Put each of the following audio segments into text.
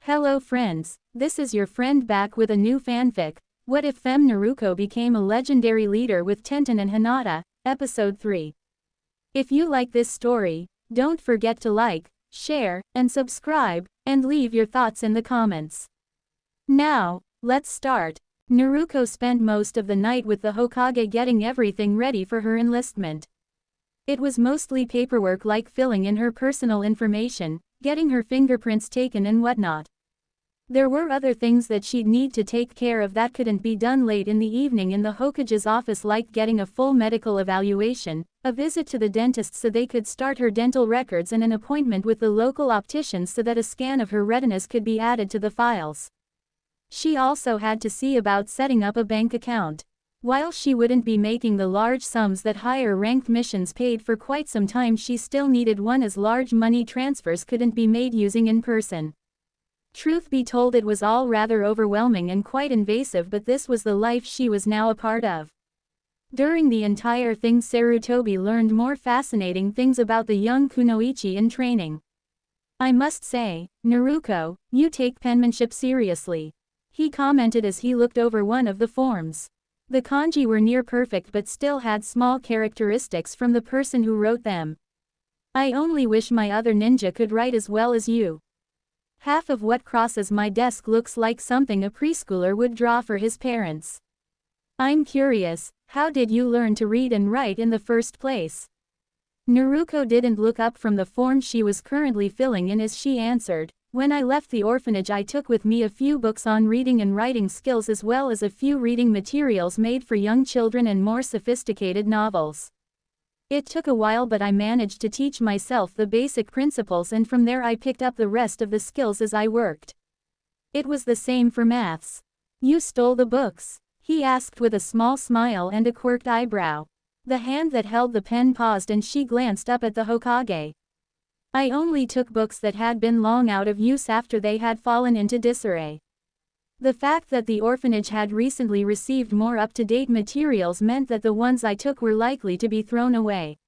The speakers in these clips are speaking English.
Hello friends, this is your friend back with a new fanfic. What if Fem Naruko became a legendary leader with Tenten and Hinata, Episode 3. If you like this story, don't forget to like, share, and subscribe, and leave your thoughts in the comments. Now, let's start. Naruko spent most of the night with the Hokage getting everything ready for her enlistment. It was mostly paperwork like filling in her personal information, getting her fingerprints taken and whatnot. There were other things that she'd need to take care of that couldn't be done late in the evening in the Hokage's office, like getting a full medical evaluation, a visit to the dentist so they could start her dental records, and an appointment with the local optician so that a scan of her retinas could be added to the files. She also had to see about setting up a bank account. While she wouldn't be making the large sums that higher-ranked missions paid for quite some time, she still needed one, as large money transfers couldn't be made using in person. Truth be told, it was all rather overwhelming and quite invasive, but this was the life she was now a part of. During the entire thing, Sarutobi learned more fascinating things about the young Kunoichi in training. "I must say, Naruko, you take penmanship seriously," he commented as he looked over one of the forms. The kanji were near perfect but still had small characteristics from the person who wrote them. "I only wish my other ninja could write as well as you. Half of what crosses my desk looks like something a preschooler would draw for his parents. I'm curious, how did you learn to read and write in the first place?" Naruko didn't look up from the form she was currently filling in as she answered, "When I left the orphanage, I took with me a few books on reading and writing skills, as well as a few reading materials made for young children and more sophisticated novels. It took a while, but I managed to teach myself the basic principles, and from there I picked up the rest of the skills as I worked." "It was the same for maths. You stole the books?" he asked with a small smile and a quirked eyebrow. The hand that held the pen paused and she glanced up at the Hokage. "I only took books that had been long out of use after they had fallen into disarray. The fact that the orphanage had recently received more up-to-date materials meant that the ones I took were likely to be thrown away."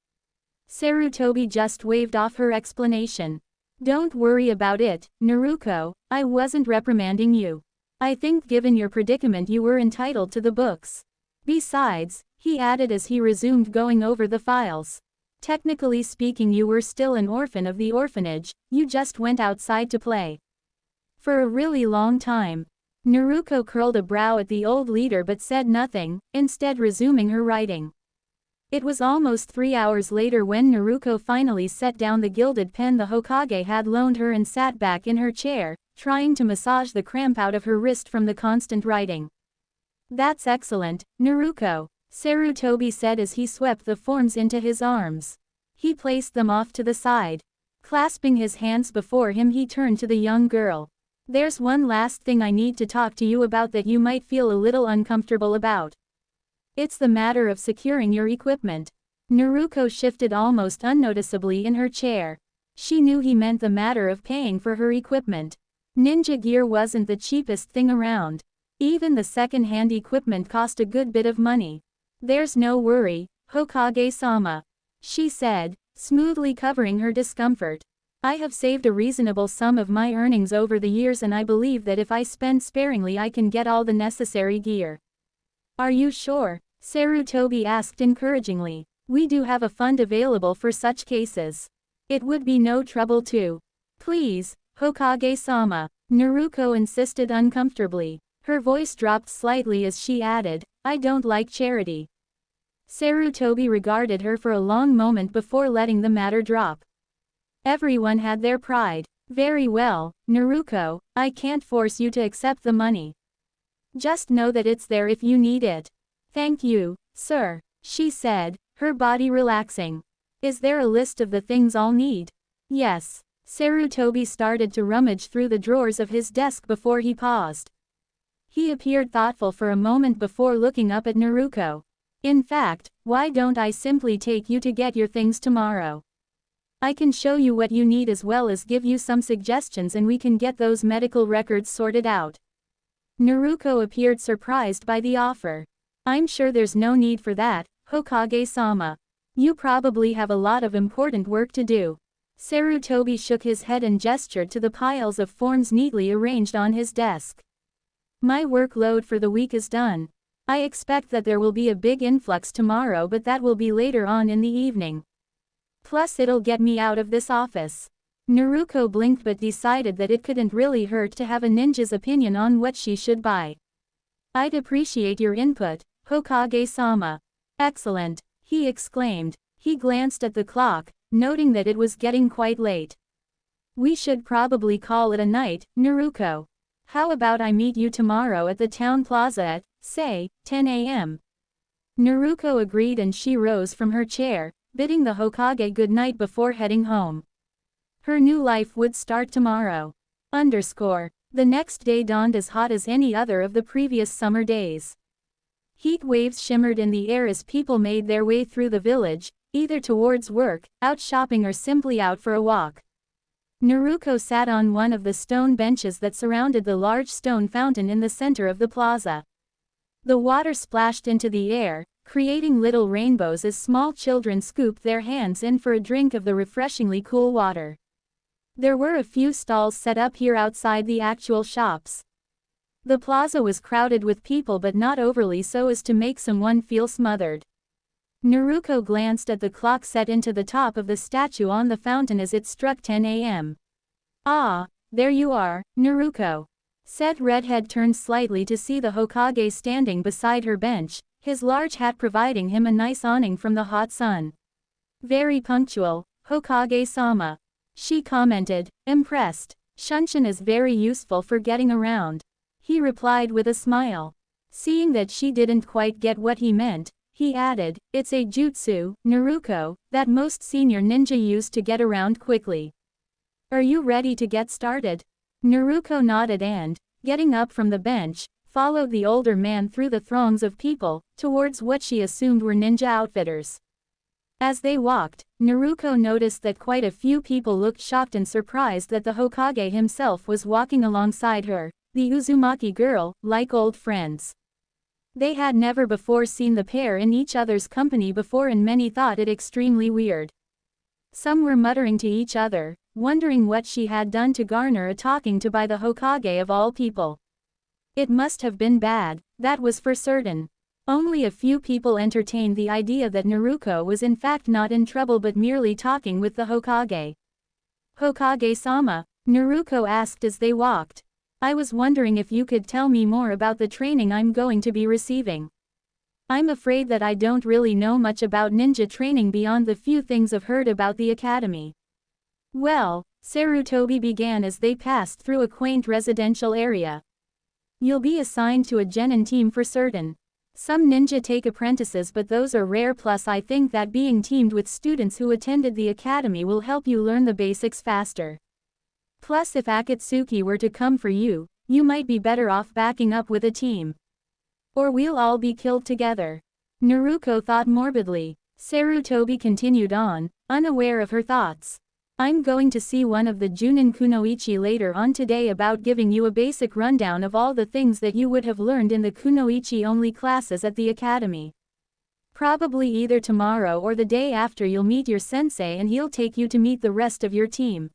Sarutobi just waved off her explanation. "Don't worry about it, Naruko, I wasn't reprimanding you. I think given your predicament you were entitled to the books. Besides," he added as he resumed going over the files, "technically speaking, you were still an orphan of the orphanage, you just went outside to play." "For a really long time." Naruko curled a brow at the old leader but said nothing, instead resuming her writing. It was almost 3 hours later when Naruko finally set down the gilded pen the Hokage had loaned her and sat back in her chair, trying to massage the cramp out of her wrist from the constant writing. "That's excellent, Naruko," Sarutobi said as he swept the forms into his arms. He placed them off to the side. Clasping his hands before him, he turned to the young girl. "There's one last thing I need to talk to you about that you might feel a little uncomfortable about. It's the matter of securing your equipment." Naruko shifted almost unnoticeably in her chair. She knew he meant the matter of paying for her equipment. Ninja gear wasn't the cheapest thing around. Even the second-hand equipment cost a good bit of money. "There's no worry, Hokage-sama," she said, smoothly covering her discomfort. "I have saved a reasonable sum of my earnings over the years, and I believe that if I spend sparingly I can get all the necessary gear." "Are you sure?" Sarutobi asked encouragingly. "We do have a fund available for such cases. It would be no trouble to." "Please, Hokage-sama," Naruko insisted uncomfortably. Her voice dropped slightly as she added, "I don't like charity." Sarutobi regarded her for a long moment before letting the matter drop. Everyone had their pride. "Very well, Naruko, I can't force you to accept the money. Just know that it's there if you need it." "Thank you, sir," she said, her body relaxing. "Is there a list of the things I'll need?" "Yes." Sarutobi started to rummage through the drawers of his desk before he paused. He appeared thoughtful for a moment before looking up at Naruko. "In fact, why don't I simply take you to get your things tomorrow? I can show you what you need as well as give you some suggestions, and we can get those medical records sorted out." Naruko appeared surprised by the offer. "I'm sure there's no need for that, Hokage-sama. You probably have a lot of important work to do." Sarutobi shook his head and gestured to the piles of forms neatly arranged on his desk. My workload for the week is done. I expect that there will be a big influx tomorrow, but that will be later on in the evening. Plus it'll get me out of this office. Naruko blinked but decided that it couldn't really hurt to have a ninja's opinion on what she should buy. I'd appreciate your input, Hokage-sama. Excellent, he exclaimed. He glanced at the clock, noting that it was getting quite late. We should probably call it a night, Naruko. How about I meet you tomorrow at the town plaza at, say, 10 a.m. Naruko agreed and she rose from her chair, bidding the Hokage good night before heading home. Her new life would start tomorrow. The next day dawned as hot as any other of the previous summer days. Heat waves shimmered in the air as people made their way through the village, either towards work, out shopping or simply out for a walk. Naruko sat on one of the stone benches that surrounded the large stone fountain in the center of the plaza. The water splashed into the air, creating little rainbows as small children scooped their hands in for a drink of the refreshingly cool water. There were a few stalls set up here outside the actual shops. The plaza was crowded with people but not overly so as to make someone feel smothered. Naruko glanced at the clock set into the top of the statue on the fountain as it struck 10 a.m. Ah, there you are, Naruko. Said redhead turned slightly to see the Hokage standing beside her bench, his large hat providing him a nice awning from the hot sun. Very punctual, Hokage-sama. She commented, impressed. Shunshin is very useful for getting around. He replied with a smile. Seeing that she didn't quite get what he meant, he added, it's a jutsu, Naruko, that most senior ninja use to get around quickly. Are you ready to get started? Naruko nodded and, getting up from the bench, followed the older man through the throngs of people, towards what she assumed were ninja outfitters. As they walked, Naruko noticed that quite a few people looked shocked and surprised that the Hokage himself was walking alongside her, the Uzumaki girl, like old friends. They had never before seen the pair in each other's company before and many thought it extremely weird. Some were muttering to each other, wondering what she had done to garner a talking to by the Hokage of all people. It must have been bad, that was for certain. Only a few people entertained the idea that Naruko was in fact not in trouble but merely talking with the Hokage. Hokage-sama, Naruko asked as they walked. I was wondering if you could tell me more about the training I'm going to be receiving. I'm afraid that I don't really know much about ninja training beyond the few things I've heard about the academy. Well, Sarutobi began as they passed through a quaint residential area. You'll be assigned to a genin team for certain. Some ninja take apprentices but those are rare, plus I think that being teamed with students who attended the academy will help you learn the basics faster. Plus if Akatsuki were to come for you, you might be better off backing up with a team. Or we'll all be killed together. Naruko thought morbidly. Sarutobi continued on, unaware of her thoughts. I'm going to see one of the Junin Kunoichi later on today about giving you a basic rundown of all the things that you would have learned in the Kunoichi-only classes at the academy. Probably either tomorrow or the day after you'll meet your sensei and he'll take you to meet the rest of your team.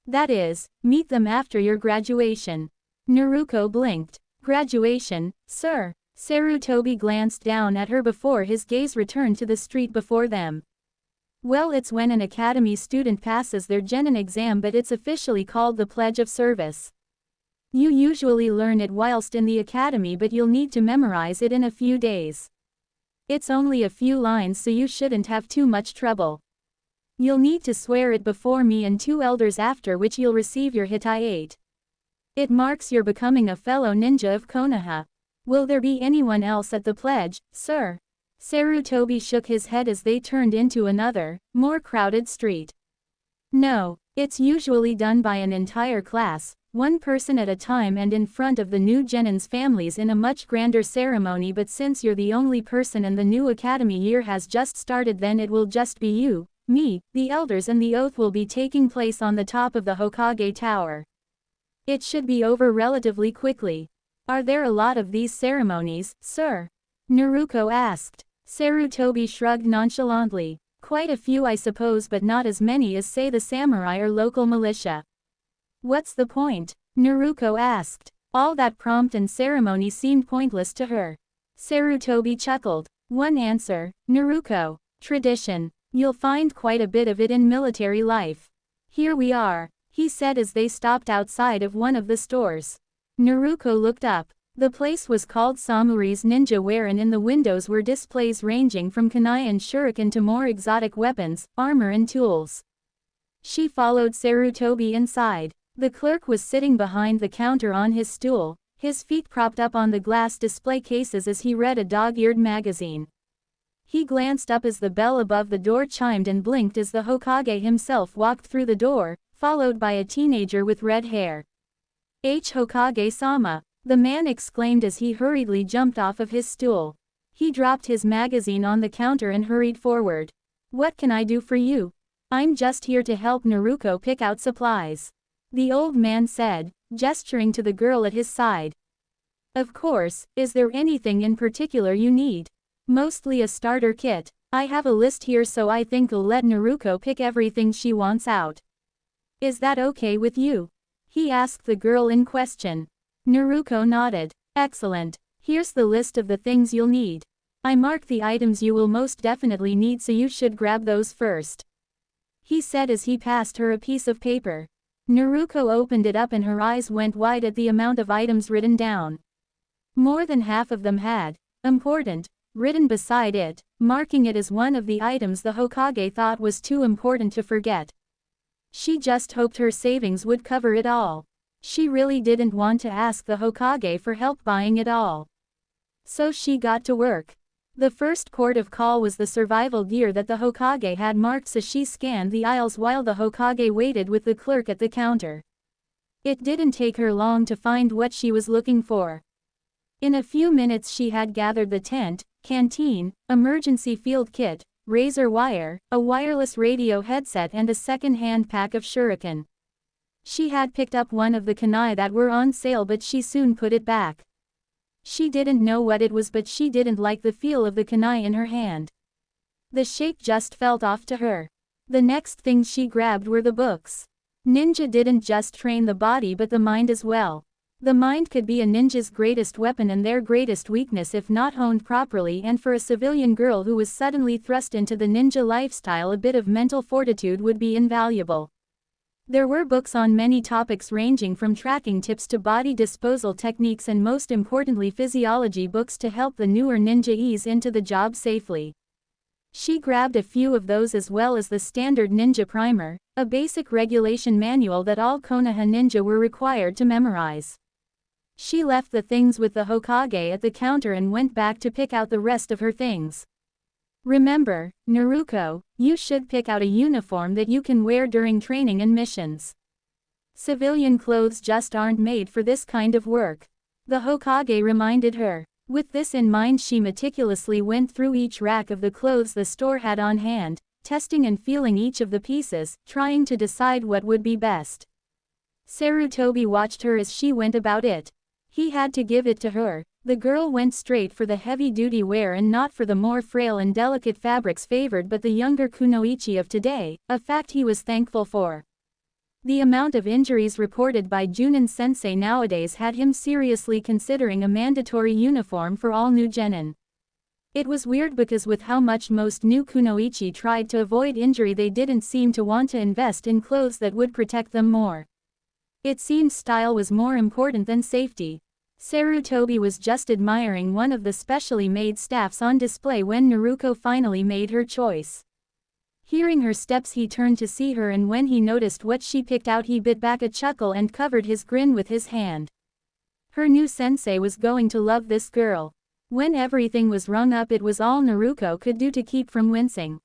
That is, meet them after your graduation. Naruko blinked. Graduation, sir? Sarutobi glanced down at her before his gaze returned to the street before them. Well, it's when an academy student passes their genin exam, but it's officially called the Pledge of Service. You usually learn it whilst in the academy but you'll need to memorize it in a few days. It's only a few lines so you shouldn't have too much trouble. You'll need to swear it before me and 2 elders after which you'll receive your hitayate. It marks your becoming a fellow ninja of Konoha. Will there be anyone else at the pledge, sir? Sarutobi shook his head as they turned into another, more crowded street. No, it's usually done by an entire class, one person at a time and in front of the new genin's families in a much grander ceremony, but since you're the only person and the new academy year has just started, then it will just be you, me, the elders, and the oath will be taking place on the top of the Hokage Tower. It should be over relatively quickly. Are there a lot of these ceremonies, sir? Naruko asked. Sarutobi shrugged nonchalantly. Quite a few I suppose, but not as many as say the samurai or local militia. What's the point? Naruko asked. All that prompt and ceremony seemed pointless to her. Sarutobi chuckled. One answer, Naruko. Tradition. You'll find quite a bit of it in military life. Here we are, he said as they stopped outside of one of the stores. Naruko looked up. The place was called Samuri's Ninja Wear, and in the windows were displays ranging from kunai and shuriken to more exotic weapons, armor and tools. She followed Sarutobi inside. The clerk was sitting behind the counter on his stool, his feet propped up on the glass display cases as he read a dog-eared magazine. He glanced up as the bell above the door chimed and blinked as the Hokage himself walked through the door, followed by a teenager with red hair. Hokage-sama, the man exclaimed as he hurriedly jumped off of his stool. He dropped his magazine on the counter and hurried forward. What can I do for you? I'm just here to help Naruko pick out supplies, the old man said, gesturing to the girl at his side. Of course, is there anything in particular you need? Mostly a starter kit. I have a list here, so I think I'll let Naruko pick everything she wants out. Is that okay with you? He asked the girl in question. Naruko nodded. Excellent. Here's the list of the things you'll need. I marked the items you will most definitely need, so you should grab those first, he said as he passed her a piece of paper. Naruko opened it up and her eyes went wide at the amount of items written down. More than half of them had important written beside it, marking it as one of the items the Hokage thought was too important to forget. She just hoped her savings would cover it all. She really didn't want to ask the Hokage for help buying it all. So she got to work. The first port of call was the survival gear that the Hokage had marked as she scanned the aisles while the Hokage waited with the clerk at the counter. It didn't take her long to find what she was looking for. In a few minutes she had gathered the tent, canteen, emergency field kit, razor wire, a wireless radio headset and a second-hand pack of shuriken. She had picked up one of the kunai that were on sale, but she soon put it back. She didn't know what it was, but she didn't like the feel of the kunai in her hand. The shape just felt off to her. The next thing she grabbed were the books. Ninja didn't just train the body but the mind as well. The mind could be a ninja's greatest weapon and their greatest weakness if not honed properly, and for a civilian girl who was suddenly thrust into the ninja lifestyle, a bit of mental fortitude would be invaluable. There were books on many topics ranging from tracking tips to body disposal techniques, and most importantly physiology books to help the newer ninja ease into the job safely. She grabbed a few of those as well as the standard ninja primer, a basic regulation manual that all Konoha ninja were required to memorize. She left the things with the Hokage at the counter and went back to pick out the rest of her things. Remember, Naruko, you should pick out a uniform that you can wear during training and missions. Civilian clothes just aren't made for this kind of work, the Hokage reminded her. With this in mind, she meticulously went through each rack of the clothes the store had on hand, testing and feeling each of the pieces, trying to decide what would be best. Sarutobi watched her as she went about it. He had to give it to her. The girl went straight for the heavy-duty wear and not for the more frail and delicate fabrics favored by the younger Kunoichi of today, a fact he was thankful for. The amount of injuries reported by Junin-sensei nowadays had him seriously considering a mandatory uniform for all new genin. It was weird because with how much most new Kunoichi tried to avoid injury, they didn't seem to want to invest in clothes that would protect them more. It seemed style was more important than safety. Sarutobi was just admiring one of the specially made staffs on display when Naruko finally made her choice. Hearing her steps, he turned to see her, and when he noticed what she picked out, he bit back a chuckle and covered his grin with his hand. Her new sensei was going to love this girl. When everything was rung up, it was all Naruko could do to keep from wincing.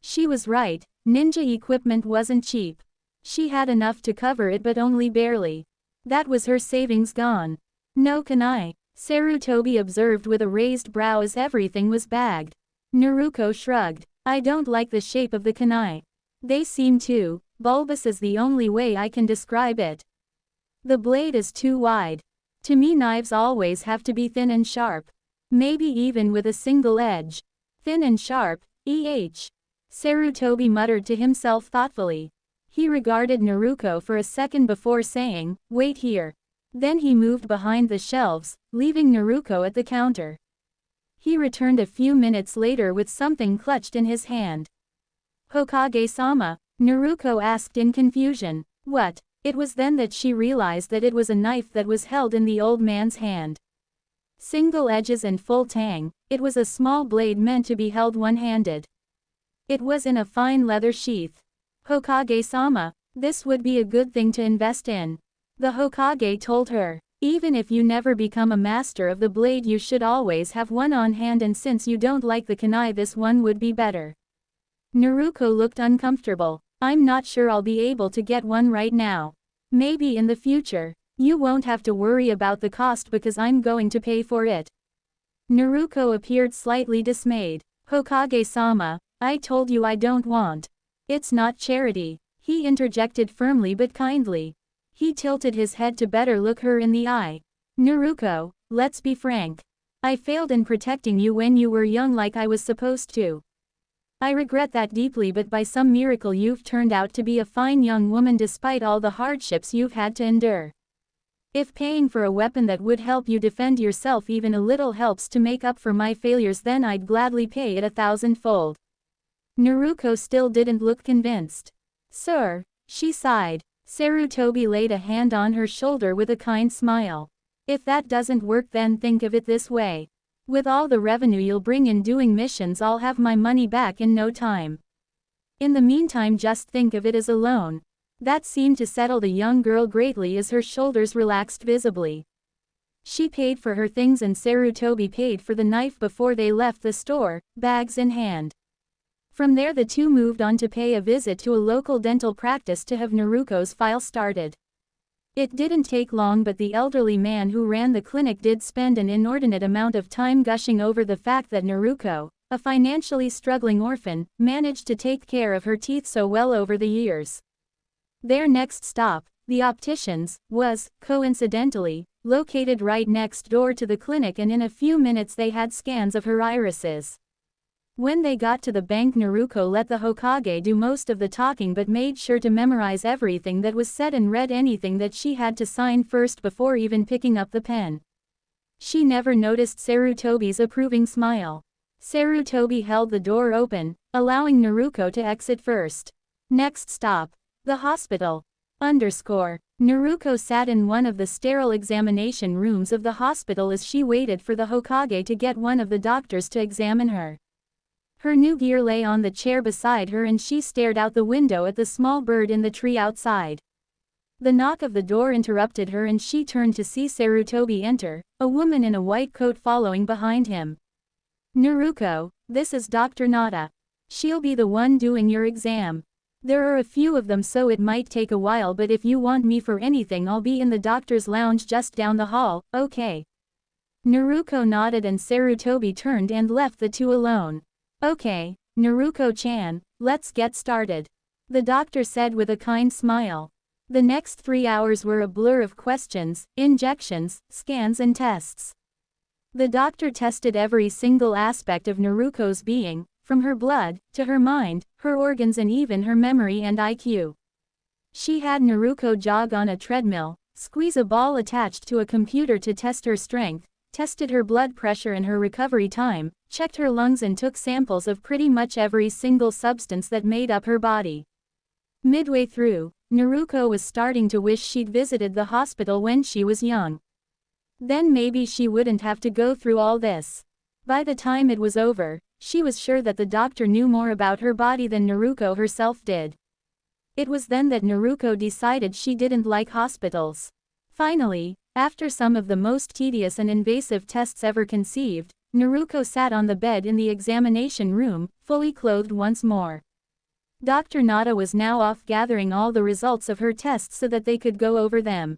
She was right, ninja equipment wasn't cheap. She had enough to cover it, but only barely. That was her savings gone. No kunai, Sarutobi observed with a raised brow as everything was bagged. Naruko shrugged. I don't like the shape of the kunai. They seem too bulbous is the only way I can describe it. The blade is too wide. To me, knives always have to be thin and sharp. Maybe even with a single edge. Thin and sharp, Sarutobi muttered to himself thoughtfully. He regarded Naruko for a second before saying, "Wait here." Then he moved behind the shelves, leaving Naruko at the counter. He returned a few minutes later with something clutched in his hand. "Hokage-sama?" Naruko asked in confusion. "What?" It was then that she realized that it was a knife that was held in the old man's hand. Single edges and full tang, it was a small blade meant to be held one-handed. It was in a fine leather sheath. "Hokage-sama, this would be a good thing to invest in." The Hokage told her. "Even if you never become a master of the blade, you should always have one on hand, and since you don't like the kunai, this one would be better." Naruko looked uncomfortable. "I'm not sure I'll be able to get one right now. Maybe in the future. You won't have to worry about the cost because I'm going to pay for it." Naruko appeared slightly dismayed. "Hokage-sama, I told you I don't want. It's not charity," he interjected firmly but kindly. He tilted his head to better look her in the eye. "Naruko, let's be frank. I failed in protecting you when you were young like I was supposed to. I regret that deeply, but by some miracle you've turned out to be a fine young woman despite all the hardships you've had to endure. If paying for a weapon that would help you defend yourself even a little helps to make up for my failures, then I'd gladly pay it 1,000-fold." Naruko still didn't look convinced. "Sir," she sighed. Sarutobi laid a hand on her shoulder with a kind smile. "If that doesn't work, then think of it this way. With all the revenue you'll bring in doing missions, I'll have my money back in no time. In the meantime, just think of it as a loan." That seemed to settle the young girl greatly as her shoulders relaxed visibly. She paid for her things and Sarutobi paid for the knife before they left the store, bags in hand. From there the two moved on to pay a visit to a local dental practice to have Naruko's file started. It didn't take long, but the elderly man who ran the clinic did spend an inordinate amount of time gushing over the fact that Naruko, a financially struggling orphan, managed to take care of her teeth so well over the years. Their next stop, the optician's, was, coincidentally, located right next door to the clinic, and in a few minutes they had scans of her irises. When they got to the bank, Naruko let the Hokage do most of the talking but made sure to memorize everything that was said and read anything that she had to sign first before even picking up the pen. She never noticed Sarutobi's approving smile. Sarutobi held the door open, allowing Naruko to exit first. Next stop, the hospital. Naruko sat in one of the sterile examination rooms of the hospital as she waited for the Hokage to get one of the doctors to examine her. Her new gear lay on the chair beside her and she stared out the window at the small bird in the tree outside. The knock of the door interrupted her and she turned to see Sarutobi enter, a woman in a white coat following behind him. "Naruko, this is Dr. Nada. She'll be the one doing your exam. There are a few of them so it might take a while, but if you want me for anything I'll be in the doctor's lounge just down the hall, okay?" Naruko nodded and Sarutobi turned and left the two alone. "Okay, Naruko-chan, let's get started," the doctor said with a kind smile. The next 3 hours were a blur of questions, injections, scans and tests. The doctor tested every single aspect of Naruko's being, from her blood, to her mind, her organs and even her memory and IQ. She had Naruko jog on a treadmill, squeeze a ball attached to a computer to test her strength, tested her blood pressure and her recovery time, checked her lungs and took samples of pretty much every single substance that made up her body. Midway through, Naruko was starting to wish she'd visited the hospital when she was young. Then maybe she wouldn't have to go through all this. By the time it was over, she was sure that the doctor knew more about her body than Naruko herself did. It was then that Naruko decided she didn't like hospitals. Finally, after some of the most tedious and invasive tests ever conceived, Naruko sat on the bed in the examination room, fully clothed once more. Dr. Nada was now off gathering all the results of her tests so that they could go over them.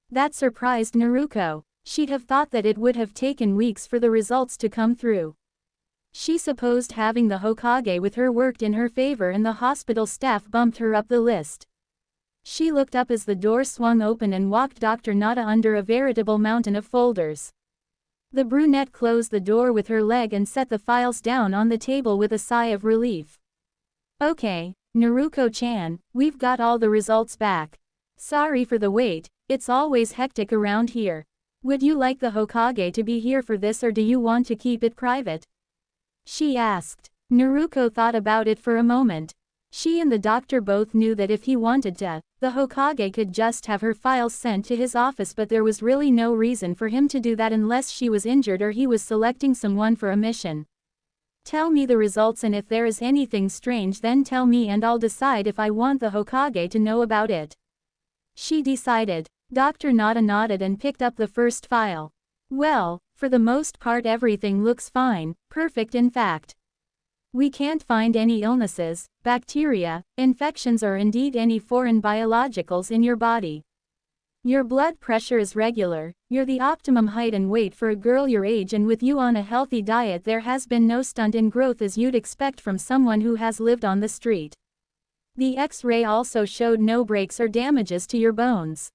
That surprised Naruko. She'd have thought that it would have taken weeks for the results to come through. She supposed having the Hokage with her worked in her favor and the hospital staff bumped her up the list. She looked up as the door swung open and walked Dr. Nada under a veritable mountain of folders. The brunette closed the door with her leg and set the files down on the table with a sigh of relief. Okay, Naruko-chan, we've got all the results back. Sorry for the wait, it's always hectic around here. Would you like the Hokage to be here for this or do you want to keep it private? She asked. Naruko thought about it for a moment. She and the doctor both knew that if he wanted to, the Hokage could just have her files sent to his office, but there was really no reason for him to do that unless she was injured or he was selecting someone for a mission. Tell me the results, and if there is anything strange then tell me and I'll decide if I want the Hokage to know about it. She decided. Dr. Hinata nodded and picked up the first file. Well, for the most part everything looks fine, perfect in fact. We can't find any illnesses, bacteria, infections or indeed any foreign biologicals in your body. Your blood pressure is regular, you're the optimum height and weight for a girl your age, and with you on a healthy diet there has been no stunt in growth as you'd expect from someone who has lived on the street. The X-ray also showed no breaks or damages to your bones.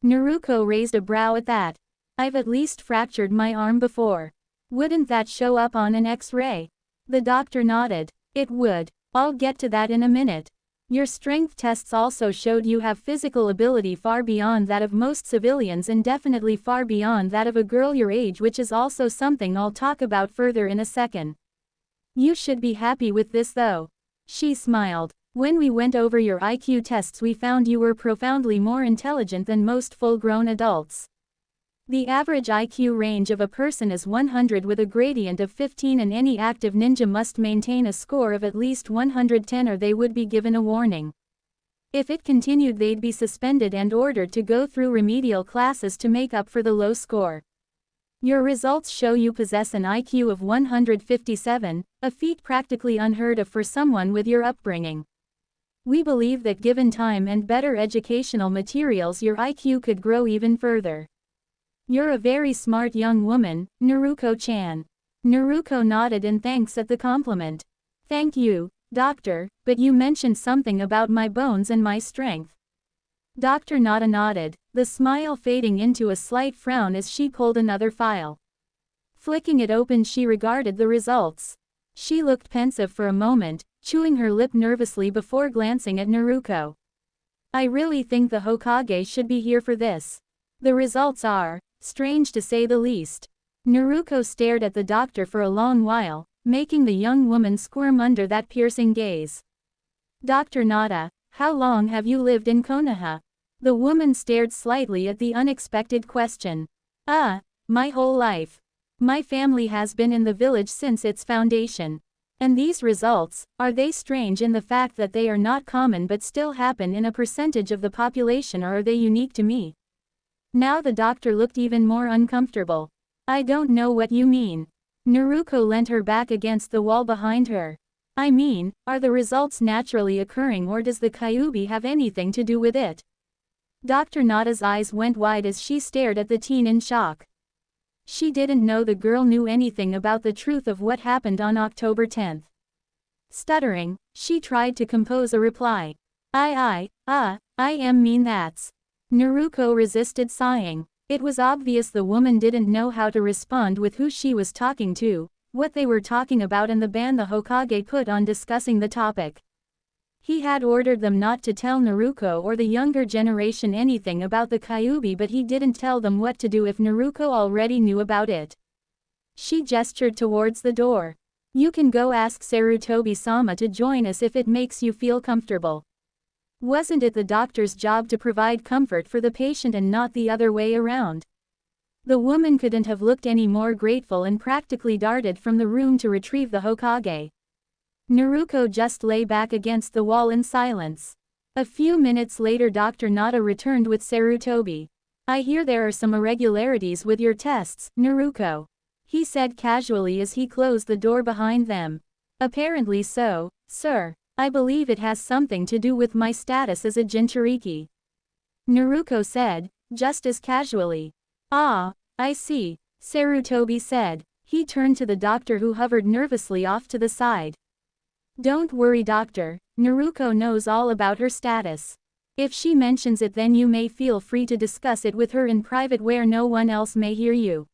Naruko raised a brow at that. I've at least fractured my arm before. Wouldn't that show up on an X-ray? The doctor nodded. It would. I'll get to that in a minute. Your strength tests also showed you have physical ability far beyond that of most civilians and definitely far beyond that of a girl your age, which is also something I'll talk about further in a second. You should be happy with this though. She smiled. When we went over your IQ tests we found you were profoundly more intelligent than most full-grown adults. The average IQ range of a person is 100 with a gradient of 15, and any active ninja must maintain a score of at least 110 or they would be given a warning. If it continued they'd be suspended and ordered to go through remedial classes to make up for the low score. Your results show you possess an IQ of 157, a feat practically unheard of for someone with your upbringing. We believe that given time and better educational materials your IQ could grow even further. You're a very smart young woman, Naruko-chan. Naruko nodded in thanks at the compliment. Thank you, doctor, but you mentioned something about my bones and my strength. Dr. Hinata nodded, the smile fading into a slight frown as she pulled another file. Flicking it open she regarded the results. She looked pensive for a moment, chewing her lip nervously before glancing at Naruko. I really think the Hokage should be here for this. The results are strange to say the least. Naruko stared at the doctor for a long while, making the young woman squirm under that piercing gaze. Dr. Hinata, how long have you lived in Konoha? The woman stared slightly at the unexpected question. My whole life. My family has been in the village since its foundation. And these results, are they strange in the fact that they are not common but still happen in a percentage of the population, or are they unique to me? Now the doctor looked even more uncomfortable. I don't know what you mean. Naruko leant her back against the wall behind her. I mean, are the results naturally occurring or does the Kyuubi have anything to do with it? Dr. Nada's eyes went wide as she stared at the teen in shock. She didn't know the girl knew anything about the truth of what happened on October 10th. Stuttering, she tried to compose a reply. I mean that's. Naruko resisted sighing. It was obvious the woman didn't know how to respond with who she was talking to, what they were talking about and the ban the Hokage put on discussing the topic. He had ordered them not to tell Naruko or the younger generation anything about the Kyuubi, but he didn't tell them what to do if Naruko already knew about it. She gestured towards the door. You can go ask Sarutobi-sama to join us if it makes you feel comfortable. Wasn't it the doctor's job to provide comfort for the patient and not the other way around? The woman couldn't have looked any more grateful and practically darted from the room to retrieve the Hokage. Naruko just lay back against the wall in silence. A few minutes later Dr. Hinata returned with Sarutobi. I hear there are some irregularities with your tests, Naruko. He said casually as he closed the door behind them. Apparently so, sir. I believe it has something to do with my status as a Jinchuriki. Naruko said, just as casually. Ah, I see, Sarutobi said. He turned to the doctor who hovered nervously off to the side. Don't worry doctor, Naruko knows all about her status. If she mentions it then you may feel free to discuss it with her in private where no one else may hear you.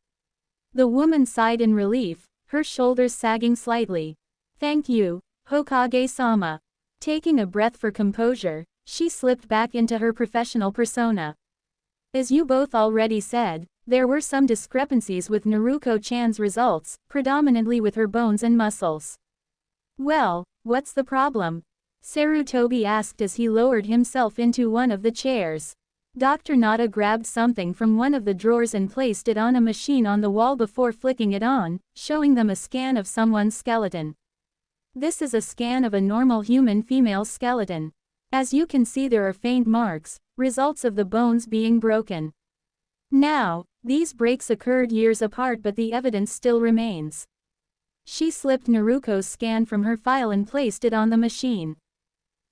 The woman sighed in relief, her shoulders sagging slightly. Thank you, Hokage-sama. Taking a breath for composure, she slipped back into her professional persona. As you both already said, there were some discrepancies with Naruko-chan's results, predominantly with her bones and muscles. Well, what's the problem? Sarutobi asked as he lowered himself into one of the chairs. Dr. Nada grabbed something from one of the drawers and placed it on a machine on the wall before flicking it on, showing them a scan of someone's skeleton. This is a scan of a normal human female skeleton. As you can see, there are faint marks, results of the bones being broken. Now, these breaks occurred years apart, but the evidence still remains. She slipped Naruko's scan from her file and placed it on the machine.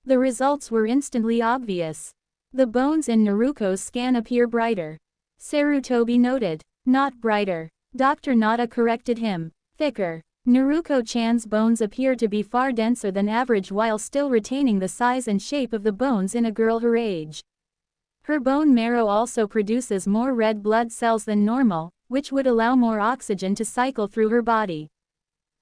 The results were instantly obvious. The bones in Naruko's scan appear brighter. Sarutobi noted. Not brighter. Dr. Nada corrected him. Thicker. Naruko-chan's bones appear to be far denser than average while still retaining the size and shape of the bones in a girl her age. Her bone marrow also produces more red blood cells than normal, which would allow more oxygen to cycle through her body.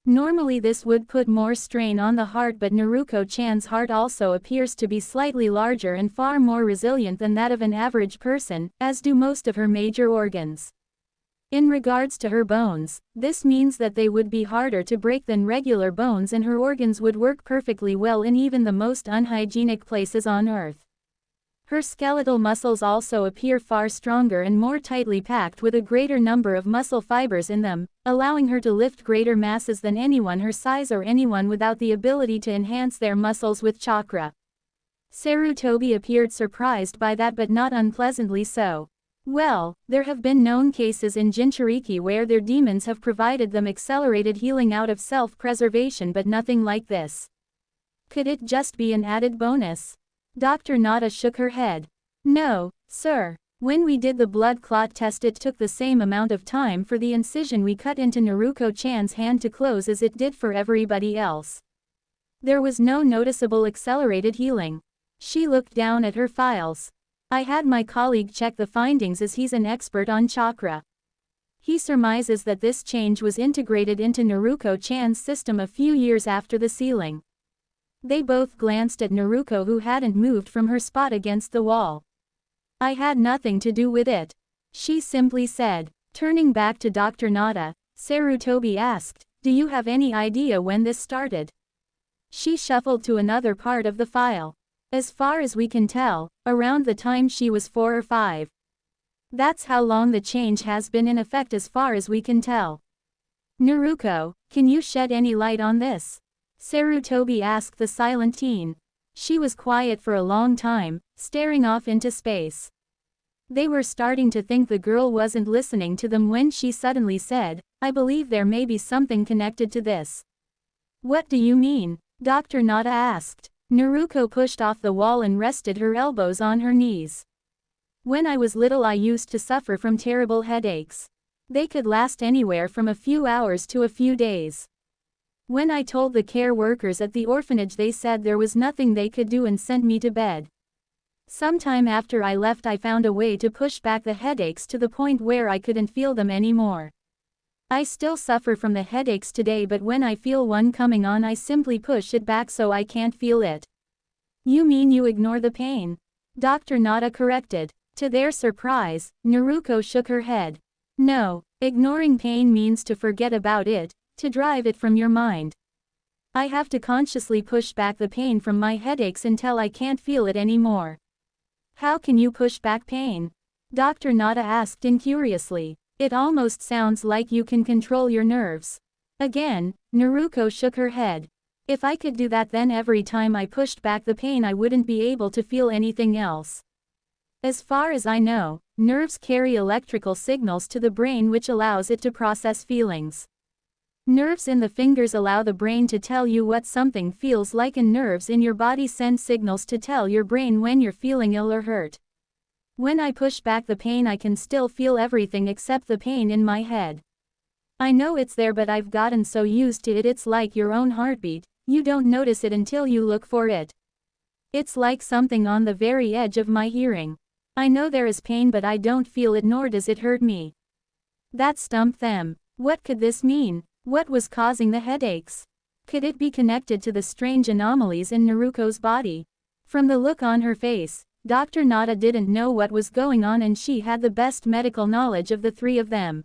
Normally this would put more strain on the heart, but Naruko-chan's heart also appears to be slightly larger and far more resilient than that of an average person, as do most of her major organs. In regards to her bones, this means that they would be harder to break than regular bones, and her organs would work perfectly well in even the most unhygienic places on Earth. Her skeletal muscles also appear far stronger and more tightly packed, with a greater number of muscle fibers in them, allowing her to lift greater masses than anyone her size or anyone without the ability to enhance their muscles with chakra. Sarutobi appeared surprised by that, but not unpleasantly so. Well, there have been known cases in Jinchuriki where their demons have provided them accelerated healing out of self-preservation, but nothing like this. Could it just be an added bonus? Dr. Nada shook her head. No, sir. When we did the blood clot test, it took the same amount of time for the incision we cut into Naruko-chan's hand to close as it did for everybody else. There was no noticeable accelerated healing. She looked down at her files. I had my colleague check the findings as he's an expert on chakra. He surmises that this change was integrated into Naruko-chan's system a few years after the sealing. They both glanced at Naruko, who hadn't moved from her spot against the wall. I had nothing to do with it, she simply said. Turning back to Dr. Nada, Sarutobi asked, do you have any idea when this started? She shuffled to another part of the file. As far as we can tell, around the time she was 4 or 5. That's how long the change has been in effect as far as we can tell. Naruko, can you shed any light on this? Sarutobi asked the silent teen. She was quiet for a long time, staring off into space. They were starting to think the girl wasn't listening to them when she suddenly said, I believe there may be something connected to this. What do you mean? Dr. Nada asked. Naruko pushed off the wall and rested her elbows on her knees. When I was little, I used to suffer from terrible headaches. They could last anywhere from a few hours to a few days. When I told the care workers at the orphanage, they said there was nothing they could do and sent me to bed. Sometime after I left, I found a way to push back the headaches to the point where I couldn't feel them anymore. I still suffer from the headaches today, but when I feel one coming on, I simply push it back so I can't feel it. You mean you ignore the pain? Dr. Nada corrected. To their surprise, Naruko shook her head. No, ignoring pain means to forget about it, to drive it from your mind. I have to consciously push back the pain from my headaches until I can't feel it anymore. How can you push back pain? Dr. Nada asked incuriously. It almost sounds like you can control your nerves. Again, Naruko shook her head. If I could do that, then every time I pushed back the pain I wouldn't be able to feel anything else. As far as I know, nerves carry electrical signals to the brain which allows it to process feelings. Nerves in the fingers allow the brain to tell you what something feels like, and nerves in your body send signals to tell your brain when you're feeling ill or hurt. When I push back the pain, I can still feel everything except the pain in my head. I know it's there, but I've gotten so used to it, it's like your own heartbeat, you don't notice it until you look for it. It's like something on the very edge of my hearing. I know there is pain, but I don't feel it, nor does it hurt me. That stumped them. What could this mean? What was causing the headaches? Could it be connected to the strange anomalies in Naruko's body? From the look on her face, Dr. Nada didn't know what was going on, and she had the best medical knowledge of the three of them.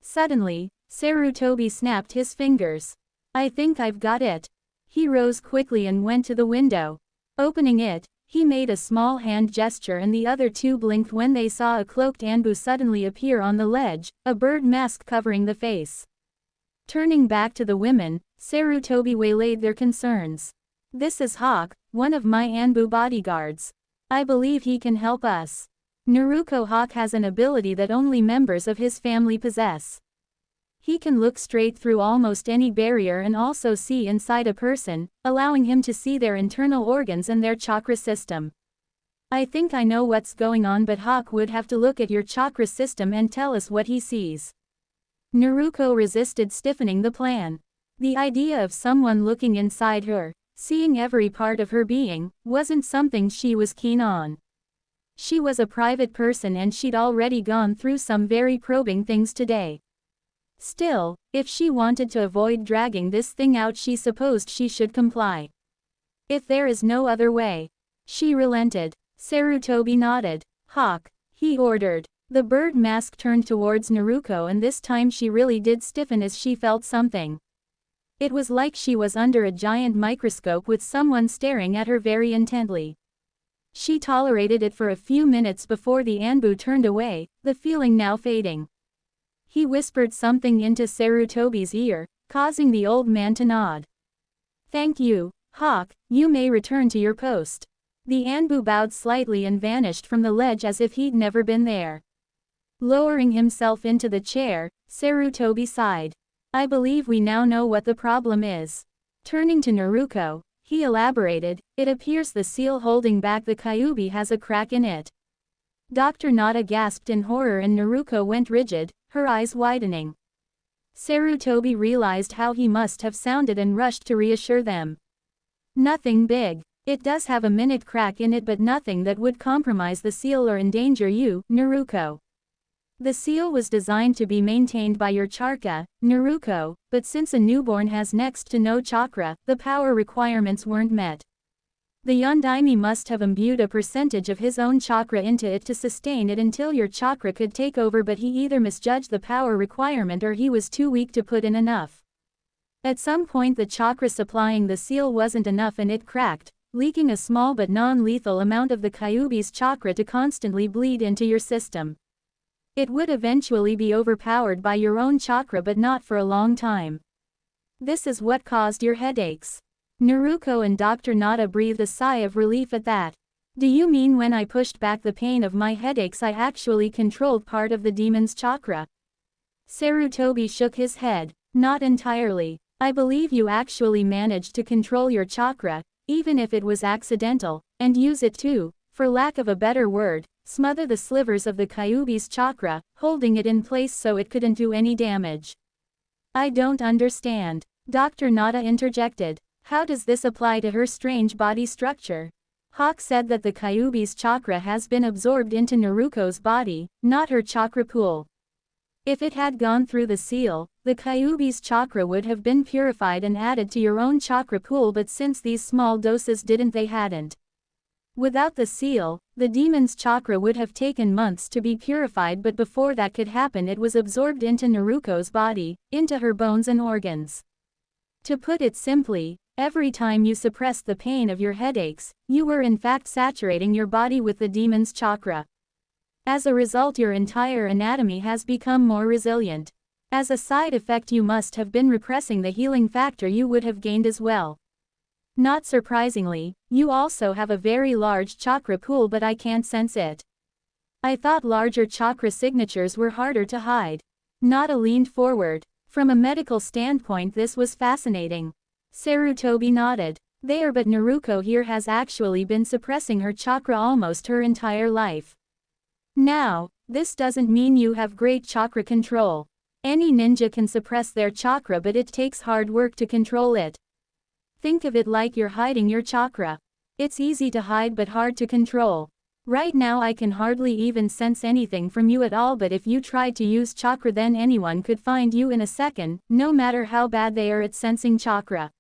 Suddenly, Sarutobi snapped his fingers. I think I've got it. He rose quickly and went to the window. Opening it, he made a small hand gesture, and the other two blinked when they saw a cloaked Anbu suddenly appear on the ledge, a bird mask covering the face. Turning back to the women, Sarutobi waylaid their concerns. This is Hawk, one of my Anbu bodyguards. I believe he can help us. Naruko Hawk has an ability that only members of his family possess. He can look straight through almost any barrier and also see inside a person, allowing him to see their internal organs and their chakra system. I think I know what's going on, but Hawk would have to look at your chakra system and tell us what he sees. Naruko resisted stiffening the plan. The idea of someone looking inside her, seeing every part of her being, wasn't something she was keen on. She was a private person and she'd already gone through some very probing things today. Still, if she wanted to avoid dragging this thing out, she supposed she should comply. If there is no other way. She relented. Sarutobi nodded. Hawk, he ordered. The bird mask turned towards Naruko, and this time she really did stiffen as she felt something. It was like she was under a giant microscope with someone staring at her very intently. She tolerated it for a few minutes before the Anbu turned away, the feeling now fading. He whispered something into Sarutobi's ear, causing the old man to nod. Thank you, Hawk, you may return to your post. The Anbu bowed slightly and vanished from the ledge as if he'd never been there. Lowering himself into the chair, Sarutobi sighed. I believe we now know what the problem is. Turning to Naruko, he elaborated, it appears the seal holding back the Kyuubi has a crack in it. Dr. Nada gasped in horror and Naruko went rigid, her eyes widening. Sarutobi realized how he must have sounded and rushed to reassure them. Nothing big. It does have a minute crack in it, but nothing that would compromise the seal or endanger you, Naruko. The seal was designed to be maintained by your chakra, Naruko, but since a newborn has next to no chakra, the power requirements weren't met. The Yondaime must have imbued a percentage of his own chakra into it to sustain it until your chakra could take over, but he either misjudged the power requirement or he was too weak to put in enough. At some point the chakra supplying the seal wasn't enough and it cracked, leaking a small but non-lethal amount of the Kyuubi's chakra to constantly bleed into your system. It would eventually be overpowered by your own chakra, but not for a long time. This is what caused your headaches. Naruko and Dr. Nada breathed a sigh of relief at that. Do you mean when I pushed back the pain of my headaches I actually controlled part of the demon's chakra? Sarutobi shook his head. Not entirely. I believe you actually managed to control your chakra, even if it was accidental, and use it to, for lack of a better word, smother the slivers of the Kyuubi's chakra, holding it in place so it couldn't do any damage. I don't understand. Dr. Nada interjected. How does this apply to her strange body structure? Hawk said that the Kyuubi's chakra has been absorbed into Naruko's body, not her chakra pool. If it had gone through the seal, the Kyuubi's chakra would have been purified and added to your own chakra pool, but since these small doses didn't, they hadn't. Without the seal, the demon's chakra would have taken months to be purified, but before that could happen it was absorbed into Naruko's body, into her bones and organs. To put it simply, every time you suppressed the pain of your headaches, you were in fact saturating your body with the demon's chakra. As a result, your entire anatomy has become more resilient. As a side effect, you must have been repressing the healing factor you would have gained as well. Not surprisingly, you also have a very large chakra pool, but I can't sense it. I thought larger chakra signatures were harder to hide. Nada leaned forward. From a medical standpoint this was fascinating. Sarutobi nodded. There, but Naruko here has actually been suppressing her chakra almost her entire life. Now, this doesn't mean you have great chakra control. Any ninja can suppress their chakra, but it takes hard work to control it. Think of it like you're hiding your chakra. It's easy to hide but hard to control. Right now I can hardly even sense anything from you at all, but if you tried to use chakra then anyone could find you in a second, no matter how bad they are at sensing chakra.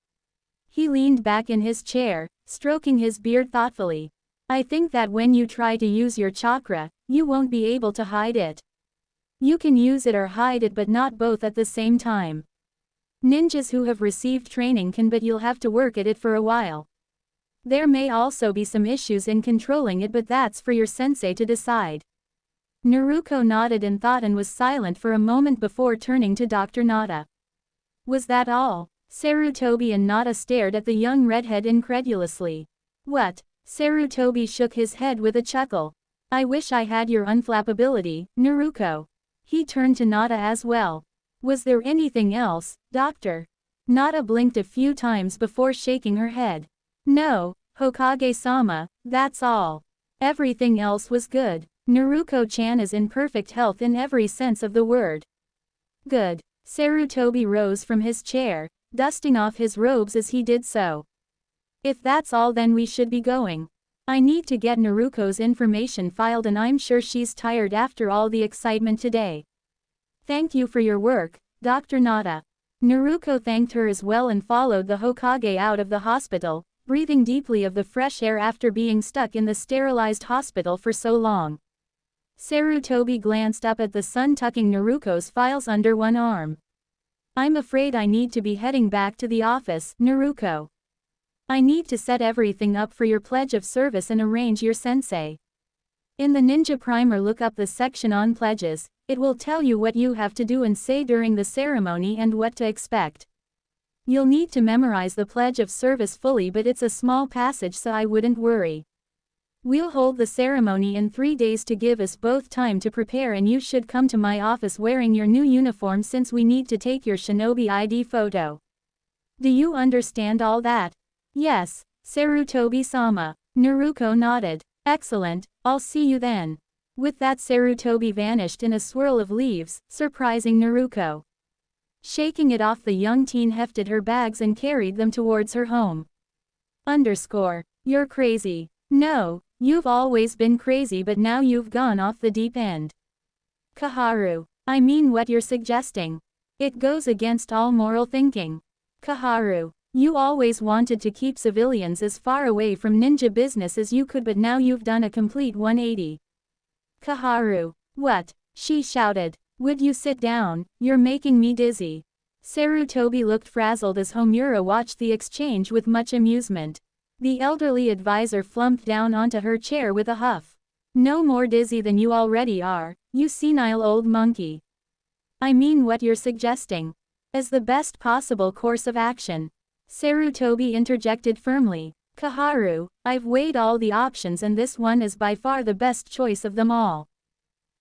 He leaned back in his chair, stroking his beard thoughtfully. I think that when you try to use your chakra, you won't be able to hide it. You can use it or hide it but not both at the same time. Ninjas who have received training can, but you'll have to work at it for a while. There may also be some issues in controlling it, but that's for your sensei to decide. Naruko nodded in thought and was silent for a moment before turning to Dr. Nada. Was that all? Sarutobi and Nada stared at the young redhead incredulously. What? Sarutobi shook his head with a chuckle. I wish I had your unflappability, Naruko. He turned to Nada as well. Was there anything else, Doctor? Nada blinked a few times before shaking her head. No, Hokage-sama, that's all. Everything else was good. Naruko-chan is in perfect health in every sense of the word. Good. Sarutobi rose from his chair, dusting off his robes as he did so. If that's all then we should be going. I need to get Naruko's information filed and I'm sure she's tired after all the excitement today. Thank you for your work, Dr. Nada. Naruko thanked her as well and followed the Hokage out of the hospital, breathing deeply of the fresh air after being stuck in the sterilized hospital for so long. Sarutobi glanced up at the sun, tucking Naruko's files under one arm. I'm afraid I need to be heading back to the office, Naruko. I need to set everything up for your pledge of service and arrange your sensei. In the Ninja Primer, look up the section on pledges. It will tell you what you have to do and say during the ceremony and what to expect. You'll need to memorize the pledge of service fully, but it's a small passage so I wouldn't worry. We'll hold the ceremony in 3 days to give us both time to prepare, and you should come to my office wearing your new uniform since we need to take your Shinobi ID photo. Do you understand all that? Yes, Sarutobi-sama. Naruko nodded. Excellent, I'll see you then. With that, Sarutobi vanished in a swirl of leaves, surprising Naruko. Shaking it off, the young teen hefted her bags and carried them towards her home. You're crazy. No, you've always been crazy, but now you've gone off the deep end. Kaharu, I mean what you're suggesting. It goes against all moral thinking. Kaharu, you always wanted to keep civilians as far away from ninja business as you could, but now you've done a complete 180. Kaharu, what? She shouted. Would you sit down? You're making me dizzy. Sarutobi looked frazzled as Homura watched the exchange with much amusement. The elderly advisor flumped down onto her chair with a huff. No more dizzy than you already are, you senile old monkey. I mean what you're suggesting. As the best possible course of action. Sarutobi interjected firmly. Kaharu, I've weighed all the options and this one is by far the best choice of them all.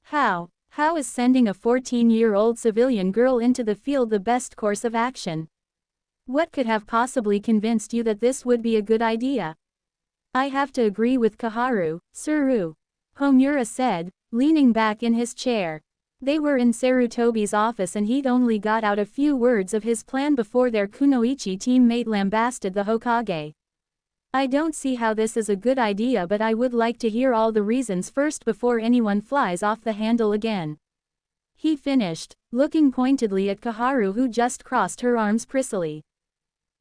How is sending a 14-year-old civilian girl into the field the best course of action? What could have possibly convinced you that this would be a good idea? I have to agree with Kaharu, Suru. Homura said, leaning back in his chair. They were in Sarutobi's office and he'd only got out a few words of his plan before their Kunoichi teammate lambasted the Hokage. I don't see how this is a good idea, but I would like to hear all the reasons first before anyone flies off the handle again. He finished, looking pointedly at Kaharu, who just crossed her arms prissily.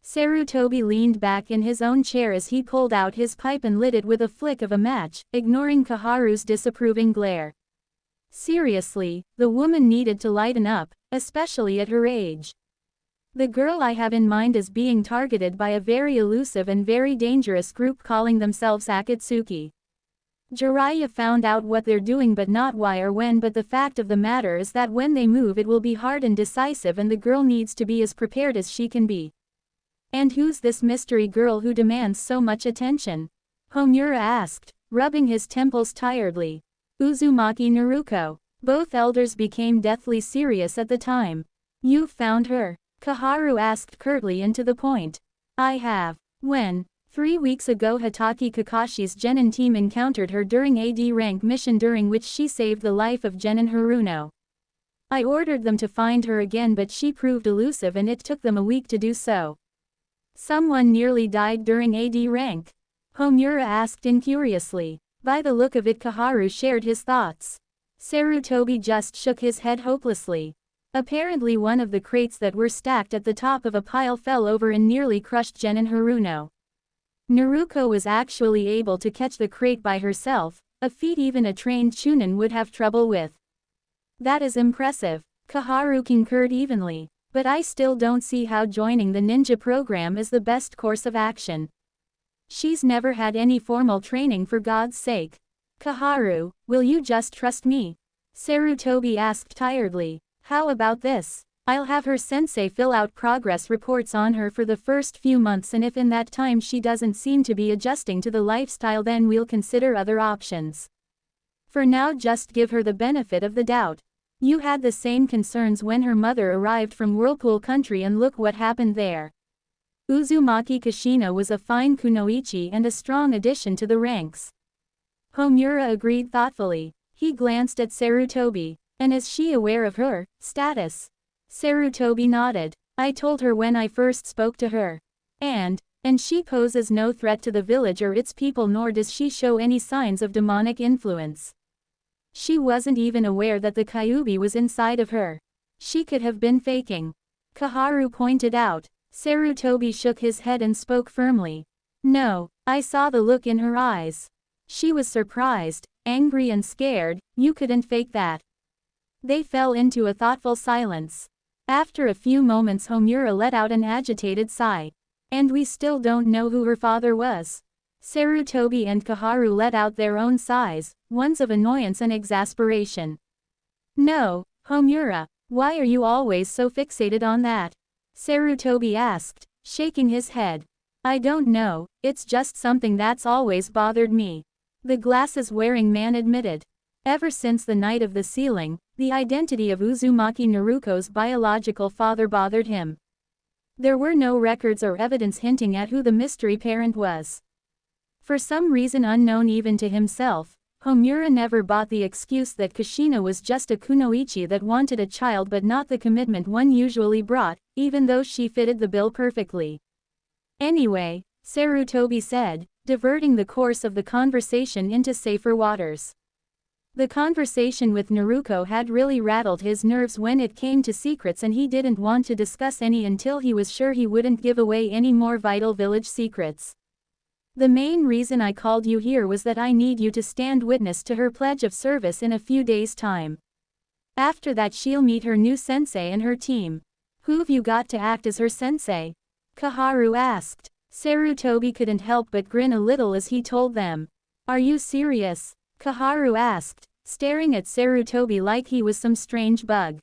Sarutobi leaned back in his own chair as he pulled out his pipe and lit it with a flick of a match, ignoring Kaharu's disapproving glare. Seriously, the woman needed to lighten up, especially at her age. The girl I have in mind is being targeted by a very elusive and very dangerous group calling themselves Akatsuki. Jiraiya found out what they're doing, but not why or when, but the fact of the matter is that when they move it will be hard and decisive, and the girl needs to be as prepared as she can be. And who's this mystery girl who demands so much attention? Homura asked, rubbing his temples tiredly. Uzumaki Naruko. Both elders became deathly serious at the time. You've found her? Kaharu asked curtly and to the point. I have. When? 3 weeks ago Hatake Kakashi's Genin team encountered her during a D-rank mission during which she saved the life of Genin Haruno. I ordered them to find her again, but she proved elusive and it took them a week to do so. Someone nearly died during a D rank? Homura asked incuriously. By the look of it, Kaharu shared his thoughts. Sarutobi just shook his head hopelessly. Apparently one of the crates that were stacked at the top of a pile fell over and nearly crushed Gen and Haruno. Naruko was actually able to catch the crate by herself, a feat even a trained chunin would have trouble with. That is impressive, Kaharu concurred evenly. But I still don't see how joining the ninja program is the best course of action. She's never had any formal training, for God's sake. Kaharu, will you just trust me? Sarutobi asked tiredly. How about this? I'll have her sensei fill out progress reports on her for the first few months, and if in that time she doesn't seem to be adjusting to the lifestyle, then we'll consider other options. For now, just give her the benefit of the doubt. You had the same concerns when her mother arrived from Whirlpool Country, and look what happened there. Uzumaki Kushina was a fine kunoichi and a strong addition to the ranks. Homura agreed thoughtfully. He glanced at Sarutobi. And is she aware of her status? Sarutobi nodded. I told her when I first spoke to her. And she poses no threat to the village or its people, nor does she show any signs of demonic influence. She wasn't even aware that the Kyuubi was inside of her. She could have been faking. Kaharu pointed out. Sarutobi shook his head and spoke firmly. No, I saw the look in her eyes. She was surprised, angry and scared. You couldn't fake that. They fell into a thoughtful silence. After a few moments, Homura let out an agitated sigh. And we still don't know who her father was. Sarutobi and Kaharu let out their own sighs, ones of annoyance and exasperation. No, Homura, why are you always so fixated on that? Sarutobi asked, shaking his head. I don't know, it's just something that's always bothered me. The glasses-wearing man admitted. Ever since the night of the sealing, the identity of Uzumaki Naruko's biological father bothered him. There were no records or evidence hinting at who the mystery parent was. For some reason unknown even to himself, Homura never bought the excuse that Kushina was just a kunoichi that wanted a child but not the commitment one usually brought, even though she fitted the bill perfectly. Anyway, Sarutobi said, diverting the course of the conversation into safer waters. The conversation with Naruko had really rattled his nerves when it came to secrets, and he didn't want to discuss any until he was sure he wouldn't give away any more vital village secrets. The main reason I called you here was that I need you to stand witness to her pledge of service in a few days' time. After that she'll meet her new sensei and her team. Who've you got to act as her sensei? Kaharu asked. Sarutobi couldn't help but grin a little as he told them. Are you serious? Kaharu asked, staring at Sarutobi like he was some strange bug.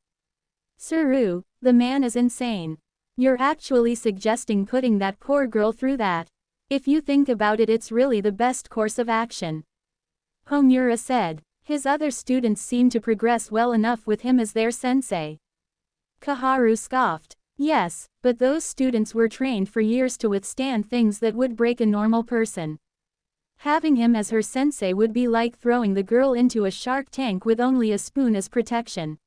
Saru, the man is insane. You're actually suggesting putting that poor girl through that? If you think about it, it's really the best course of action. Homura said. His other students seem to progress well enough with him as their sensei. Kaharu scoffed. Yes, but those students were trained for years to withstand things that would break a normal person. Having him as her sensei would be like throwing the girl into a shark tank with only a spoon as protection.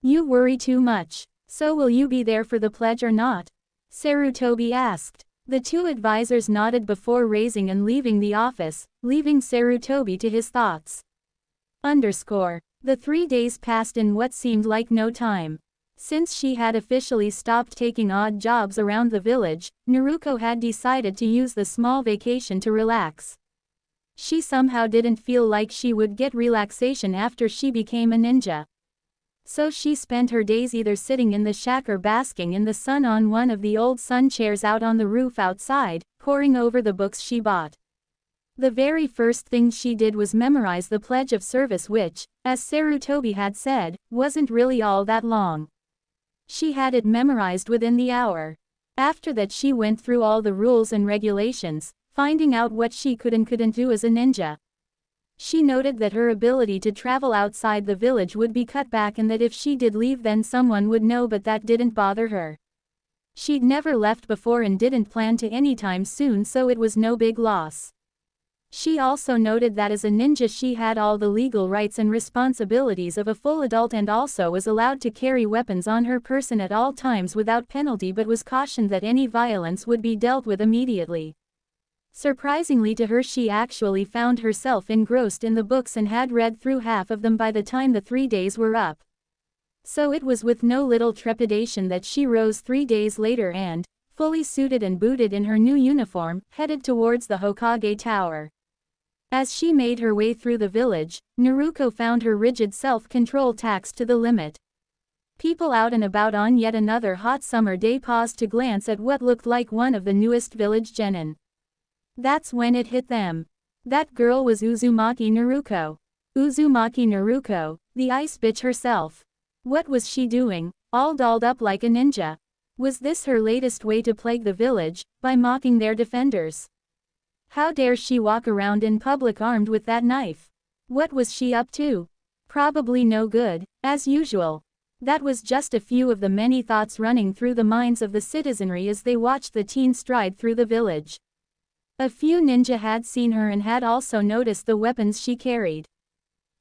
You worry too much. So will you be there for the pledge or not? Sarutobi asked. The two advisors nodded before raising and leaving the office, leaving Sarutobi to his thoughts. The 3 days passed in what seemed like no time. Since she had officially stopped taking odd jobs around the village, Naruko had decided to use the small vacation to relax. She somehow didn't feel like she would get relaxation after she became a ninja. So she spent her days either sitting in the shack or basking in the sun on one of the old sun chairs out on the roof outside, poring over the books she bought. The very first thing she did was memorize the pledge of service, which, as Sarutobi had said, wasn't really all that long. She had it memorized within the hour. After that she went through all the rules and regulations, finding out what she could and couldn't do as a ninja. She noted that her ability to travel outside the village would be cut back, and that if she did leave then someone would know, but that didn't bother her. She'd never left before and didn't plan to anytime soon, so it was no big loss. She also noted that as a ninja she had all the legal rights and responsibilities of a full adult and also was allowed to carry weapons on her person at all times without penalty, but was cautioned that any violence would be dealt with immediately. Surprisingly to her, she actually found herself engrossed in the books and had read through half of them by the time the 3 days were up. So it was with no little trepidation that she rose 3 days later and, fully suited and booted in her new uniform, headed towards the Hokage Tower. As she made her way through the village, Naruko found her rigid self-control taxed to the limit. People out and about on yet another hot summer day paused to glance at what looked like one of the newest village genin. That's when it hit them. That girl was Uzumaki Naruko. Uzumaki Naruko, the ice bitch herself. What was she doing, all dolled up like a ninja? Was this her latest way to plague the village, by mocking their defenders? How dare she walk around in public armed with that knife? What was she up to? Probably no good, as usual. That was just a few of the many thoughts running through the minds of the citizenry as they watched the teen stride through the village. A few ninja had seen her and had also noticed the weapons she carried.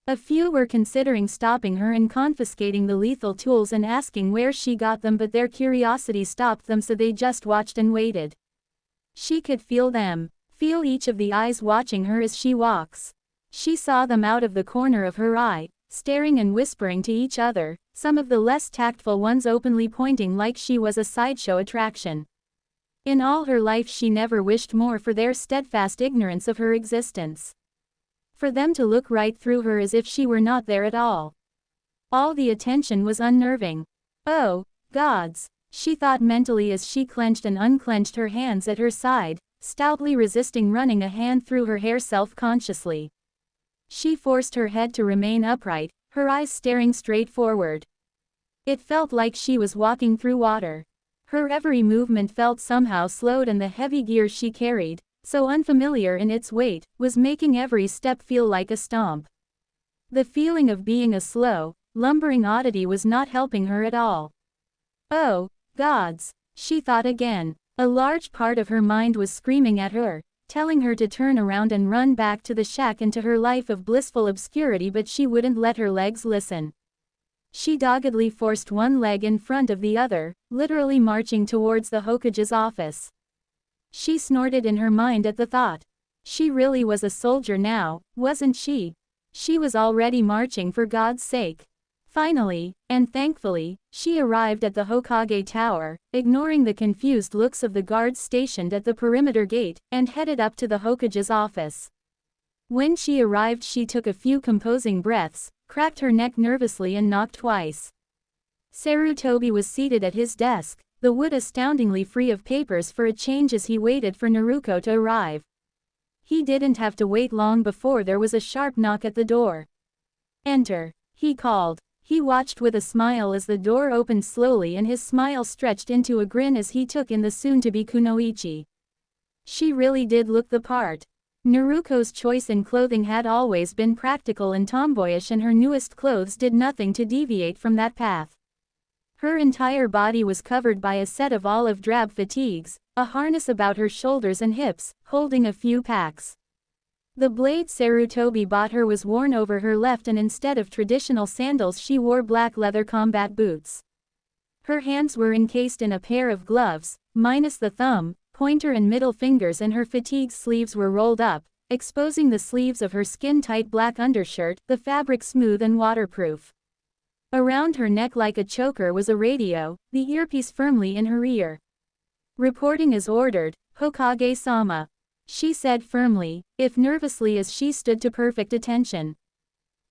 A few were considering stopping her and confiscating the lethal tools and asking where she got them, but their curiosity stopped them, so they just watched and waited. She could feel them, feel each of the eyes watching her as she walks. She saw them out of the corner of her eye, staring and whispering to each other, some of the less tactful ones openly pointing like she was a sideshow attraction. In all her life she never wished more for their steadfast ignorance of her existence. For them to look right through her as if she were not there at all. All the attention was unnerving. Oh, gods, she thought mentally as she clenched and unclenched her hands at her side, stoutly resisting running a hand through her hair self-consciously. She forced her head to remain upright, her eyes staring straight forward. It felt like she was walking through water. Her every movement felt somehow slowed, and the heavy gear she carried, so unfamiliar in its weight, was making every step feel like a stomp. The feeling of being a slow, lumbering oddity was not helping her at all. Oh, gods, she thought again. A large part of her mind was screaming at her, telling her to turn around and run back to the shack and to her life of blissful obscurity, but she wouldn't let her legs listen. She doggedly forced one leg in front of the other, literally marching towards the Hokage's office. She snorted in her mind at the thought. She really was a soldier now, wasn't she? She was already marching, for God's sake. Finally, and thankfully, she arrived at the Hokage Tower, ignoring the confused looks of the guards stationed at the perimeter gate, and headed up to the Hokage's office. When she arrived, she took a few composing breaths, cracked her neck nervously and knocked twice. Sarutobi was seated at his desk, the wood astoundingly free of papers for a change, as he waited for Naruko to arrive. He didn't have to wait long before there was a sharp knock at the door. "Enter," he called. He watched with a smile as the door opened slowly, and his smile stretched into a grin as he took in the soon-to-be Kunoichi. She really did look the part. Naruko's choice in clothing had always been practical and tomboyish, and her newest clothes did nothing to deviate from that path. Her entire body was covered by a set of olive-drab fatigues, a harness about her shoulders and hips, holding a few packs. The blade Sarutobi bought her was worn over her left, and instead of traditional sandals she wore black leather combat boots. Her hands were encased in a pair of gloves, minus the thumb, pointer and middle fingers, and her fatigue sleeves were rolled up, exposing the sleeves of her skin-tight black undershirt, the fabric smooth and waterproof. Around her neck like a choker was a radio, the earpiece firmly in her ear. "Reporting as ordered, Hokage-sama," she said firmly, if nervously, as she stood to perfect attention.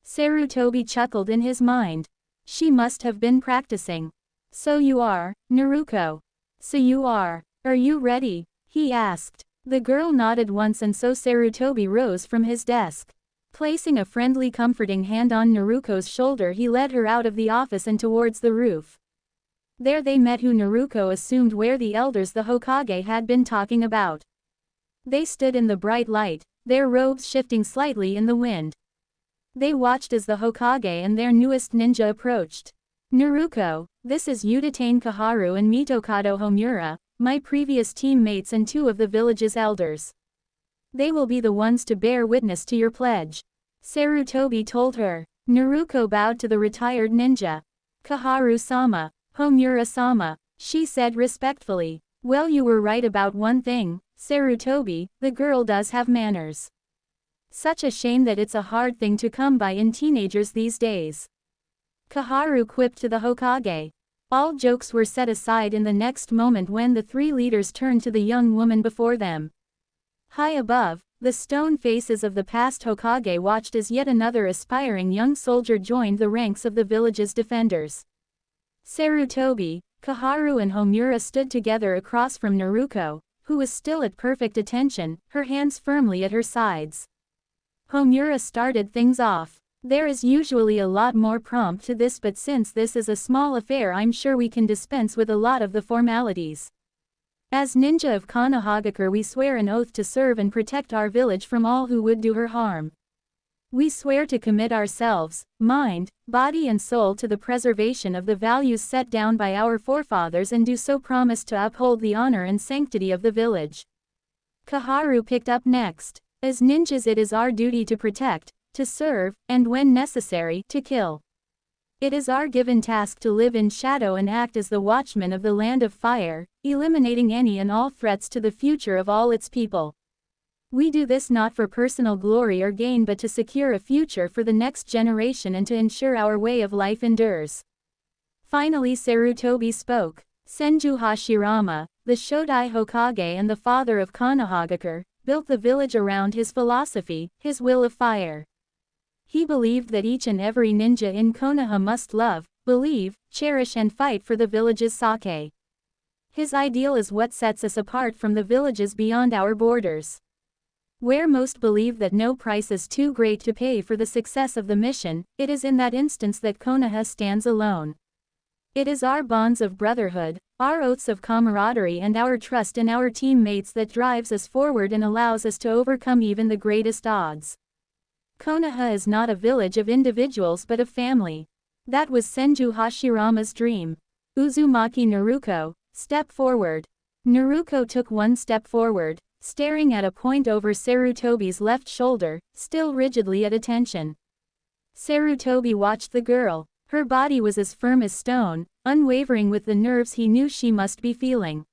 Sarutobi chuckled in his mind. She must have been practicing. "So you are, Naruko. So you are. Are you ready?" he asked. The girl nodded once, and so Sarutobi rose from his desk. Placing a friendly comforting hand on Naruko's shoulder, he led her out of the office and towards the roof. There they met who Naruko assumed were the elders the Hokage had been talking about. They stood in the bright light, their robes shifting slightly in the wind. They watched as the Hokage and their newest ninja approached. "Naruko, this is Udatain Kaharu and Mitokado Homura, my previous teammates and two of the village's elders. They will be the ones to bear witness to your pledge," Sarutobi told her. Naruko bowed to the retired ninja. "Kaharu-sama, Homura-sama," she said respectfully. "Well, you were right about one thing," Sarutobi, the girl does have manners. Such a shame that it's a hard thing to come by in teenagers these days. Koharu quipped to the Hokage. All jokes were set aside in the next moment when the three leaders turned to the young woman before them. High above, the stone faces of the past Hokage watched as yet another aspiring young soldier joined the ranks of the village's defenders. Sarutobi, Koharu and Homura stood together across from Naruko, who was still at perfect attention, her hands firmly at her sides. Homura started things off. There is usually a lot more prompt to this, but since this is a small affair, I'm sure we can dispense with a lot of the formalities. As ninja of Konohagakure, we swear an oath to serve and protect our village from all who would do her harm. We swear to commit ourselves, mind, body and soul to the preservation of the values set down by our forefathers, and do so promise to uphold the honor and sanctity of the village. Koharu picked up next. As ninjas, it is our duty to protect, to serve, and when necessary, to kill. It is our given task to live in shadow and act as the watchmen of the land of fire, eliminating any and all threats to the future of all its people. We do this not for personal glory or gain, but to secure a future for the next generation and to ensure our way of life endures. Finally Sarutobi spoke. Senju Hashirama, the Shodai Hokage and the father of Konohagakure, built the village around his philosophy, his will of fire. He believed that each and every ninja in Konoha must love, believe, cherish and fight for the village's sake. His ideal is what sets us apart from the villages beyond our borders. Where most believe that no price is too great to pay for the success of the mission, it is in that instance that Konoha stands alone. It is our bonds of brotherhood, our oaths of camaraderie and our trust in our teammates that drives us forward and allows us to overcome even the greatest odds. Konoha is not a village of individuals but of family. That was Senju Hashirama's dream. Uzumaki Naruko, step forward. Naruko took one step forward, staring at a point over Sarutobi's left shoulder, still rigidly at attention. Sarutobi watched the girl. Her body was as firm as stone, unwavering with the nerves he knew she must be feeling.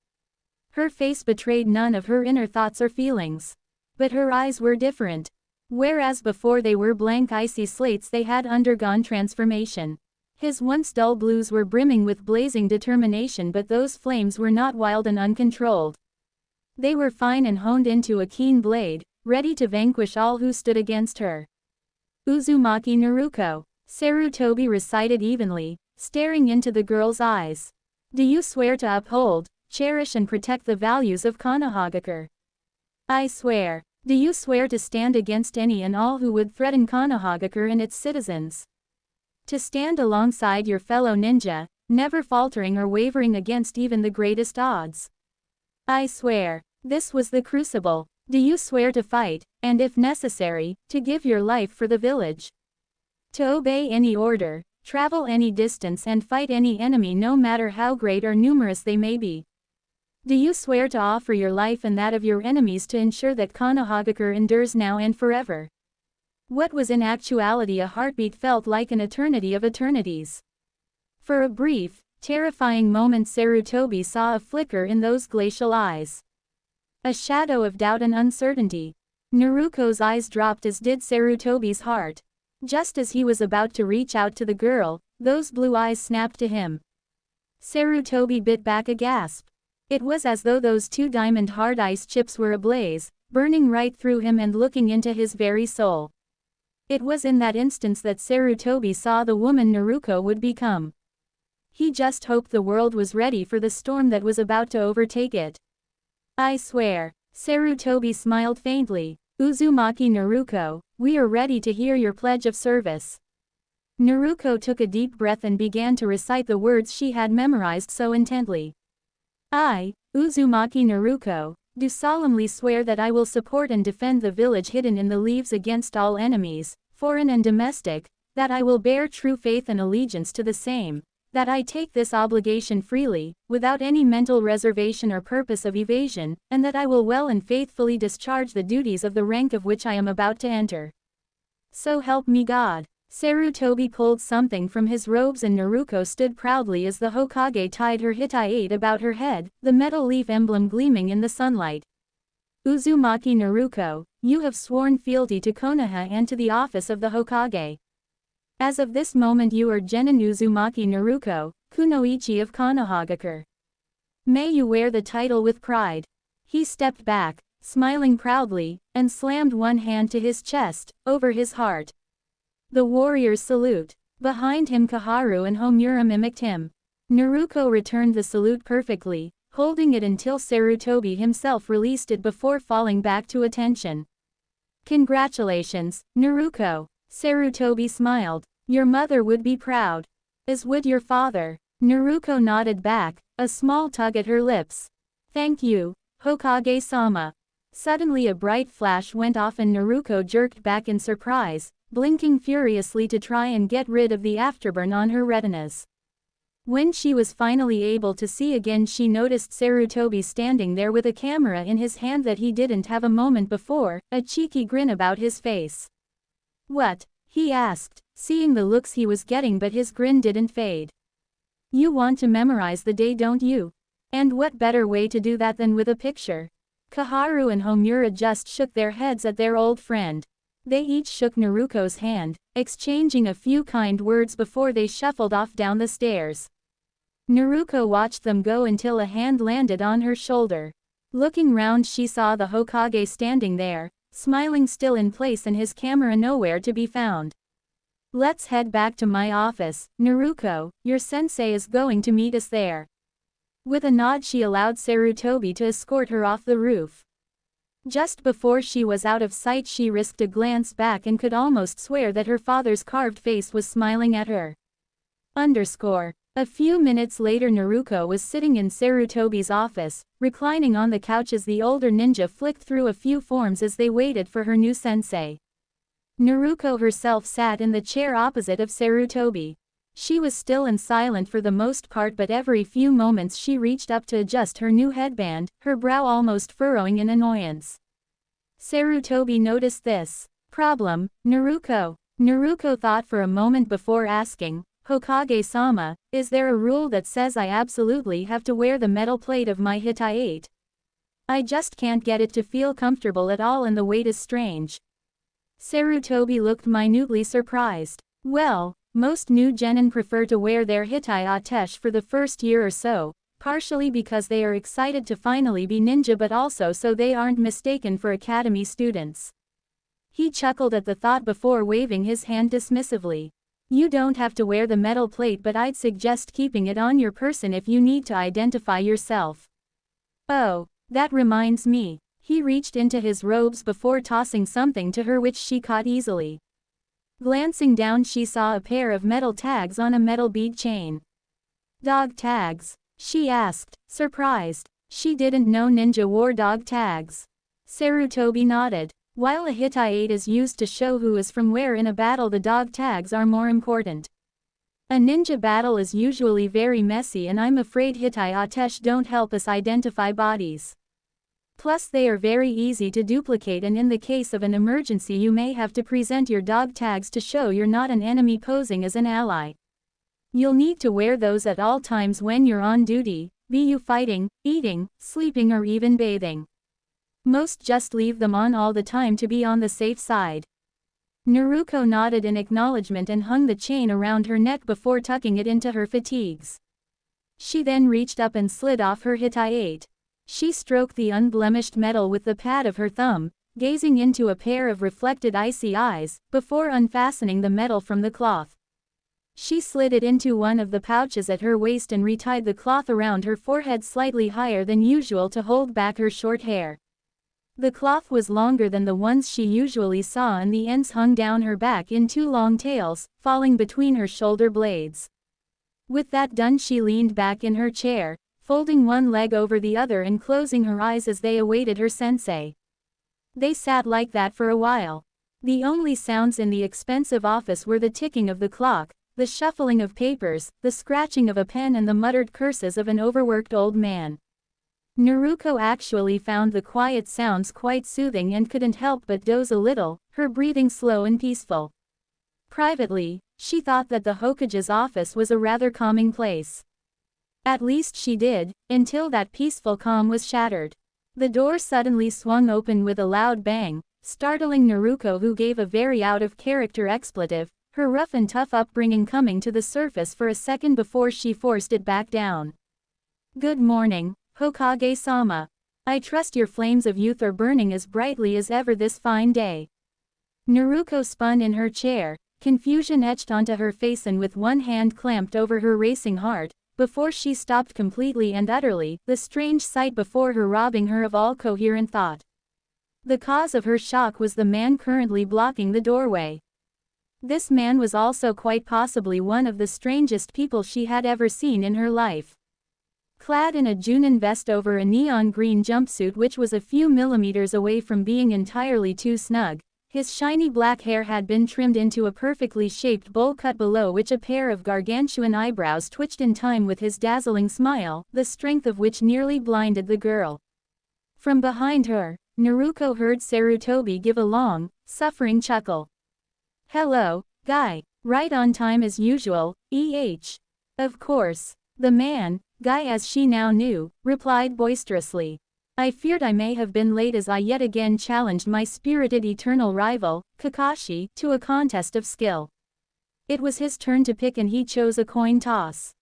Her face betrayed none of her inner thoughts or feelings. But her eyes were different. Whereas before they were blank icy slates, they had undergone transformation. His once dull blues were brimming with blazing determination, but those flames were not wild and uncontrolled. They were fine and honed into a keen blade, ready to vanquish all who stood against her. Uzumaki Naruko, Sarutobi recited evenly, staring into the girl's eyes. Do you swear to uphold, cherish and protect the values of Konohagakure? I swear. Do you swear to stand against any and all who would threaten Konohagakure and its citizens? To stand alongside your fellow ninja, never faltering or wavering against even the greatest odds? I swear. This was the crucible. Do you swear to fight, and if necessary, to give your life for the village? To obey any order, travel any distance and fight any enemy no matter how great or numerous they may be? Do you swear to offer your life and that of your enemies to ensure that Konohagakure endures now and forever? What was in actuality a heartbeat felt like an eternity of eternities. For a brief, terrifying moment Sarutobi saw a flicker in those glacial eyes. A shadow of doubt and uncertainty. Naruko's eyes dropped, as did Sarutobi's heart. Just as he was about to reach out to the girl, those blue eyes snapped to him. Sarutobi bit back a gasp. It was as though those two diamond hard ice chips were ablaze, burning right through him and looking into his very soul. It was in that instance that Sarutobi saw the woman Naruko would become. He just hoped the world was ready for the storm that was about to overtake it. I swear. Sarutobi smiled faintly. Uzumaki Naruko, we are ready to hear your pledge of service. Naruko took a deep breath and began to recite the words she had memorized so intently. I, Uzumaki Naruko, do solemnly swear that I will support and defend the village hidden in the leaves against all enemies, foreign and domestic, that I will bear true faith and allegiance to the same, that I take this obligation freely, without any mental reservation or purpose of evasion, and that I will well and faithfully discharge the duties of the rank of which I am about to enter. So help me God. Sarutobi pulled something from his robes and Naruko stood proudly as the Hokage tied her hitai about her head, the metal leaf emblem gleaming in the sunlight. Uzumaki Naruko, you have sworn fealty to Konoha and to the office of the Hokage. As of this moment you are Genin Uzumaki Naruko, Kunoichi of Konohagakure. May you wear the title with pride. He stepped back, smiling proudly, and slammed one hand to his chest, over his heart. The warriors salute. Behind him Kaharu and Homura mimicked him. Naruko returned the salute perfectly, holding it until Sarutobi himself released it before falling back to attention. Congratulations, Naruko. Sarutobi smiled. Your mother would be proud. As would your father. Naruko nodded back, a small tug at her lips. Thank you, Hokage-sama. Suddenly a bright flash went off and Naruko jerked back in surprise, blinking furiously to try and get rid of the afterburn on her retinas. When she was finally able to see again, she noticed Sarutobi standing there with a camera in his hand that he didn't have a moment before, a cheeky grin about his face. What? He asked, seeing the looks he was getting, but his grin didn't fade. You want to memorize the day, don't you? And what better way to do that than with a picture? Kaharu and Homura just shook their heads at their old friend. They each shook Naruko's hand, exchanging a few kind words before they shuffled off down the stairs. Naruko watched them go until a hand landed on her shoulder. Looking round, she saw the Hokage standing there, smiling still in place and his camera nowhere to be found. Let's head back to my office, Naruko, your sensei is going to meet us there. With a nod she allowed Sarutobi to escort her off the roof. Just before she was out of sight she risked a glance back and could almost swear that her father's carved face was smiling at her. A few minutes later Naruko was sitting in Sarutobi's office, reclining on the couch as the older ninja flicked through a few forms as they waited for her new sensei. Naruko herself sat in the chair opposite of Sarutobi. She was still and silent for the most part, but every few moments she reached up to adjust her new headband, her brow almost furrowing in annoyance. Sarutobi noticed this. Problem, Naruko? Naruko thought for a moment before asking, Hokage-sama, is there a rule that says I absolutely have to wear the metal plate of my Hittai? I just can't get it to feel comfortable at all and the weight is strange. Sarutobi looked minutely surprised. Well, most new genin prefer to wear their Hittai Atesh for the first year or so, partially because they are excited to finally be ninja but also so they aren't mistaken for academy students. He chuckled at the thought before waving his hand dismissively. You don't have to wear the metal plate, but I'd suggest keeping it on your person if you need to identify yourself. Oh, that reminds me. He reached into his robes before tossing something to her which she caught easily. Glancing down she saw a pair of metal tags on a metal bead chain. Dog tags? She asked, surprised. She didn't know ninja wore dog tags. Sarutobi nodded. While a Hittai is used to show who is from where in a battle, the dog tags are more important. A ninja battle is usually very messy and I'm afraid Hittai Atesh don't help us identify bodies. Plus they are very easy to duplicate and in the case of an emergency you may have to present your dog tags to show you're not an enemy posing as an ally. You'll need to wear those at all times when you're on duty, be you fighting, eating, sleeping or even bathing. Most just leave them on all the time to be on the safe side. Naruko nodded in acknowledgement and hung the chain around her neck before tucking it into her fatigues. She then reached up and slid off her Hittai. She stroked the unblemished metal with the pad of her thumb, gazing into a pair of reflected icy eyes, before unfastening the metal from the cloth. She slid it into one of the pouches at her waist and retied the cloth around her forehead slightly higher than usual to hold back her short hair. The cloth was longer than the ones she usually saw and the ends hung down her back in two long tails, falling between her shoulder blades. With that done she leaned back in her chair, folding one leg over the other and closing her eyes as they awaited her sensei. They sat like that for a while. The only sounds in the expensive office were the ticking of the clock, the shuffling of papers, the scratching of a pen and the muttered curses of an overworked old man. Naruko actually found the quiet sounds quite soothing and couldn't help but doze a little, her breathing slow and peaceful. Privately, she thought that the Hokage's office was a rather calming place. At least she did, until that peaceful calm was shattered. The door suddenly swung open with a loud bang, startling Naruko, who gave a very out-of-character expletive, her rough and tough upbringing coming to the surface for a second before she forced it back down. "Good morning, Hokage-sama. I trust your flames of youth are burning as brightly as ever this fine day." Naruko spun in her chair, confusion etched onto her face, and with one hand clamped over her racing heart, before she stopped completely and utterly, the strange sight before her robbing her of all coherent thought. The cause of her shock was the man currently blocking the doorway. This man was also quite possibly one of the strangest people she had ever seen in her life. Clad in a Junin vest over a neon green jumpsuit which was a few millimeters away from being entirely too snug, his shiny black hair had been trimmed into a perfectly shaped bowl cut below which a pair of gargantuan eyebrows twitched in time with his dazzling smile, the strength of which nearly blinded the girl. From behind her, Naruko heard Sarutobi give a long, suffering chuckle. "Hello, Guy. Right on time as usual, eh?" Of course. The man, Guy as she now knew, replied boisterously. "I feared I may have been late as I yet again challenged my spirited eternal rival, Kakashi, to a contest of skill. It was his turn to pick and he chose a coin toss.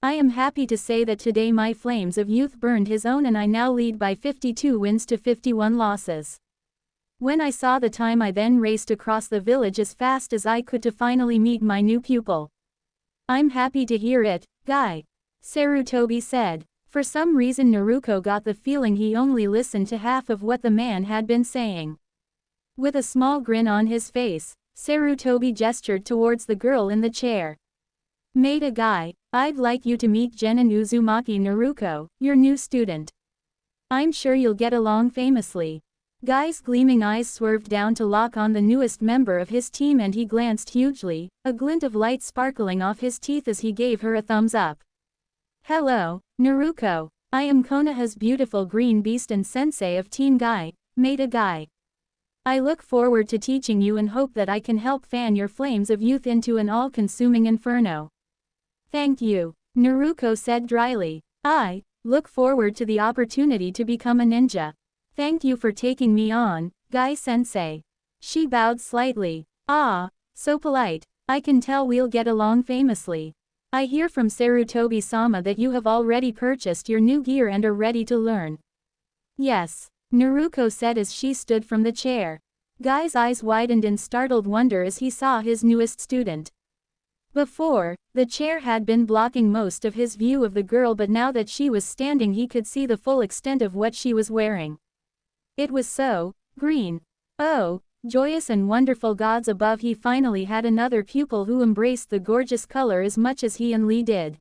I am happy to say that today my flames of youth burned his own and I now lead by 52 wins to 51 losses. When I saw the time I then raced across the village as fast as I could to finally meet my new pupil." "I'm happy to hear it, Guy," Sarutobi said. For some reason Naruko got the feeling he only listened to half of what the man had been saying. With a small grin on his face, Sarutobi gestured towards the girl in the chair. "Maida Guy, I'd like you to meet Genin Uzumaki Naruko, your new student. I'm sure you'll get along famously." Guy's gleaming eyes swerved down to lock on the newest member of his team and he glanced hugely, a glint of light sparkling off his teeth as he gave her a thumbs up. "Hello, Naruko. I am Konoha's beautiful green beast and sensei of Team Guy, Maida Guy. I look forward to teaching you and hope that I can help fan your flames of youth into an all-consuming inferno." "Thank you," Naruko said dryly. "I look forward to the opportunity to become a ninja. Thank you for taking me on, Guy-sensei." She bowed slightly. "Ah, so polite. I can tell we'll get along famously. I hear from Sarutobi-sama that you have already purchased your new gear and are ready to learn." "Yes," Naruko said as she stood from the chair. Guy's eyes widened in startled wonder as he saw his newest student. Before, the chair had been blocking most of his view of the girl, but now that she was standing he could see the full extent of what she was wearing. It was so green. Oh, joyous and wonderful gods above, he finally had another pupil who embraced the gorgeous color as much as he and Lee did.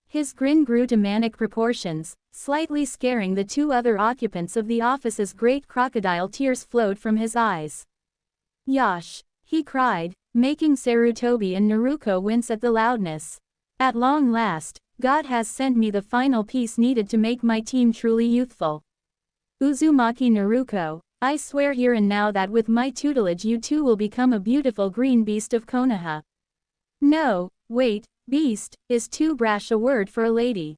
His grin grew to manic proportions, slightly scaring the two other occupants of the office as great crocodile tears flowed from his eyes. "Yash!" he cried, making Sarutobi and Naruko wince at the loudness. "At long last, God has sent me the final piece needed to make my team truly youthful. Uzumaki Naruko, I swear here and now that with my tutelage you too will become a beautiful green beast of Konoha." "No, wait, beast is too brash a word for a lady.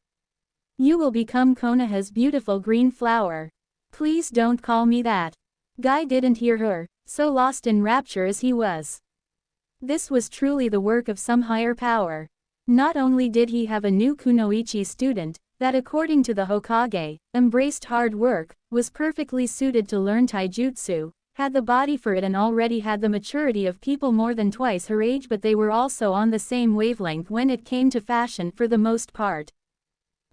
You will become Konoha's beautiful green flower. Please don't call me that." Guy didn't hear her, so lost in rapture as he was. This was truly the work of some higher power. Not only did he have a new Kunoichi student, that according to the Hokage, embraced hard work, was perfectly suited to learn taijutsu, had the body for it and already had the maturity of people more than twice her age, but they were also on the same wavelength when it came to fashion for the most part.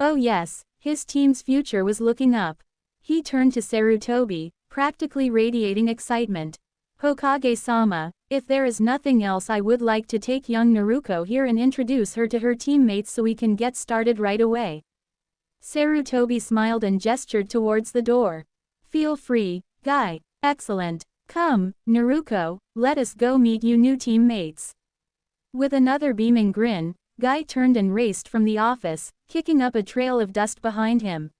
Oh yes, his team's future was looking up. He turned to Sarutobi, practically radiating excitement. "Hokage-sama, if there is nothing else I would like to take young Naruko here and introduce her to her teammates so we can get started right away." Sarutobi smiled and gestured towards the door. "Feel free, Guy." "Excellent. Come, Naruko, let us go meet you new teammates." With another beaming grin, Guy turned and raced from the office, kicking up a trail of dust behind him.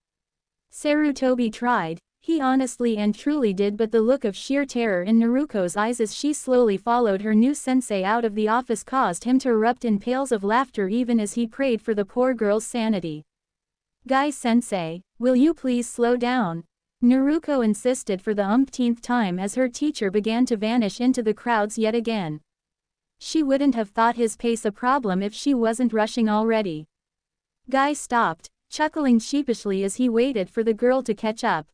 Sarutobi tried, he honestly and truly did, but the look of sheer terror in Naruko's eyes as she slowly followed her new sensei out of the office caused him to erupt in peals of laughter even as he prayed for the poor girl's sanity. "Guy-sensei, will you please slow down? Naruko insisted for the umpteenth time as her teacher began to vanish into the crowds yet again. She wouldn't have thought his pace a problem if she wasn't rushing already. Guy stopped, chuckling sheepishly as he waited for the girl to catch up.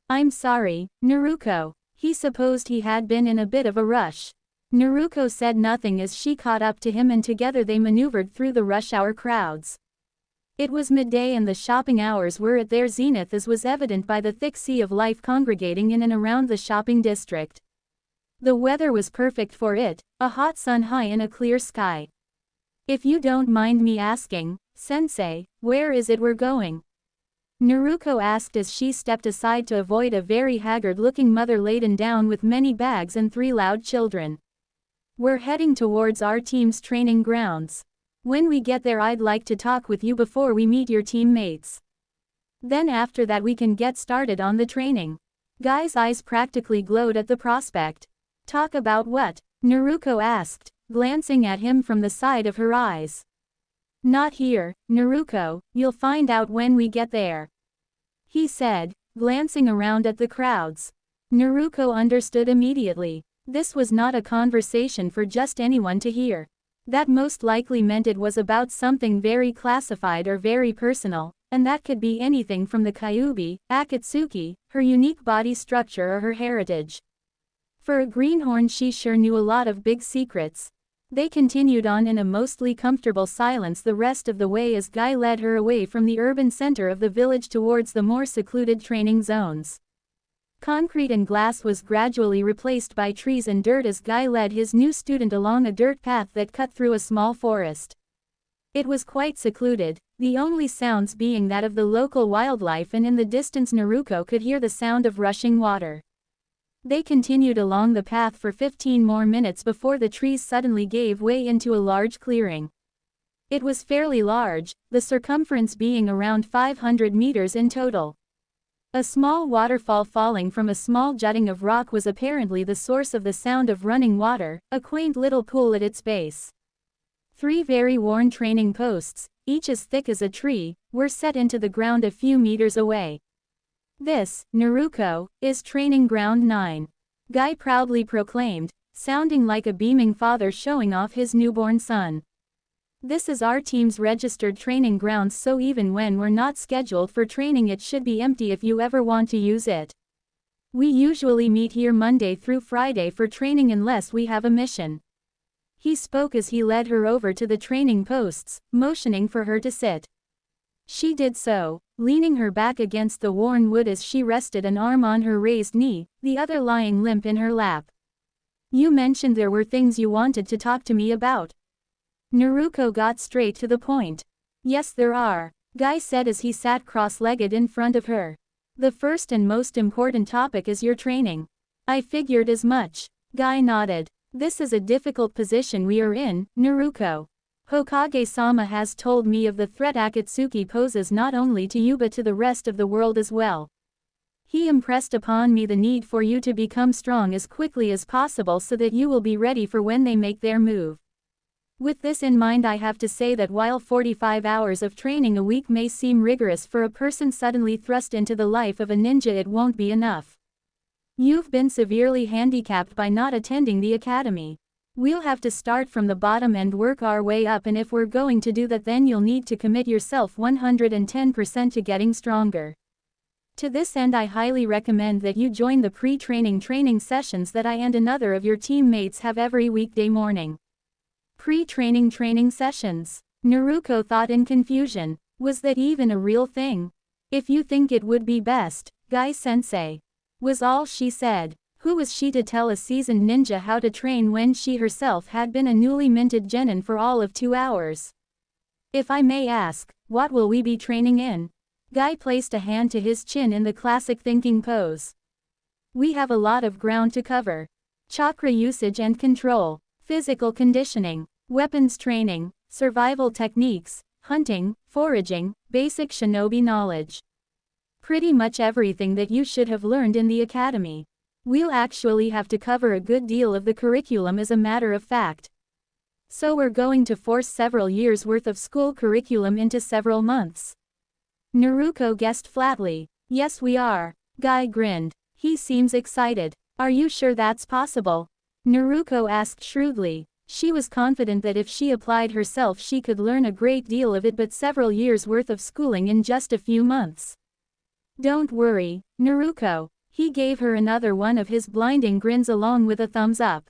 "I'm sorry, Naruko." He supposed he had been in a bit of a rush. Naruko said nothing as she caught up to him and together they maneuvered through the rush hour crowds. It was midday and the shopping hours were at their zenith, as was evident by the thick sea of life congregating in and around the shopping district. The weather was perfect for it, a hot sun high in a clear sky. "If you don't mind me asking, Sensei, where is it we're going?" Naruko asked as she stepped aside to avoid a very haggard-looking mother laden down with many bags and 3 loud children. "We're heading towards our team's training grounds. When we get there I'd like to talk with you before we meet your teammates. Then after that we can get started on the training." Guy's eyes practically glowed at the prospect. "Talk about what?" Naruko asked, glancing at him from the side of her eyes. "Not here, Naruko, you'll find out when we get there," he said, glancing around at the crowds. Naruko understood immediately. This was not a conversation for just anyone to hear. That most likely meant it was about something very classified or very personal, and that could be anything from the Kyuubi, Akatsuki, her unique body structure or her heritage. For a greenhorn she sure knew a lot of big secrets. They continued on in a mostly comfortable silence the rest of the way as Guy led her away from the urban center of the village towards the more secluded training zones. Concrete and glass was gradually replaced by trees and dirt as Guy led his new student along a dirt path that cut through a small forest. It was quite secluded, the only sounds being that of the local wildlife, and in the distance Naruko could hear the sound of rushing water. They continued along the path for 15 more minutes before the trees suddenly gave way into a large clearing. It was fairly large, the circumference being around 500 meters in total. A small waterfall falling from a small jutting of rock was apparently the source of the sound of running water, a quaint little pool at its base. 3 very worn training posts, each as thick as a tree, were set into the ground a few meters away. "This, Naruko, is Training Ground 9. Guy proudly proclaimed, sounding like a beaming father showing off his newborn son. "This is our team's registered training grounds, so even when we're not scheduled for training it should be empty if you ever want to use it. We usually meet here Monday through Friday for training unless we have a mission." He spoke as he led her over to the training posts, motioning for her to sit. She did so, leaning her back against the worn wood as she rested an arm on her raised knee, the other lying limp in her lap. "You mentioned there were things you wanted to talk to me about." Naruko got straight to the point. "Yes there are," Guy said as he sat cross-legged in front of her. "The first and most important topic is your training." "I figured as much." Guy nodded. "This is a difficult position we are in, Naruko. Hokage-sama has told me of the threat Akatsuki poses not only to you but to the rest of the world as well. He impressed upon me the need for you to become strong as quickly as possible so that you will be ready for when they make their move. With this in mind I have to say that while 45 hours of training a week may seem rigorous for a person suddenly thrust into the life of a ninja, it won't be enough. You've been severely handicapped by not attending the academy. We'll have to start from the bottom and work our way up, and if we're going to do that then you'll need to commit yourself 110% to getting stronger. To this end I highly recommend that you join the pre-training training sessions that I and another of your teammates have every weekday morning." Pre-training training sessions. Naruko thought in confusion. Was that even a real thing? "If you think it would be best, Guy-sensei," was all she said. Who was she to tell a seasoned ninja how to train when she herself had been a newly minted genin for all of 2 hours? "If I may ask, what will we be training in?" Guy placed a hand to his chin in the classic thinking pose. "We have a lot of ground to cover. Chakra usage and control, physical conditioning, weapons training, survival techniques, hunting, foraging, basic shinobi knowledge. Pretty much everything that you should have learned in the academy. We'll actually have to cover a good deal of the curriculum as a matter of fact. So we're going to force several years' worth of school curriculum into several months." Naruko guessed flatly. "Yes we are." Guy grinned. He seems excited. Are you sure that's possible? Naruko asked shrewdly. She was confident that if she applied herself she could learn a great deal of it, but several years' worth of schooling in just a few months. Don't worry, Naruko. He gave her another one of his blinding grins along with a thumbs up.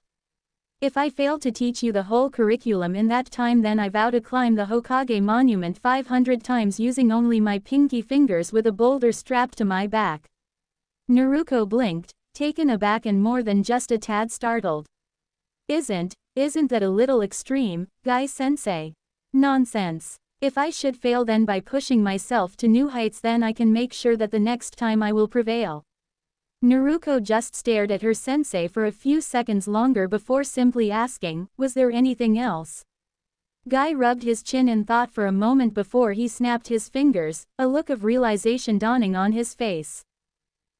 If I fail to teach you the whole curriculum in that time, then I vow to climb the Hokage monument 500 times using only my pinky fingers with a boulder strapped to my back. Naruko blinked, taken aback and more than just a tad startled. Isn't that a little extreme, Guy-sensei? Nonsense. If I should fail then by pushing myself to new heights, then I can make sure that the next time I will prevail. Naruko just stared at her sensei for a few seconds longer before simply asking, was there anything else? Guy rubbed his chin in thought for a moment before he snapped his fingers, a look of realization dawning on his face.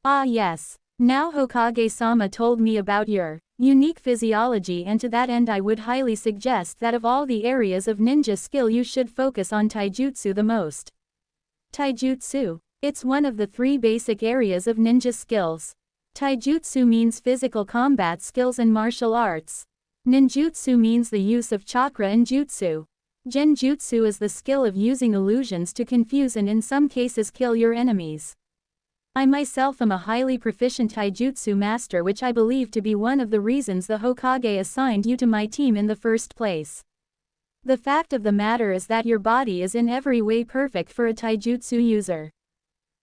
Ah yes. Now Hokage-sama told me about your unique physiology, and to that end I would highly suggest that of all the areas of ninja skill you should focus on taijutsu the most. Taijutsu. It's one of the 3 basic areas of ninja skills. Taijutsu means physical combat skills and martial arts. Ninjutsu means the use of chakra and jutsu. Genjutsu is the skill of using illusions to confuse and in some cases kill your enemies. I myself am a highly proficient taijutsu master, which I believe to be one of the reasons the Hokage assigned you to my team in the first place. The fact of the matter is that your body is in every way perfect for a taijutsu user.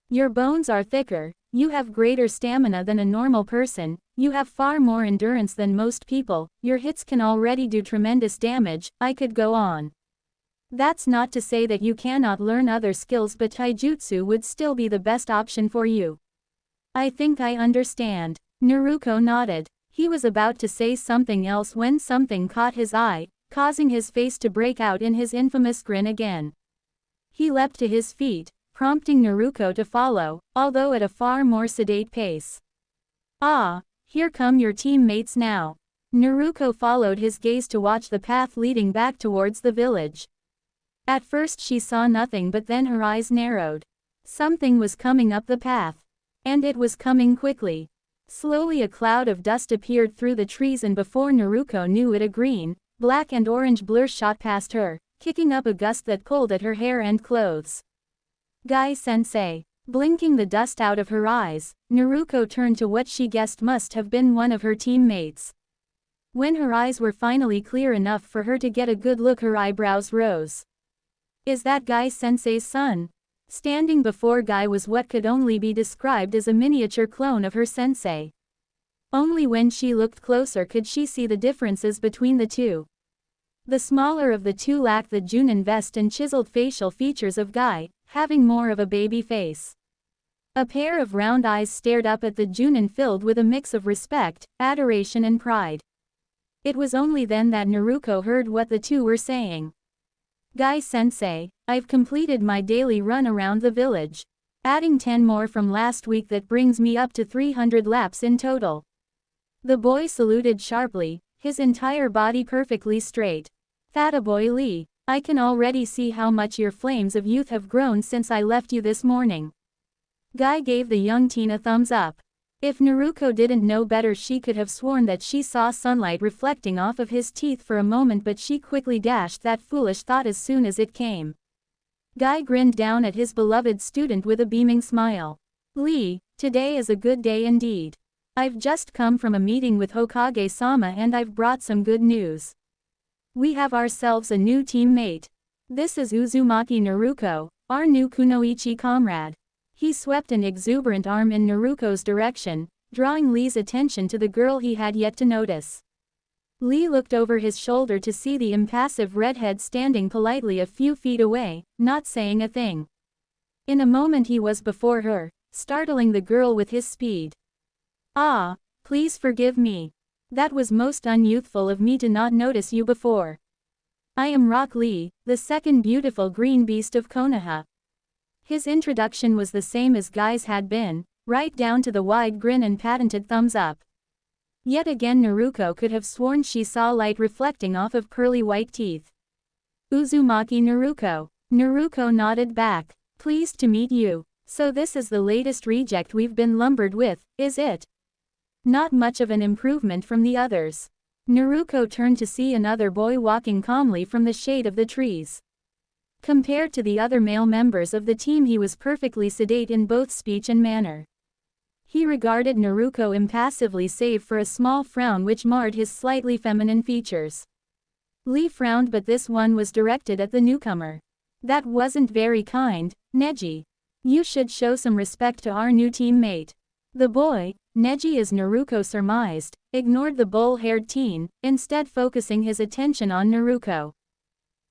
Your bones are thicker, you have greater stamina than a normal person, you have far more endurance than most people, your hits can already do tremendous damage. I could go on. That's not to say that you cannot learn other skills, but taijutsu would still be the best option for you. I think I understand. Naruko nodded. He was about to say something else when something caught his eye, causing his face to break out in his infamous grin again. He leapt to his feet, prompting Naruko to follow, although at a far more sedate pace. Ah, here come your teammates now. Naruko followed his gaze to watch the path leading back towards the village. At first she saw nothing, but then her eyes narrowed. Something was coming up the path. And it was coming quickly. Slowly a cloud of dust appeared through the trees, and before Naruko knew it, a green, black and orange blur shot past her, kicking up a gust that pulled at her hair and clothes. Guy-sensei. Blinking the dust out of her eyes, Naruko turned to what she guessed must have been one of her teammates. When her eyes were finally clear enough for her to get a good look, her eyebrows rose. Is that Guy-sensei's son? Standing before Guy was what could only be described as a miniature clone of her sensei. Only when she looked closer could she see the differences between the two. The smaller of the two lacked the Junin vest and chiseled facial features of Guy, having more of a baby face. A pair of round eyes stared up at the Junin, filled with a mix of respect, adoration and pride. It was only then that Naruko heard what the two were saying. Guy-sensei, I've completed my daily run around the village. Adding 10 more from last week, that brings me up to 300 laps in total. The boy saluted sharply, his entire body perfectly straight. Fataboy Lee, I can already see how much your flames of youth have grown since I left you this morning. Guy gave the young teen a thumbs up. If Naruko didn't know better, she could have sworn that she saw sunlight reflecting off of his teeth for a moment, but she quickly dashed that foolish thought as soon as it came. Guy grinned down at his beloved student with a beaming smile. Lee, today is a good day indeed. I've just come from a meeting with Hokage-sama and I've brought some good news. We have ourselves a new teammate. This is Uzumaki Naruko, our new Kunoichi comrade. He swept an exuberant arm in Naruko's direction, drawing Lee's attention to the girl he had yet to notice. Lee looked over his shoulder to see the impassive redhead standing politely a few feet away, not saying a thing. In a moment he was before her, startling the girl with his speed. Ah, please forgive me. That was most unyouthful of me to not notice you before. I am Rock Lee, the second beautiful green beast of Konoha. His introduction was the same as Guy's had been, right down to the wide grin and patented thumbs up. Yet again Naruko could have sworn she saw light reflecting off of pearly white teeth. Uzumaki Naruko. Naruko nodded back. Pleased to meet you. So this is the latest reject we've been lumbered with, is it? Not much of an improvement from the others. Naruko turned to see another boy walking calmly from the shade of the trees. Compared to the other male members of the team, he was perfectly sedate in both speech and manner. He regarded Naruko impassively save for a small frown which marred his slightly feminine features. Lee frowned, but this one was directed at the newcomer. That wasn't very kind, Neji. You should show some respect to our new teammate. The boy, Neji as Naruko surmised, ignored the bull-haired teen, instead focusing his attention on Naruko.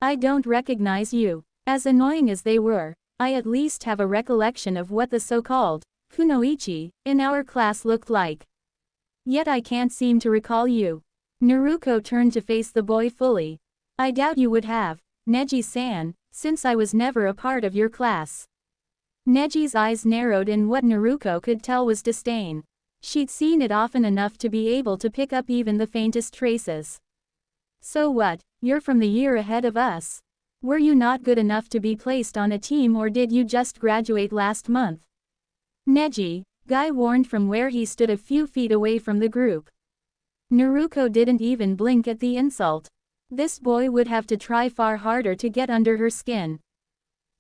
I don't recognize you. As annoying as they were, I at least have a recollection of what the so-called Kunoichi in our class looked like. Yet I can't seem to recall you. Naruko turned to face the boy fully. I doubt you would have, Neji-san, since I was never a part of your class. Neji's eyes narrowed in what Naruko could tell was disdain. She'd seen it often enough to be able to pick up even the faintest traces. So what, you're from the year ahead of us? Were you not good enough to be placed on a team, or did you just graduate last month? Neji, Guy warned from where he stood a few feet away from the group. Naruko didn't even blink at the insult. This boy would have to try far harder to get under her skin.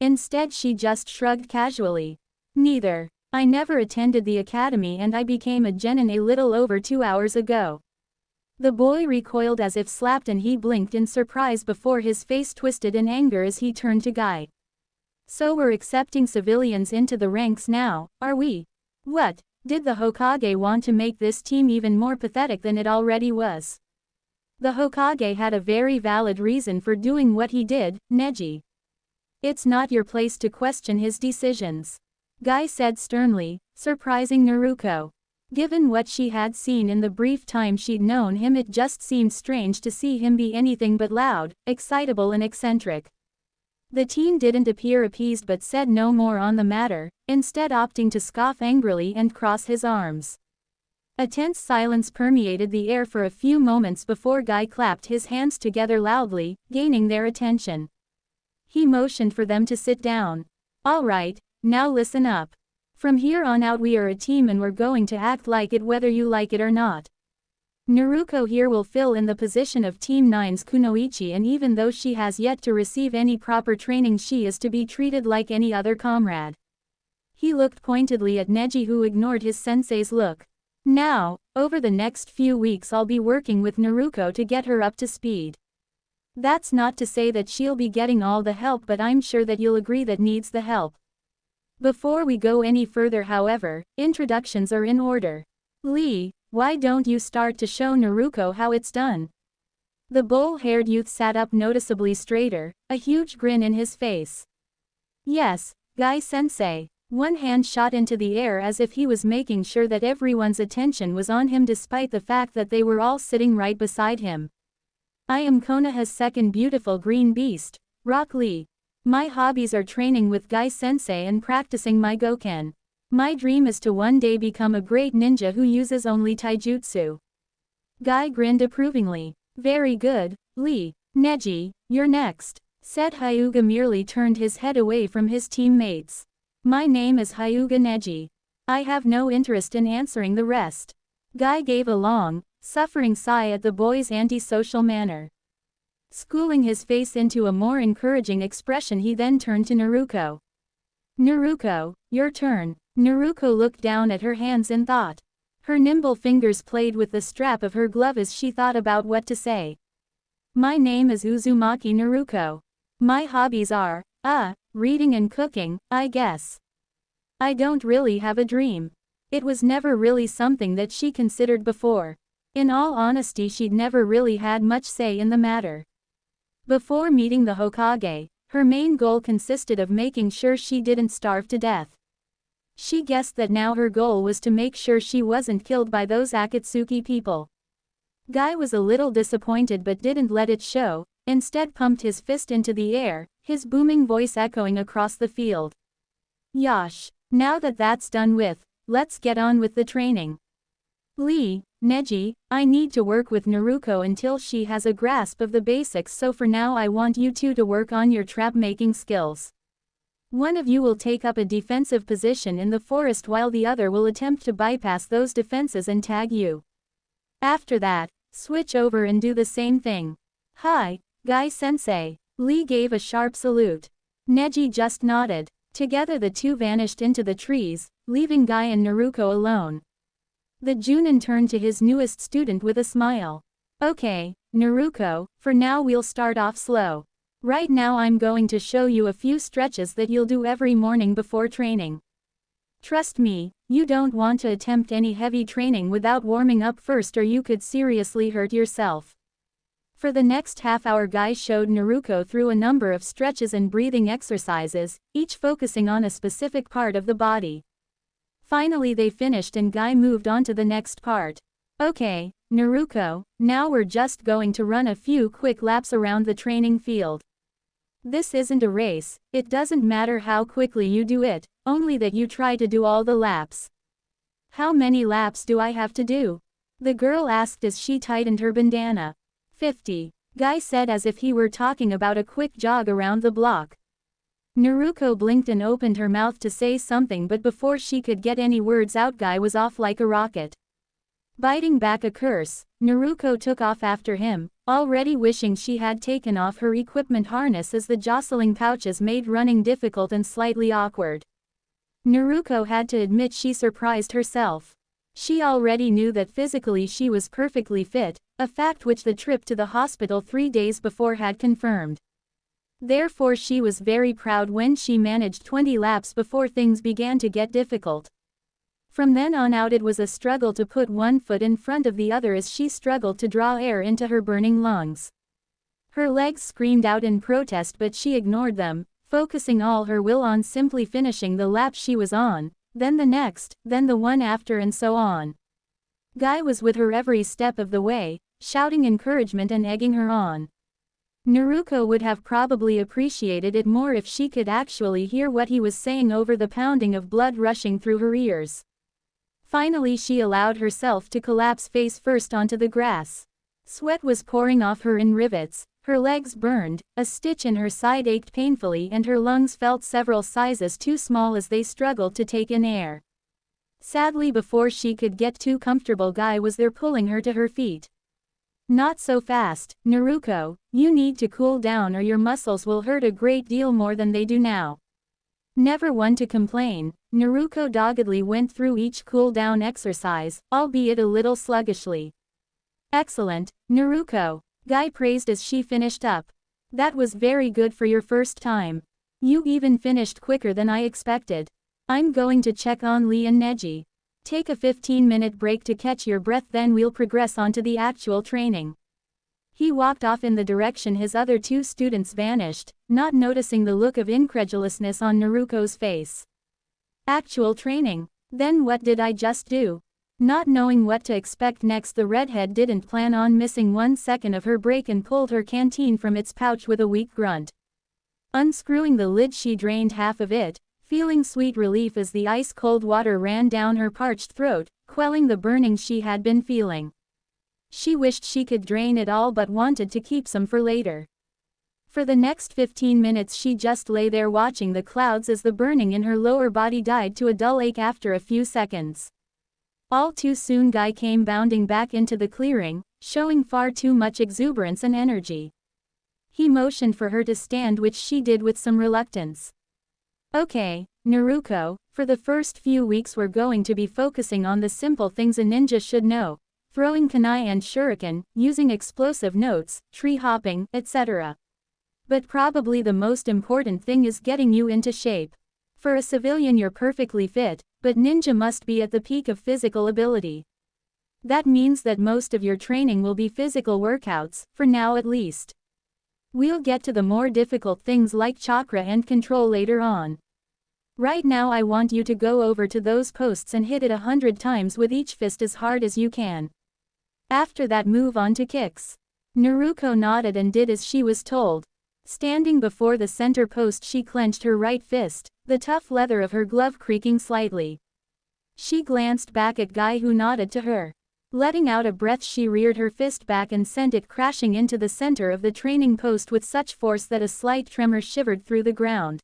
Instead she just shrugged casually. Neither. I never attended the academy and I became a genin a little over 2 hours ago. The boy recoiled as if slapped, and he blinked in surprise before his face twisted in anger as he turned to Guy. So we're accepting civilians into the ranks now, are we? What, did the Hokage want to make this team even more pathetic than it already was? The Hokage had a very valid reason for doing what he did, Neji. It's not your place to question his decisions, Guy said sternly, surprising Naruko. Given what she had seen in the brief time she'd known him, it just seemed strange to see him be anything but loud, excitable and eccentric. The teen didn't appear appeased but said no more on the matter, instead opting to scoff angrily and cross his arms. A tense silence permeated the air for a few moments before Guy clapped his hands together loudly, gaining their attention. He motioned for them to sit down. All right, now listen up. From here on out we are a team and we're going to act like it whether you like it or not. Naruko here will fill in the position of Team 9's Kunoichi, and even though she has yet to receive any proper training, she is to be treated like any other comrade. He looked pointedly at Neji, who ignored his sensei's look. Now, over the next few weeks I'll be working with Naruko to get her up to speed. That's not to say that she'll be getting all the help, but I'm sure that you'll agree that needs the help. Before we go any further, however, introductions are in order. Lee, why don't you start to show Naruko how it's done? The bull-haired youth sat up noticeably straighter, a huge grin in his face. Yes, Guy-sensei. One hand shot into the air as if he was making sure that everyone's attention was on him despite the fact that they were all sitting right beside him. I am Konoha's second beautiful green beast, Rock Lee. My hobbies are training with Guy-sensei and practicing my Goken. My dream is to one day become a great ninja who uses only taijutsu. Guy grinned approvingly. Very good, Lee. Neji, you're next, said Hyuga, merely turned his head away from his teammates. My name is Hyuga Neji. I have no interest in answering the rest. Guy gave a long, suffering sigh at the boy's antisocial manner. Schooling his face into a more encouraging expression, he then turned to Naruko. Naruko, your turn. Naruko looked down at her hands in thought. Her nimble fingers played with the strap of her glove as she thought about what to say. My name is Uzumaki Naruko. My hobbies are, reading and cooking, I guess. I don't really have a dream. It was never really something that she considered before. In all honesty, she'd never really had much say in the matter. Before meeting the Hokage, her main goal consisted of making sure she didn't starve to death. She guessed that now her goal was to make sure she wasn't killed by those Akatsuki people. Guy was a little disappointed but didn't let it show, instead pumped his fist into the air, his booming voice echoing across the field. Yosh, now that that's done with, let's get on with the training. Lee, Neji, I need to work with Naruko until she has a grasp of the basics, so for now I want you two to work on your trap-making skills. One of you will take up a defensive position in the forest while the other will attempt to bypass those defenses and tag you. After that, switch over and do the same thing. Hi, Guy-sensei. Lee gave a sharp salute. Neji just nodded. Together the two vanished into the trees, leaving Guy and Naruko alone. The Junin turned to his newest student with a smile. Okay, Naruko, for now we'll start off slow. Right now I'm going to show you a few stretches that you'll do every morning before training. Trust me, you don't want to attempt any heavy training without warming up first or you could seriously hurt yourself. For the next half hour Guy showed Naruko through a number of stretches and breathing exercises, each focusing on a specific part of the body. Finally they finished and Guy moved on to the next part. Okay, Naruko, now we're just going to run a few quick laps around the training field. This isn't a race, it doesn't matter how quickly you do it, only that you try to do all the laps. How many laps do I have to do? The girl asked as she tightened her bandana. 50. Guy said as if he were talking about a quick jog around the block. Naruko blinked and opened her mouth to say something but before she could get any words out Guy was off like a rocket. Biting back a curse, Naruko took off after him, already wishing she had taken off her equipment harness as the jostling pouches made running difficult and slightly awkward. Naruko had to admit she surprised herself. She already knew that physically she was perfectly fit, a fact which the trip to the hospital 3 days before had confirmed. Therefore she was very proud when she managed 20 laps before things began to get difficult. From then on out it was a struggle to put one foot in front of the other as she struggled to draw air into her burning lungs. Her legs screamed out in protest but she ignored them, focusing all her will on simply finishing the lap she was on, then the next, then the one after and so on. Guy was with her every step of the way, shouting encouragement and egging her on. Naruko would have probably appreciated it more if she could actually hear what he was saying over the pounding of blood rushing through her ears. Finally she allowed herself to collapse face first onto the grass. Sweat was pouring off her in rivets, her legs burned, a stitch in her side ached painfully and her lungs felt several sizes too small as they struggled to take in air. Sadly before she could get too comfortable Guy was there pulling her to her feet. Not so fast, Naruko, you need to cool down or your muscles will hurt a great deal more than they do now. Never one to complain, Naruko doggedly went through each cool down exercise, albeit a little sluggishly. Excellent, Naruko, Guy praised as she finished up. That was very good for your first time. You even finished quicker than I expected. I'm going to check on Lee and Neji. Take a 15-minute break to catch your breath then we'll progress on to the actual training. He walked off in the direction his other two students vanished, not noticing the look of incredulousness on Naruko's face. Actual training? Then what did I just do? Not knowing what to expect next the redhead didn't plan on missing 1 second of her break and pulled her canteen from its pouch with a weak grunt. Unscrewing the lid she drained half of it, feeling sweet relief as the ice-cold water ran down her parched throat, quelling the burning she had been feeling. She wished she could drain it all but wanted to keep some for later. For the next 15 minutes she just lay there watching the clouds as the burning in her lower body died to a dull ache after a few seconds. All too soon Guy came bounding back into the clearing, showing far too much exuberance and energy. He motioned for her to stand which she did with some reluctance. Okay, Naruko, for the first few weeks we're going to be focusing on the simple things a ninja should know, throwing kunai and shuriken, using explosive notes, tree hopping, etc. But probably the most important thing is getting you into shape. For a civilian you're perfectly fit, but ninja must be at the peak of physical ability. That means that most of your training will be physical workouts, for now at least. We'll get to the more difficult things like chakra and control later on. Right now I want you to go over to those posts and hit it 100 times with each fist as hard as you can. After that move on to kicks. Naruko nodded and did as she was told. Standing before the center post she clenched her right fist, the tough leather of her glove creaking slightly. She glanced back at Guy who nodded to her. Letting out a breath she reared her fist back and sent it crashing into the center of the training post with such force that a slight tremor shivered through the ground.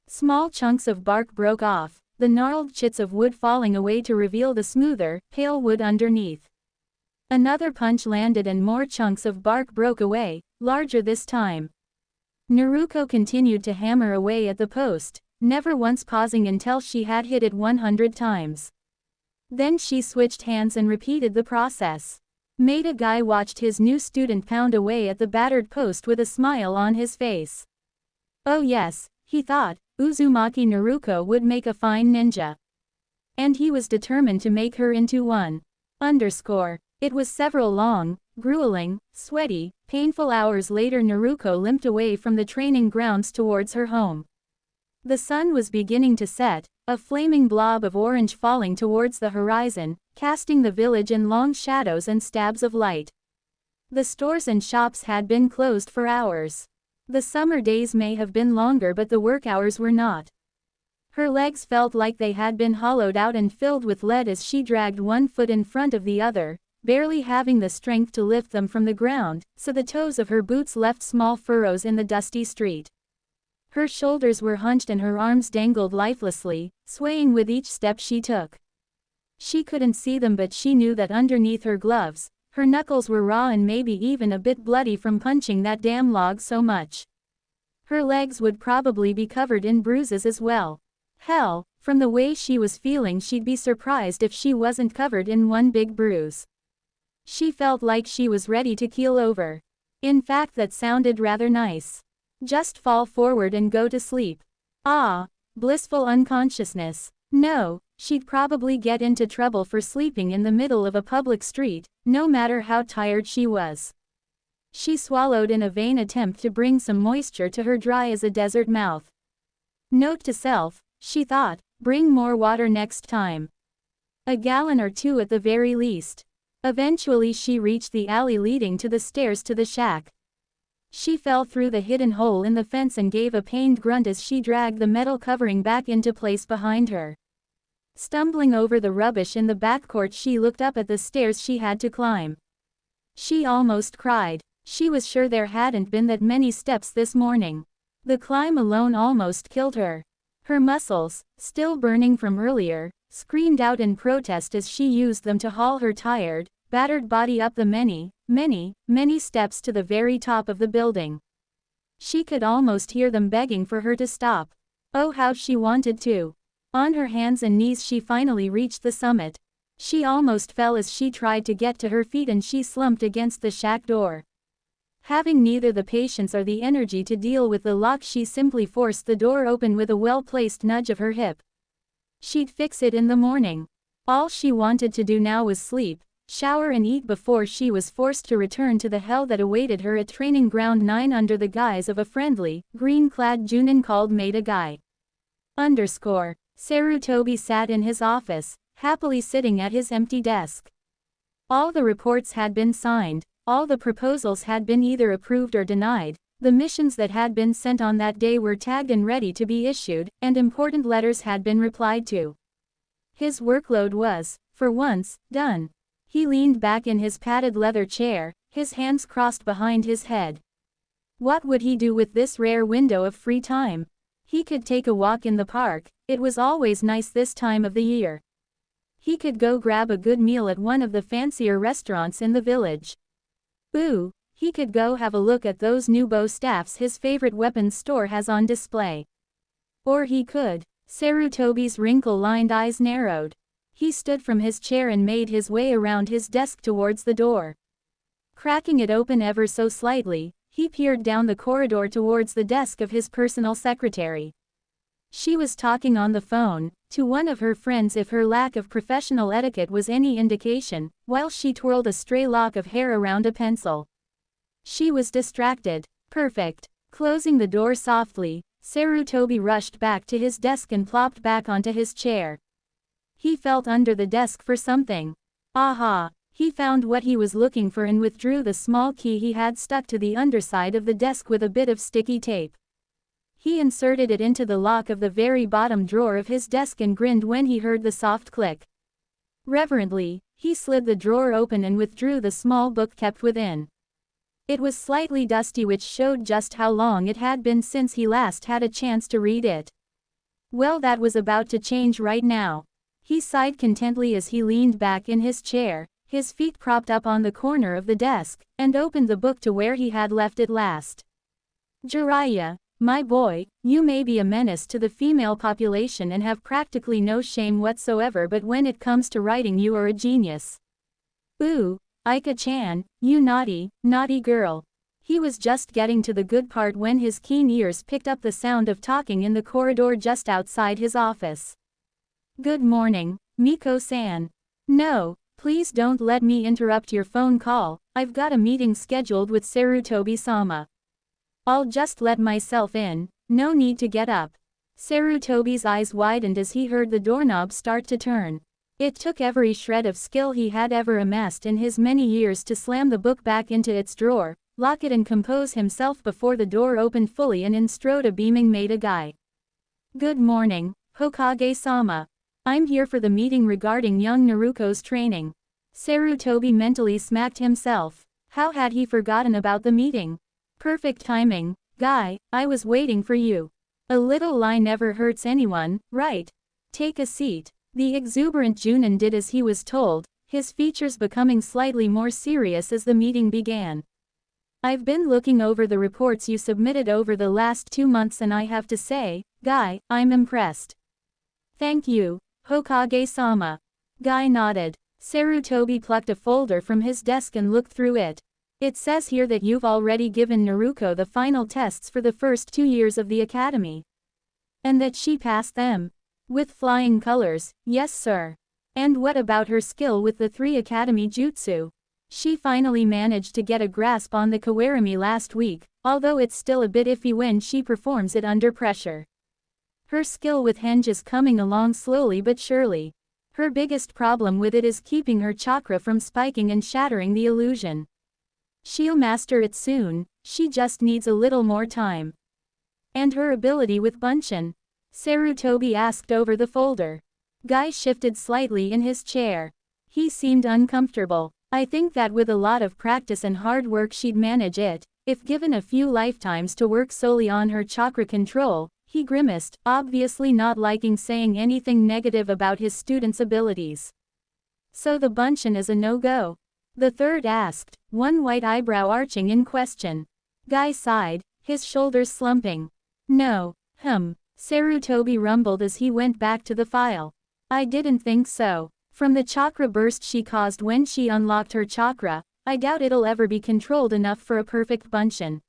Small chunks of bark broke off, the gnarled chits of wood falling away to reveal the smoother, pale wood underneath. Another punch landed and more chunks of bark broke away, larger this time. Naruko continued to hammer away at the post, never once pausing until she had hit it 100 times. Then she switched hands and repeated the process. Maeda Guy watched his new student pound away at the battered post with a smile on his face. Oh yes, he thought, Uzumaki Naruko would make a fine ninja. And he was determined to make her into one. It was several long, grueling, sweaty, painful hours later Naruko limped away from the training grounds towards her home. The sun was beginning to set, a flaming blob of orange falling towards the horizon, casting the village in long shadows and stabs of light. The stores and shops had been closed for hours. The summer days may have been longer but the work hours were not. Her legs felt like they had been hollowed out and filled with lead as she dragged one foot in front of the other, barely having the strength to lift them from the ground, so the toes of her boots left small furrows in the dusty street. Her shoulders were hunched and her arms dangled lifelessly, swaying with each step she took. She couldn't see them but she knew that underneath her gloves, her knuckles were raw and maybe even a bit bloody from punching that damn log so much. Her legs would probably be covered in bruises as well. Hell, from the way she was feeling she'd be surprised if she wasn't covered in one big bruise. She felt like she was ready to keel over. In fact that sounded rather nice. Just fall forward and go to sleep. Ah, blissful unconsciousness. No, she'd probably get into trouble for sleeping in the middle of a public street, no matter how tired she was. She swallowed in a vain attempt to bring some moisture to her dry as a desert mouth. Note to self, she thought, bring more water next time. A gallon or two at the very least. Eventually she reached the alley leading to the stairs to the shack. She fell through the hidden hole in the fence and gave a pained grunt as she dragged the metal covering back into place behind her. Stumbling over the rubbish in the back court she looked up at the stairs she had to climb. She almost cried. She was sure there hadn't been that many steps this morning. The climb alone almost killed her. Her muscles, still burning from earlier, screamed out in protest as she used them to haul her tired, battered body up the many steps to the very top of the building. She could almost hear them begging for her to stop. Oh how she wanted to. On her hands and knees she finally reached the summit. She almost fell as she tried to get to her feet and she slumped against the shack door. Having neither the patience or the energy to deal with the lock she simply forced the door open with a well-placed nudge of her hip. She'd fix it in the morning. All she wanted to do now was sleep, shower and eat before she was forced to return to the hell that awaited her at Training Ground 9 under the guise of a friendly, green-clad Junin called Maeda Guy. Sarutobi sat in his office, happily sitting at his empty desk. All the reports had been signed, all the proposals had been either approved or denied, the missions that had been sent on that day were tagged and ready to be issued, and important letters had been replied to. His workload was, for once, done. He leaned back in his padded leather chair, his hands crossed behind his head. What would he do with this rare window of free time? He could take a walk in the park, it was always nice this time of the year. He could go grab a good meal at one of the fancier restaurants in the village. Ooh, he could go have a look at those new bow staffs his favorite weapons store has on display. Or he could. Sarutobi's wrinkle-lined eyes narrowed. He stood from his chair and made his way around his desk towards the door. Cracking it open ever so slightly, he peered down the corridor towards the desk of his personal secretary. She was talking on the phone, to one of her friends if her lack of professional etiquette was any indication, while she twirled a stray lock of hair around a pencil. She was distracted. Perfect. Closing the door softly, Sarutobi rushed back to his desk and plopped back onto his chair. He felt under the desk for something. Aha! He found what he was looking for and withdrew the small key he had stuck to the underside of the desk with a bit of sticky tape. He inserted it into the lock of the very bottom drawer of his desk and grinned when he heard the soft click. Reverently, he slid the drawer open and withdrew the small book kept within. It was slightly dusty, which showed just how long it had been since he last had a chance to read it. Well, that was about to change right now. He sighed contentedly as he leaned back in his chair, his feet propped up on the corner of the desk, and opened the book to where he had left it last. Jiraiya, my boy, you may be a menace to the female population and have practically no shame whatsoever, but when it comes to writing you are a genius. Ooh, Aika-chan, you naughty, naughty girl. He was just getting to the good part when his keen ears picked up the sound of talking in the corridor just outside his office. Good morning, Miko-san. No, please don't let me interrupt your phone call, I've got a meeting scheduled with Sarutobi-sama. I'll just let myself in, no need to get up. Sarutobi's eyes widened as he heard the doorknob start to turn. It took every shred of skill he had ever amassed in his many years to slam the book back into its drawer, lock it and compose himself before the door opened fully and in strode a beaming Maida guy. Good morning, Hokage-sama. I'm here for the meeting regarding young Naruko's training. Sarutobi mentally smacked himself. How had he forgotten about the meeting? Perfect timing, guy, I was waiting for you. A little lie never hurts anyone, right? Take a seat. The exuberant Junin did as he was told, his features becoming slightly more serious as the meeting began. I've been looking over the reports you submitted over the last 2 months and I have to say, Guy, I'm impressed. Thank you, Hokage-sama. Guy nodded. Sarutobi plucked a folder from his desk and looked through it. It says here that you've already given Naruko the final tests for the first 2 years of the academy. And that she passed them. With flying colors, yes sir. And what about her skill with the 3 academy jutsu? She finally managed to get a grasp on the kawarimi last week, although it's still a bit iffy when she performs it under pressure. Her skill with henge is coming along slowly but surely. Her biggest problem with it is keeping her chakra from spiking and shattering the illusion. She'll master it soon, she just needs a little more time. And her ability with bunshin? Sarutobi asked over the folder. Guy shifted slightly in his chair. He seemed uncomfortable. I think that with a lot of practice and hard work she'd manage it, if given a few lifetimes to work solely on her chakra control, he grimaced, obviously not liking saying anything negative about his student's abilities. So the bunshin is a no-go? The third asked, one white eyebrow arching in question. Guy sighed, his shoulders slumping. No, Sarutobi rumbled as he went back to the file. I didn't think so. From the chakra burst she caused when she unlocked her chakra, I doubt it'll ever be controlled enough for a perfect bunshin.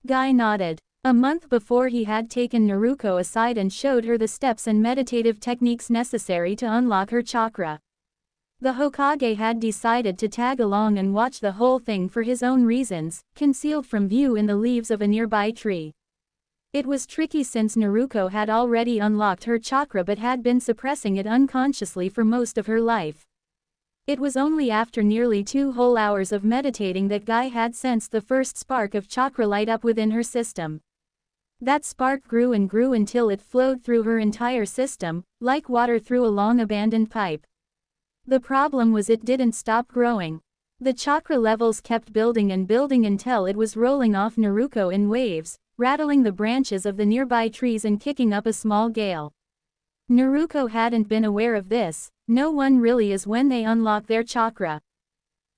Guy nodded. A month before he had taken Naruko aside and showed her the steps and meditative techniques necessary to unlock her chakra. The Hokage had decided to tag along and watch the whole thing for his own reasons, concealed from view in the leaves of a nearby tree. It was tricky since Naruko had already unlocked her chakra but had been suppressing it unconsciously for most of her life. It was only after nearly 2 whole hours of meditating that Guy had sensed the first spark of chakra light up within her system. That spark grew and grew until it flowed through her entire system, like water through a long-abandoned pipe. The problem was it didn't stop growing. The chakra levels kept building and building until it was rolling off Naruko in waves, rattling the branches of the nearby trees and kicking up a small gale. Naruko hadn't been aware of this. No one really is when they unlock their chakra.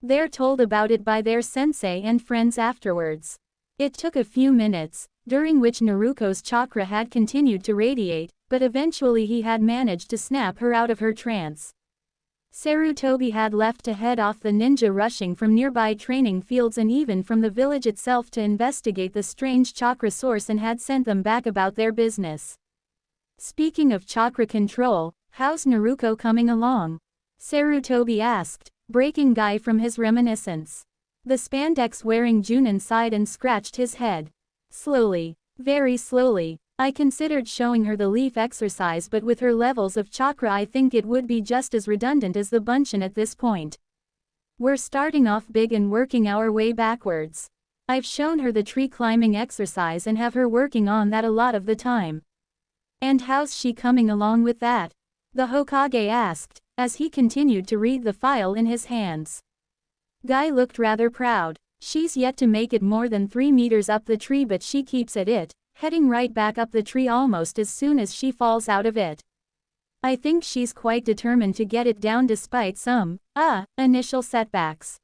They're told about it by their sensei and friends afterwards. It took a few minutes, during which Naruko's chakra had continued to radiate, but eventually he had managed to snap her out of her trance. Sarutobi had left to head off the ninja rushing from nearby training fields and even from the village itself to investigate the strange chakra source and had sent them back about their business. Speaking of chakra control, how's Naruko coming along? Sarutobi asked, breaking Guy from his reminiscence. The spandex-wearing Junin sighed and scratched his head. Slowly. Very slowly. I considered showing her the leaf exercise, but with her levels of chakra I think it would be just as redundant as the bunshin at this point. We're starting off big and working our way backwards. I've shown her the tree climbing exercise and have her working on that a lot of the time. And how's she coming along with that? The Hokage asked, as he continued to read the file in his hands. Guy looked rather proud. She's yet to make it more than 3 meters up the tree, but she keeps at it, heading right back up the tree almost as soon as she falls out of it. I think she's quite determined to get it down despite some, initial setbacks.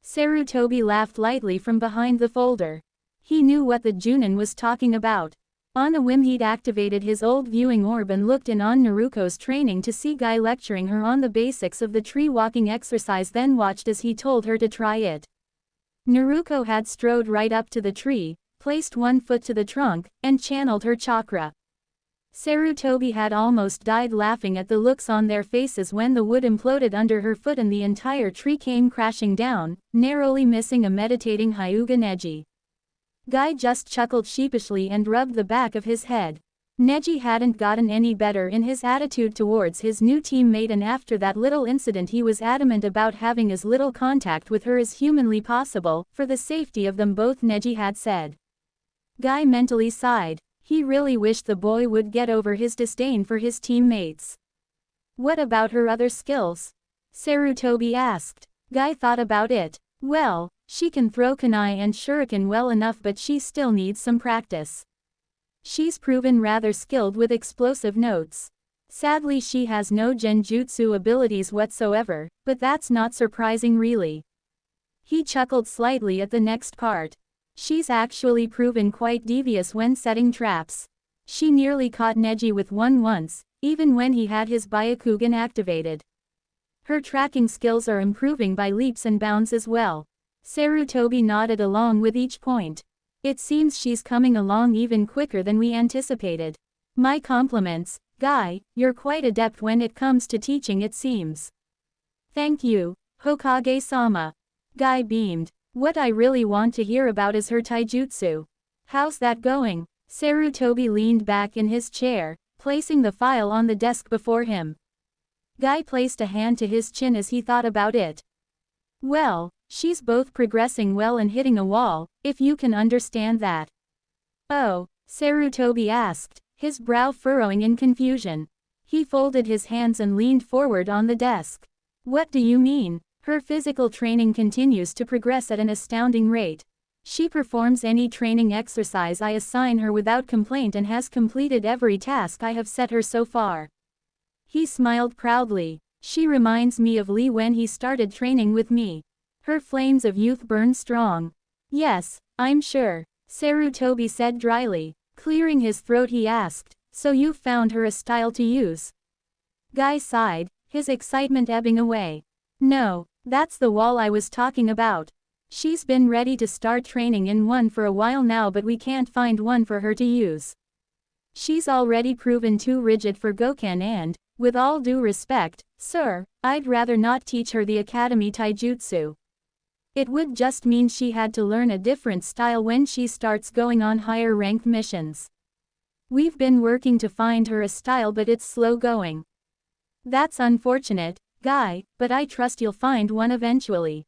Sarutobi laughed lightly from behind the folder. He knew what the Junin was talking about. On a whim he'd activated his old viewing orb and looked in on Naruko's training to see Guy lecturing her on the basics of the tree walking exercise, then watched as he told her to try it. Naruko had strode right up to the tree, placed one foot to the trunk, and channeled her chakra. Sarutobi had almost died laughing at the looks on their faces when the wood imploded under her foot and the entire tree came crashing down, narrowly missing a meditating Hyuga Neji. Guy just chuckled sheepishly and rubbed the back of his head. Neji hadn't gotten any better in his attitude towards his new teammate, and after that little incident he was adamant about having as little contact with her as humanly possible, for the safety of them both, Neji had said. Guy mentally sighed. He really wished the boy would get over his disdain for his teammates. What about her other skills? Sarutobi asked. Guy thought about it. Well, she can throw kunai and shuriken well enough, but she still needs some practice. She's proven rather skilled with explosive notes. Sadly, she has no genjutsu abilities whatsoever, but that's not surprising really. He chuckled slightly at the next part. She's actually proven quite devious when setting traps. She nearly caught Neji with one once, even when he had his Byakugan activated. Her tracking skills are improving by leaps and bounds as well. Sarutobi nodded along with each point. It seems she's coming along even quicker than we anticipated. My compliments, Guy, you're quite adept when it comes to teaching, it seems. Thank you, Hokage-sama. Guy beamed. What I really want to hear about is her taijutsu. How's that going? Sarutobi leaned back in his chair, placing the file on the desk before him. Guy placed a hand to his chin as he thought about it. Well, she's both progressing well and hitting a wall, if you can understand that. Oh, Sarutobi asked, his brow furrowing in confusion. He folded his hands and leaned forward on the desk. What do you mean? Her physical training continues to progress at an astounding rate. She performs any training exercise I assign her without complaint and has completed every task I have set her so far. He smiled proudly. She reminds me of Lee when he started training with me. Her flames of youth burn strong. Yes, I'm sure, Sarutobi said dryly. Clearing his throat he asked, so you've found her a style to use? Guy sighed, his excitement ebbing away. No, that's the wall I was talking about. She's been ready to start training in one for a while now, but we can't find one for her to use. She's already proven too rigid for Goken and, with all due respect, sir, I'd rather not teach her the academy taijutsu. It would just mean she had to learn a different style when she starts going on higher ranked missions. We've been working to find her a style, but it's slow going. That's unfortunate, Guy, but I trust you'll find one eventually.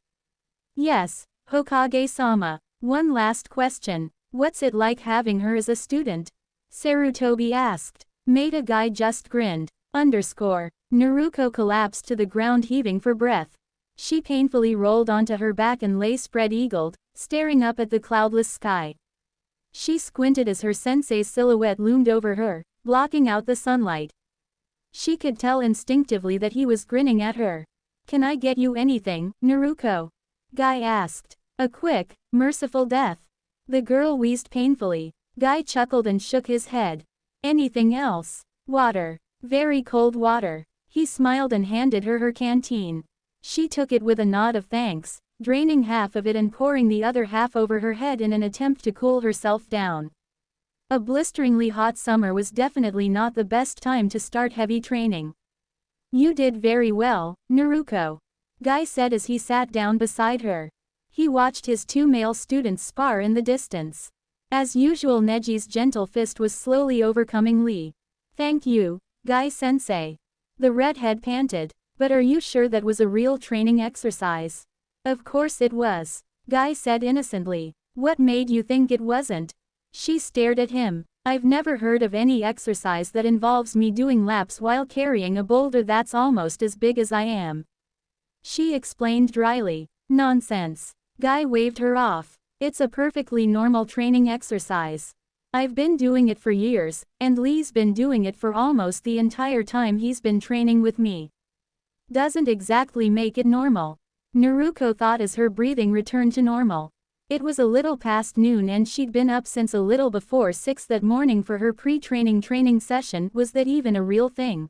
Yes, Hokage-sama. One last question. What's it like having her as a student? Sarutobi asked. Maida Guy just grinned. Naruko collapsed to the ground, heaving for breath. She painfully rolled onto her back and lay spread-eagled, staring up at the cloudless sky. She squinted as her sensei's silhouette loomed over her, blocking out the sunlight. She could tell instinctively that he was grinning at her. Can I get you anything, Naruko? Guy asked. A quick, merciful death. The girl wheezed painfully. Guy chuckled and shook his head. Anything else? Water. Very cold water. He smiled and handed her her canteen. She took it with a nod of thanks, draining half of it and pouring the other half over her head in an attempt to cool herself down. A blisteringly hot summer was definitely not the best time to start heavy training. You did very well, Naruko, Guy said as he sat down beside her. He watched his two male students spar in the distance. As usual, Neji's gentle fist was slowly overcoming Lee. Thank you, Guy-sensei. The redhead panted. But are you sure that was a real training exercise? Of course it was, Guy said innocently. What made you think it wasn't? She stared at him. I've never heard of any exercise that involves me doing laps while carrying a boulder that's almost as big as I am. She explained dryly. Nonsense. Guy waved her off. It's a perfectly normal training exercise. I've been doing it for years, and Lee's been doing it for almost the entire time he's been training with me. Doesn't exactly make it normal. Naruko thought as her breathing returned to normal. It was a little past noon and she'd been up since a little before 6 that morning for her pre-training training session. Was that even a real thing?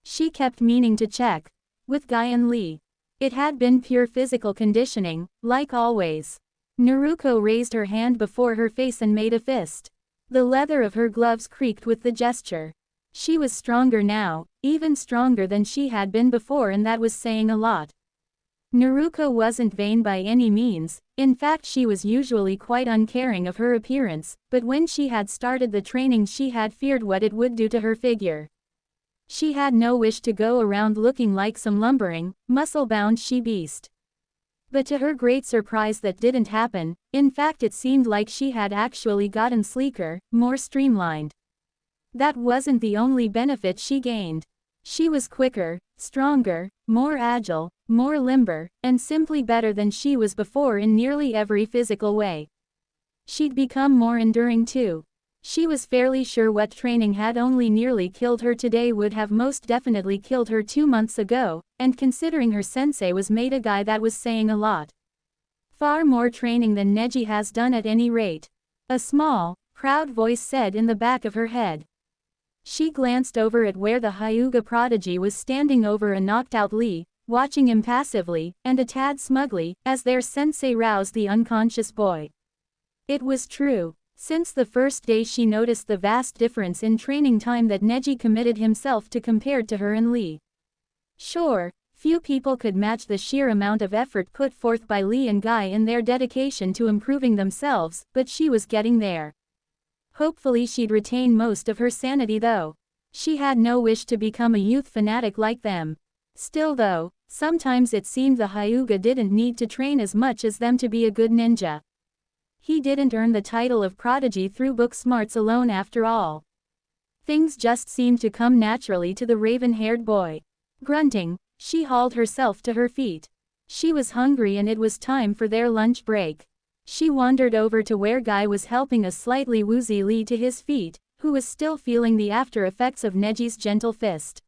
She kept meaning to check. With Guy and Lee. It had been pure physical conditioning, like always. Naruko raised her hand before her face and made a fist. The leather of her gloves creaked with the gesture. She was stronger now, even stronger than she had been before, and that was saying a lot. Naruko wasn't vain by any means, in fact she was usually quite uncaring of her appearance, but when she had started the training she had feared what it would do to her figure. She had no wish to go around looking like some lumbering, muscle-bound she-beast. But to her great surprise that didn't happen. In fact it seemed like she had actually gotten sleeker, more streamlined. That wasn't the only benefit she gained. She was quicker, stronger, more agile, more limber, and simply better than she was before in nearly every physical way. She'd become more enduring too. She was fairly sure what training had only nearly killed her today would have most definitely killed her 2 months ago, and considering her sensei was made a guy, that was saying a lot. Far more training than Neji has done at any rate. A small, proud voice said in the back of her head. She glanced over at where the Hyuga prodigy was standing over a knocked-out Lee, watching impassively, and a tad smugly, as their sensei roused the unconscious boy. It was true. Since the first day she noticed the vast difference in training time that Neji committed himself to compared to her and Lee. Sure, few people could match the sheer amount of effort put forth by Lee and Guy in their dedication to improving themselves, but she was getting there. Hopefully she'd retain most of her sanity though. She had no wish to become a youth fanatic like them. Still though, sometimes it seemed the Hyuga didn't need to train as much as them to be a good ninja. He didn't earn the title of prodigy through book smarts alone after all. Things just seemed to come naturally to the raven-haired boy. Grunting, she hauled herself to her feet. She was hungry and it was time for their lunch break. She wandered over to where Guy was helping a slightly woozy Lee to his feet, who was still feeling the after effects of Neji's gentle fist.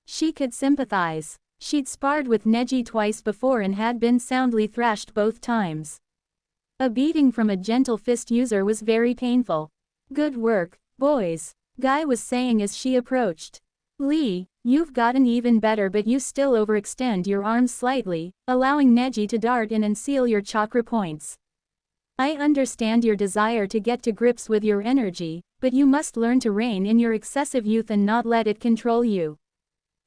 She could sympathize. She'd sparred with Neji twice before and had been soundly thrashed both times. A beating from a gentle fist user was very painful. Good work, boys, Guy was saying as she approached. Lee, you've gotten even better, but you still overextend your arms slightly, allowing Neji to dart in and seal your chakra points. I understand your desire to get to grips with your energy, but you must learn to rein in your excessive youth and not let it control you.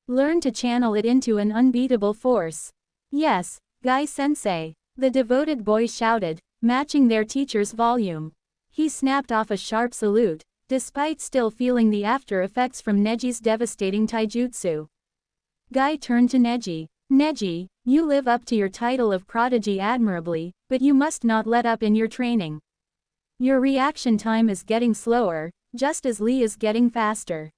Learn to channel it into an unbeatable force. Yes, Guy-sensei, the devoted boy shouted, matching their teacher's volume. He snapped off a sharp salute, despite still feeling the after effects from Neji's devastating taijutsu. Guy turned to Neji. Neji, you live up to your title of prodigy admirably, but you must not let up in your training. Your reaction time is getting slower, just as Lee is getting faster.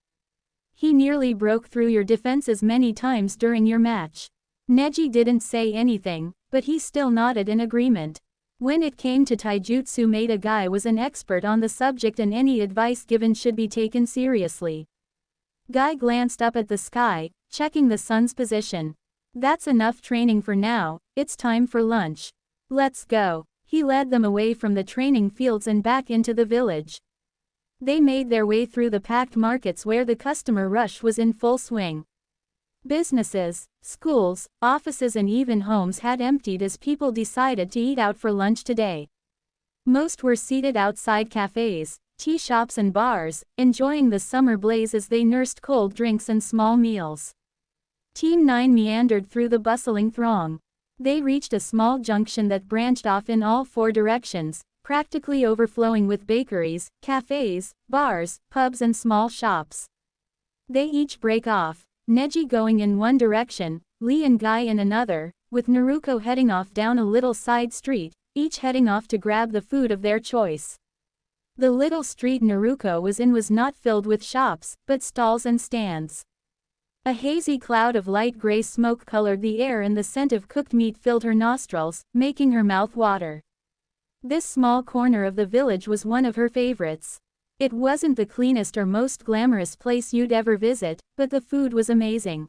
He nearly broke through your defenses many times during your match. Neji didn't say anything, but he still nodded in agreement. When it came to taijutsu, Maeda Guy was an expert on the subject and any advice given should be taken seriously. Guy glanced up at the sky, checking the sun's position. That's enough training for now, it's time for lunch. Let's go. He led them away from the training fields and back into the village. They made their way through the packed markets where the customer rush was in full swing. Businesses, schools, offices and even homes had emptied as people decided to eat out for lunch today. Most were seated outside cafes, tea shops and bars, enjoying the summer blaze as they nursed cold drinks and small meals. Team 9 meandered through the bustling throng. They reached a small junction that branched off in all 4 directions, practically overflowing with bakeries, cafes, bars, pubs and small shops. They each break off. Neji going in one direction, Lee and Guy in another, with Naruko heading off down a little side street, each heading off to grab the food of their choice. The little street Naruko was in was not filled with shops, but stalls and stands. A hazy cloud of light gray smoke colored the air and the scent of cooked meat filled her nostrils, making her mouth water. This small corner of the village was one of her favorites. It wasn't the cleanest or most glamorous place you'd ever visit, but the food was amazing.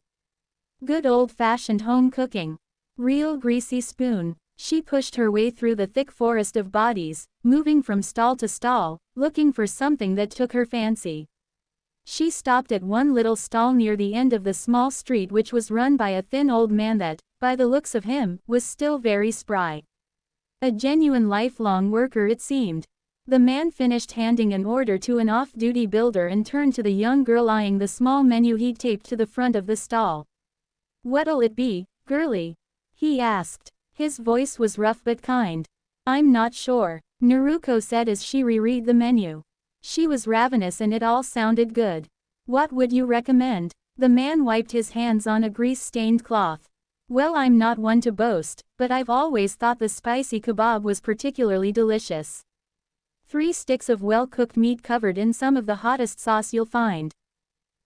Good old-fashioned home cooking. Real greasy spoon. She pushed her way through the thick forest of bodies, moving from stall to stall, looking for something that took her fancy. She stopped at one little stall near the end of the small street, which was run by a thin old man that, by the looks of him, was still very spry. A genuine lifelong worker it seemed. The man finished handing an order to an off-duty builder and turned to the young girl eyeing the small menu he taped to the front of the stall. "What'll it be, girlie?" he asked. His voice was rough but kind. "I'm not sure," Naruko said as she reread the menu. She was ravenous and it all sounded good. "What would you recommend?" The man wiped his hands on a grease-stained cloth. "Well, I'm not one to boast, but I've always thought the spicy kebab was particularly delicious. 3 sticks of well-cooked meat covered in some of the hottest sauce you'll find."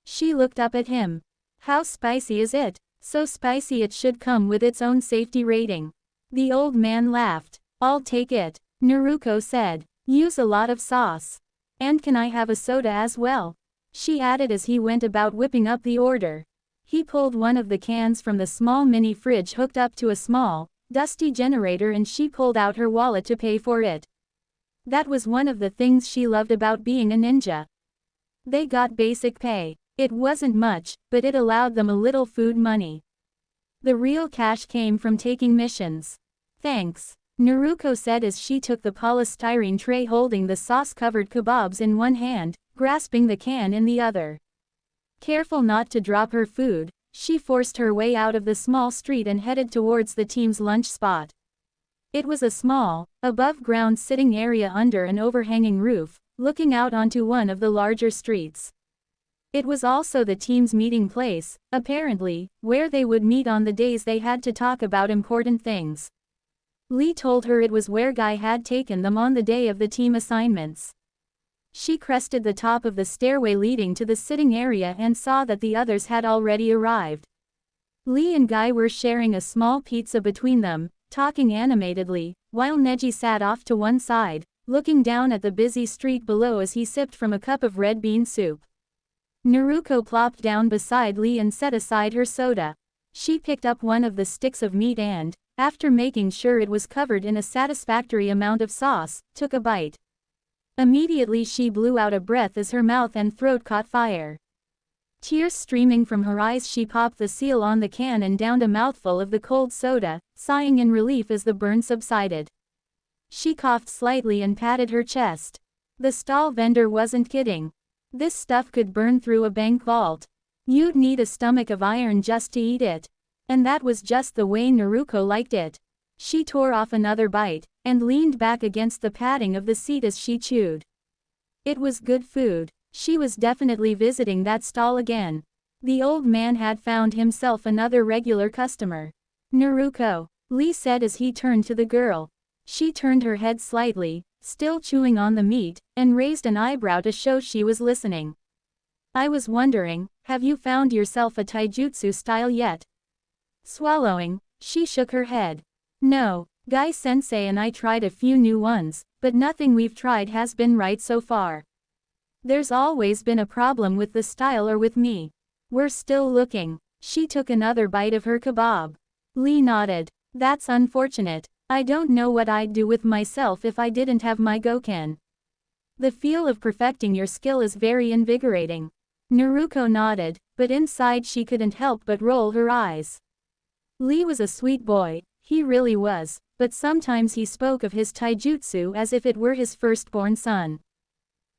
She looked up at him. "How spicy is it?" "So spicy it should come with its own safety rating." The old man laughed. "I'll take it," Naruko said. "Use a lot of sauce. And can I have a soda as well?" she added as he went about whipping up the order. He pulled one of the cans from the small mini fridge hooked up to a small, dusty generator, and she pulled out her wallet to pay for it. That was one of the things she loved about being a ninja. They got basic pay. It wasn't much, but it allowed them a little food money. The real cash came from taking missions. "Thanks," Naruko said as she took the polystyrene tray holding the sauce-covered kebabs in one hand, grasping the can in the other. Careful not to drop her food, she forced her way out of the small street and headed towards the team's lunch spot. It was a small, above-ground sitting area under an overhanging roof, looking out onto one of the larger streets. It was also the team's meeting place, apparently, where they would meet on the days they had to talk about important things. Lee told her it was where Guy had taken them on the day of the team assignments. She crested the top of the stairway leading to the sitting area and saw that the others had already arrived. Lee and Guy were sharing a small pizza between them, talking animatedly, while Neji sat off to one side, looking down at the busy street below as he sipped from a cup of red bean soup. Naruko plopped down beside Lee and set aside her soda. She picked up one of the sticks of meat and, after making sure it was covered in a satisfactory amount of sauce, took a bite. Immediately she blew out a breath as her mouth and throat caught fire. Tears streaming from her eyes, she popped the seal on the can and downed a mouthful of the cold soda, sighing in relief as the burn subsided. She coughed slightly and patted her chest. The stall vendor wasn't kidding. This stuff could burn through a bank vault. You'd need a stomach of iron just to eat it. And that was just the way Naruko liked it. She tore off another bite, and leaned back against the padding of the seat as she chewed. It was good food. She was definitely visiting that stall again. The old man had found himself another regular customer. "Naruko," Lee said as he turned to the girl. She turned her head slightly, still chewing on the meat, and raised an eyebrow to show she was listening. "I was wondering, have you found yourself a taijutsu style yet?" Swallowing, she shook her head. "No, Guy-sensei and I tried a few new ones, but nothing we've tried has been right so far. There's always been a problem with the style or with me. We're still looking." She took another bite of her kebab. Lee nodded. "That's unfortunate. I don't know what I'd do with myself if I didn't have my Goken. The feel of perfecting your skill is very invigorating." Naruko nodded, but inside she couldn't help but roll her eyes. Lee was a sweet boy, he really was, but sometimes he spoke of his taijutsu as if it were his firstborn son.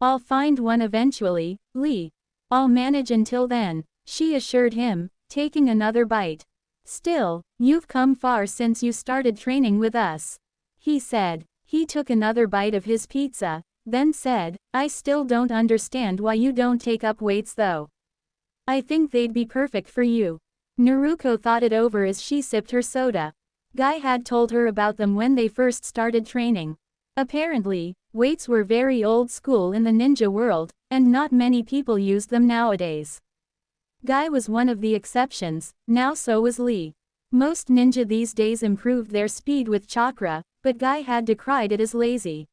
"I'll find one eventually, Lee. I'll manage until then," she assured him, taking another bite. "Still, you've come far since you started training with us," he said. He took another bite of his pizza, then said, "I still don't understand why you don't take up weights though. I think they'd be perfect for you." Naruko thought it over as she sipped her soda. Guy had told her about them when they first started training. Apparently, weights were very old school in the ninja world, and not many people used them nowadays. Guy was one of the exceptions, now so was Lee. Most ninja these days improved their speed with chakra, but Guy had decried it as lazy.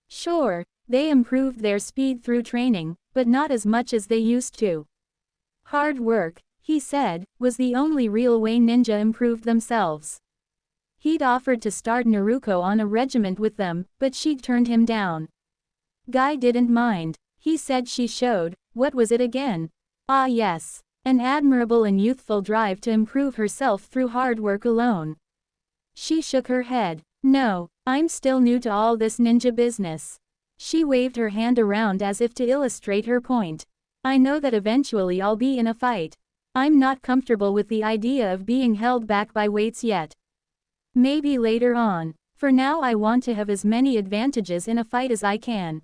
"Sure, They improved their speed through training, but not as much as they used to. Hard work, he said, was the only real way ninja improved themselves. He'd offered to start Naruko on a regiment with them, but she'd turned him down. Guy didn't mind. He said she showed, what was it again? Ah yes, an admirable and youthful drive to improve herself through hard work alone. She shook her head. No, I'm still new to all this ninja business. She waved her hand around as if to illustrate her point. I know that eventually I'll be in a fight. I'm not comfortable with the idea of being held back by weights yet. Maybe later on. For now I want to have as many advantages in a fight as I can.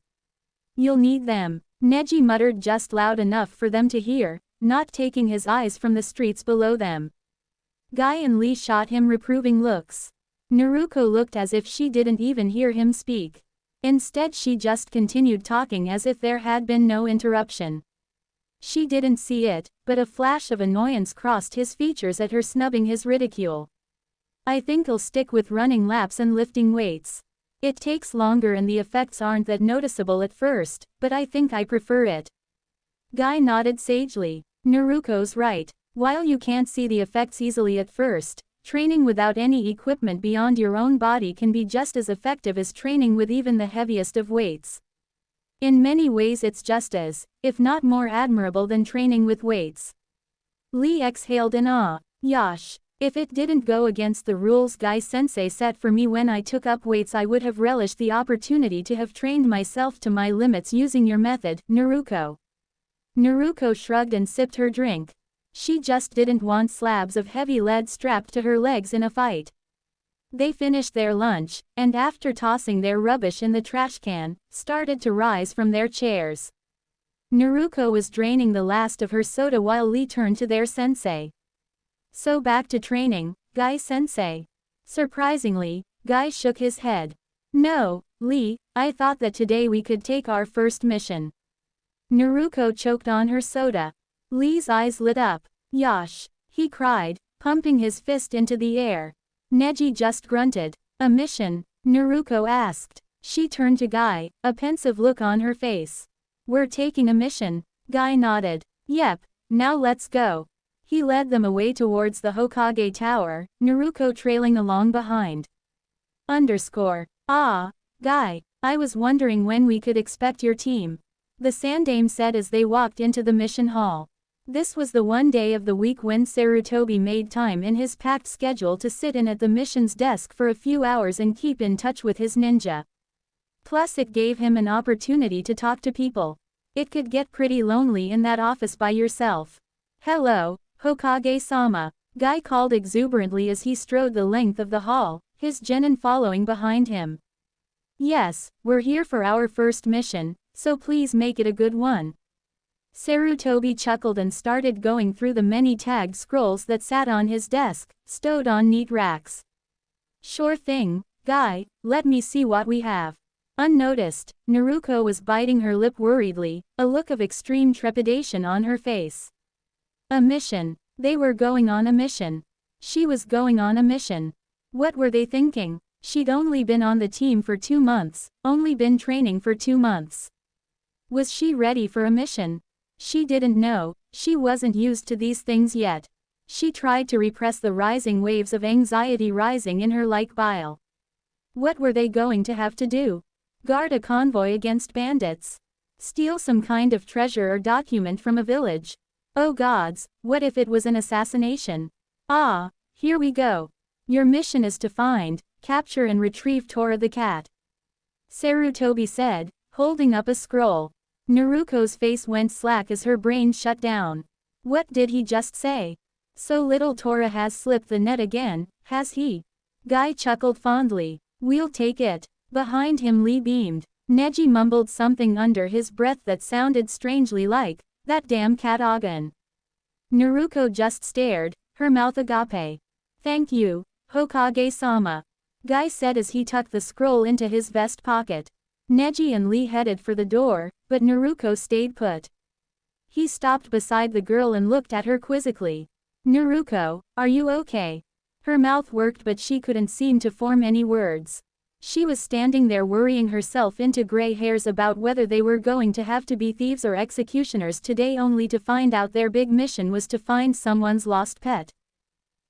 You'll need them, Neji muttered just loud enough for them to hear, not taking his eyes from the streets below them. Guy and Lee shot him reproving looks. Naruko looked as if she didn't even hear him speak. Instead she just continued talking as if there had been no interruption. She didn't see it, but a flash of annoyance crossed his features at her snubbing his ridicule. I think I'll stick with running laps and lifting weights. It takes longer and the effects aren't that noticeable at first, but I think I prefer it. Guy nodded sagely. Naruko's right. While you can't see the effects easily at first, training without any equipment beyond your own body can be just as effective as training with even the heaviest of weights. In many ways it's just as, if not more admirable than training with weights. Lee exhaled in awe. Yosh. If it didn't go against the rules Guy-sensei set for me when I took up weights, I would have relished the opportunity to have trained myself to my limits using your method, Naruko. Naruko shrugged and sipped her drink. She just didn't want slabs of heavy lead strapped to her legs in a fight. They finished their lunch, and after tossing their rubbish in the trash can, started to rise from their chairs. Naruko was draining the last of her soda while Lee turned to their sensei. So back to training, Guy-sensei. Surprisingly, Guy shook his head. No, Lee, I thought that today we could take our first mission. Naruko choked on her soda. Lee's eyes lit up. Yosh, he cried, pumping his fist into the air. Neji just grunted. A mission? Naruko asked. She turned to Guy, a pensive look on her face. We're taking a mission. Guy nodded. Yep, now let's go. He led them away towards the Hokage Tower, Naruko trailing along behind. Ah, Guy, I was wondering when we could expect your team. The Sandaime said as they walked into the mission hall. This was the one day of the week when Sarutobi made time in his packed schedule to sit in at the mission's desk for a few hours and keep in touch with his ninja. Plus it gave him an opportunity to talk to people. It could get pretty lonely in that office by yourself. Hello, Hokage-sama, Guy called exuberantly as he strode the length of the hall, his genin following behind him. Yes, we're here for our first mission, so please make it a good one. Sarutobi chuckled and started going through the many tagged scrolls that sat on his desk, stowed on neat racks. Sure thing, Guy, let me see what we have. Unnoticed, Naruko was biting her lip worriedly, a look of extreme trepidation on her face. A mission. They were going on a mission. She was going on a mission. What were they thinking? She'd only been on the team for 2 months, only been training for 2 months. Was she ready for a mission? She didn't know, she wasn't used to these things yet. She tried to repress the rising waves of anxiety rising in her like bile. What were they going to have to do? Guard a convoy against bandits? Steal some kind of treasure or document from a village? Oh gods, what if it was an assassination? Ah, here we go. Your mission is to find, capture and retrieve Tora the cat. Sarutobi said, holding up a scroll. Naruko's face went slack as her brain shut down. What did he just say? So little Tora has slipped the net again, has he? Guy chuckled fondly. We'll take it. Behind him Lee beamed. Neji mumbled something under his breath that sounded strangely like, that damn cat Agan. Naruko just stared, her mouth agape. Thank you, Hokage-sama, Guy said as he tucked the scroll into his vest pocket. Neji and Lee headed for the door, but Naruko stayed put. He stopped beside the girl and looked at her quizzically. Naruko, are you okay? Her mouth worked but she couldn't seem to form any words. She was standing there worrying herself into gray hairs about whether they were going to have to be thieves or executioners today, only to find out their big mission was to find someone's lost pet.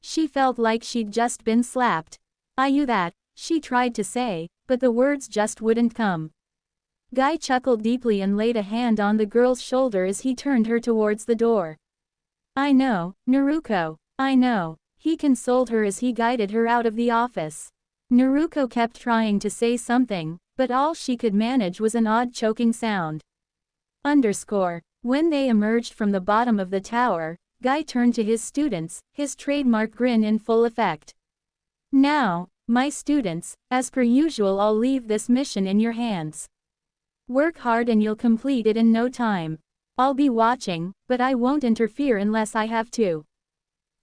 She felt like she'd just been slapped. "You that," she tried to say, but the words just wouldn't come. Guy chuckled deeply and laid a hand on the girl's shoulder as he turned her towards the door. "I know, Naruko, I know," he consoled her as he guided her out of the office. Naruko kept trying to say something, but all she could manage was an odd choking sound. When they emerged from the bottom of the tower, Guy turned to his students, his trademark grin in full effect. "Now, my students, as per usual, I'll leave this mission in your hands. Work hard and you'll complete it in no time. I'll be watching, but I won't interfere unless I have to."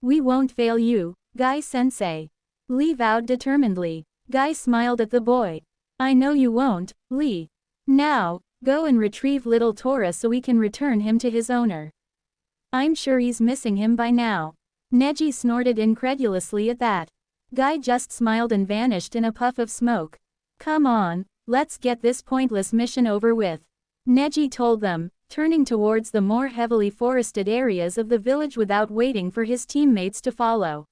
"We won't fail you, Guy-sensei," Lee vowed determinedly. Guy smiled at the boy. "I know you won't, Lee. Now, go and retrieve little Tora so we can return him to his owner. I'm sure he's missing him by now." Neji snorted incredulously at that. Guy just smiled and vanished in a puff of smoke. "Come on, let's get this pointless mission over with," Neji told them, turning towards the more heavily forested areas of the village without waiting for his teammates to follow.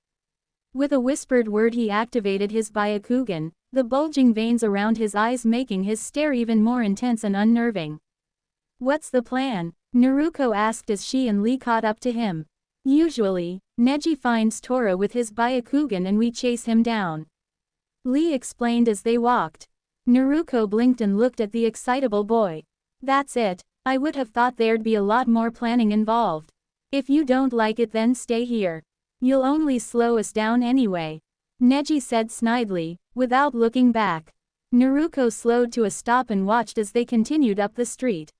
With a whispered word he activated his Byakugan, the bulging veins around his eyes making his stare even more intense and unnerving. "What's the plan?" Naruko asked as she and Lee caught up to him. "Usually, Neji finds Tora with his Byakugan and we chase him down," Lee explained as they walked. Naruko blinked and looked at the excitable boy. "That's it. I would have thought there'd be a lot more planning involved. If you don't like it then stay here. You'll only slow us down anyway," Neji said snidely, without looking back. Naruko slowed to a stop and watched as they continued up the street.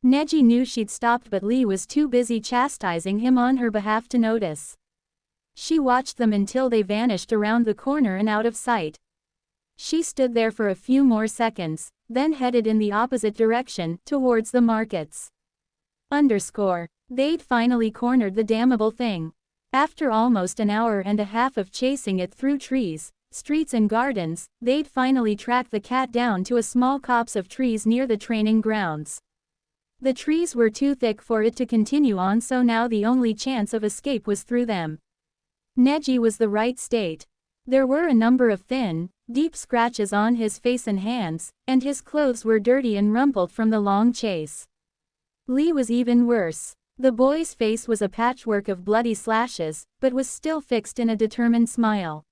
Neji knew she'd stopped but Lee was too busy chastising him on her behalf to notice. She watched them until they vanished around the corner and out of sight. She stood there for a few more seconds, then headed in the opposite direction, towards the markets. They'd finally cornered the damnable thing. After almost an hour and a half of chasing it through trees, streets and gardens, they'd finally tracked the cat down to a small copse of trees near the training grounds. The trees were too thick for it to continue on, so now the only chance of escape was through them. Neji was the right state. There were a number of thin, deep scratches on his face and hands, and his clothes were dirty and rumpled from the long chase. Lee was even worse. The boy's face was a patchwork of bloody slashes, but was still fixed in a determined smile.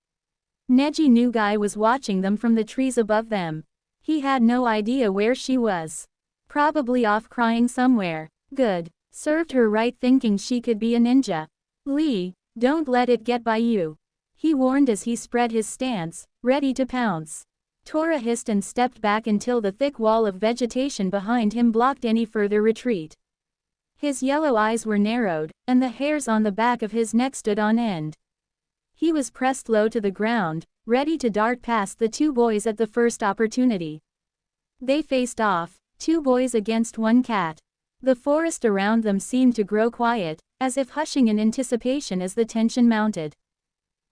Neji knew Guy was watching them from the trees above them. He had no idea where she was. Probably off crying somewhere. Good. Served her right, thinking she could be a ninja. "Lee, don't let it get by you," he warned as he spread his stance, ready to pounce. Tora hissed and stepped back until the thick wall of vegetation behind him blocked any further retreat. His yellow eyes were narrowed, and the hairs on the back of his neck stood on end. He was pressed low to the ground, ready to dart past the two boys at the first opportunity. They faced off, two boys against one cat. The forest around them seemed to grow quiet, as if hushing in anticipation as the tension mounted.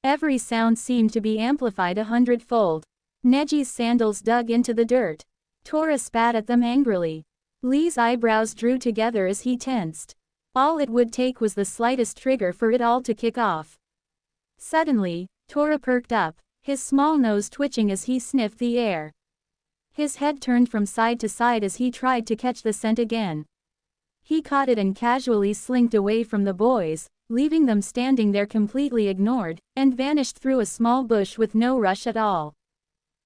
Every sound seemed to be amplified 100-fold. Neji's sandals dug into the dirt. Tora spat at them angrily. Lee's eyebrows drew together as he tensed. All it would take was the slightest trigger for it all to kick off. Suddenly, Tora perked up, his small nose twitching as he sniffed the air. His head turned from side to side as he tried to catch the scent again. He caught it and casually slinked away from the boys, leaving them standing there completely ignored, and vanished through a small bush with no rush at all.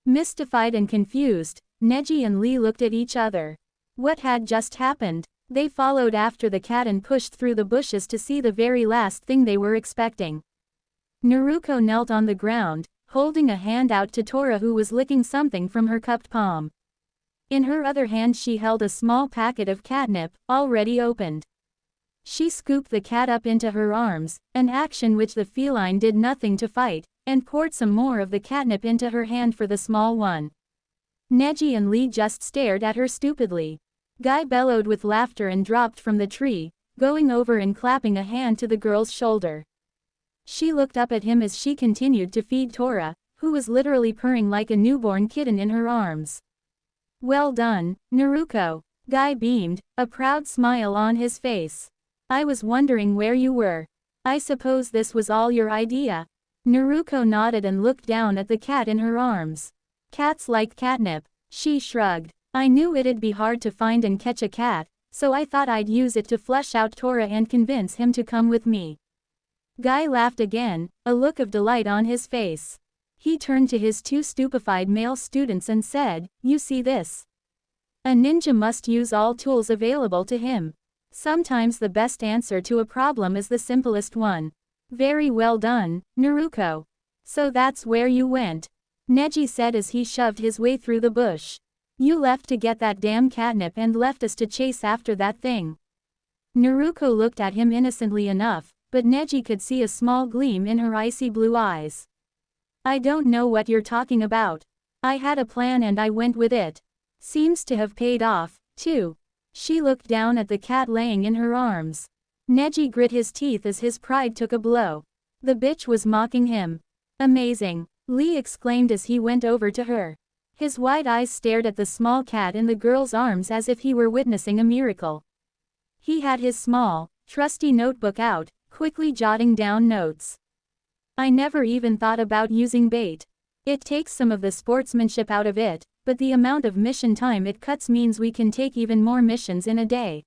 Mystified and confused, Neji and Lee looked at each other. What had just happened? They followed after the cat and pushed through the bushes to see the very last thing they were expecting. Naruko knelt on the ground, holding a hand out to Tora, who was licking something from her cupped palm. In her other hand she held a small packet of catnip, already opened. She scooped the cat up into her arms, an action which the feline did nothing to fight, and poured some more of the catnip into her hand for the small one. Neji and Lee just stared at her stupidly. Guy bellowed with laughter and dropped from the tree, going over and clapping a hand to the girl's shoulder. She looked up at him as she continued to feed Tora, who was literally purring like a newborn kitten in her arms. "Well done, Naruko." Guy beamed, a proud smile on his face. "I was wondering where you were. I suppose this was all your idea?" Naruko nodded and looked down at the cat in her arms. "Cats like catnip." She shrugged. "I knew it'd be hard to find and catch a cat, so I thought I'd use it to flush out Tora and convince him to come with me." Guy laughed again, a look of delight on his face. He turned to his two stupefied male students and said, "You see this? A ninja must use all tools available to him. Sometimes the best answer to a problem is the simplest one. Very well done, Naruko. So that's where you went," Neji said as he shoved his way through the bush. "You left to get that damn catnip and left us to chase after that thing." Naruko looked at him innocently enough, but Neji could see a small gleam in her icy blue eyes. "I don't know what you're talking about. I had a plan and I went with it. Seems to have paid off, too." She looked down at the cat laying in her arms. Neji grit his teeth as his pride took a blow. The bitch was mocking him. "Amazing," Lee exclaimed as he went over to her. His wide eyes stared at the small cat in the girl's arms as if he were witnessing a miracle. He had his small, trusty notebook out, quickly jotting down notes. "I never even thought about using bait. It takes some of the sportsmanship out of it, but the amount of mission time it cuts means we can take even more missions in a day."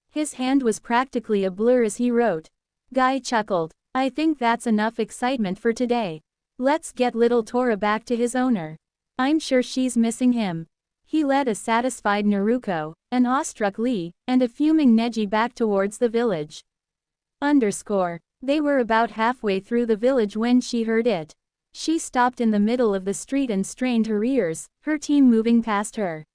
His hand was practically a blur as he wrote. Guy chuckled. "I think that's enough excitement for today. Let's get little Tora back to his owner. I'm sure she's missing him." He led a satisfied Naruko, an awestruck Lee, and a fuming Neji back towards the village. They were about halfway through the village when she heard it. She stopped in the middle of the street and strained her ears, her team moving past her.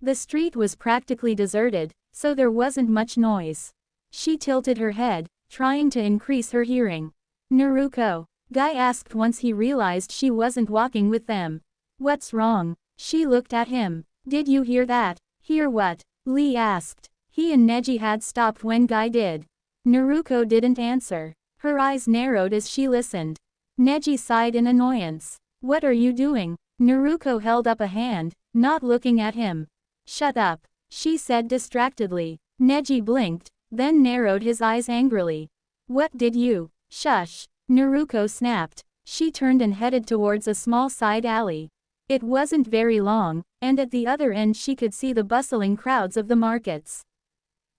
The street was practically deserted, so there wasn't much noise. She tilted her head, trying to increase her hearing. "Naruko?" Guy asked once he realized she wasn't walking with them. "What's wrong?" She looked at him. "Did you hear that?" "Hear what?" Lee asked. He and Neji had stopped when Guy did. Naruko didn't answer. Her eyes narrowed as she listened. Neji sighed in annoyance. "What are you doing?" Naruko held up a hand, not looking at him. "Shut up," she said distractedly. Neji blinked, then narrowed his eyes angrily. "What did you?" "Shush," Naruko snapped. She turned and headed towards a small side alley. It wasn't very long, and at the other end she could see the bustling crowds of the markets.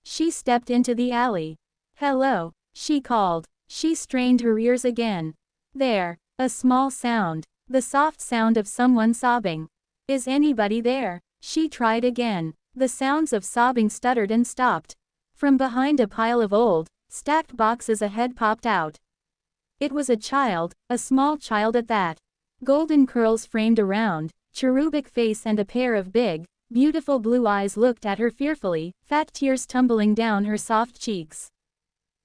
She stepped into the alley. "Hello," she called. She strained her ears again. There. A small sound. The soft sound of someone sobbing. "Is anybody there?" She tried again. The sounds of sobbing stuttered and stopped. From behind a pile of old, stacked boxes a head popped out. It was a child, a small child at that. Golden curls framed a round, cherubic face and a pair of big, beautiful blue eyes looked at her fearfully, fat tears tumbling down her soft cheeks.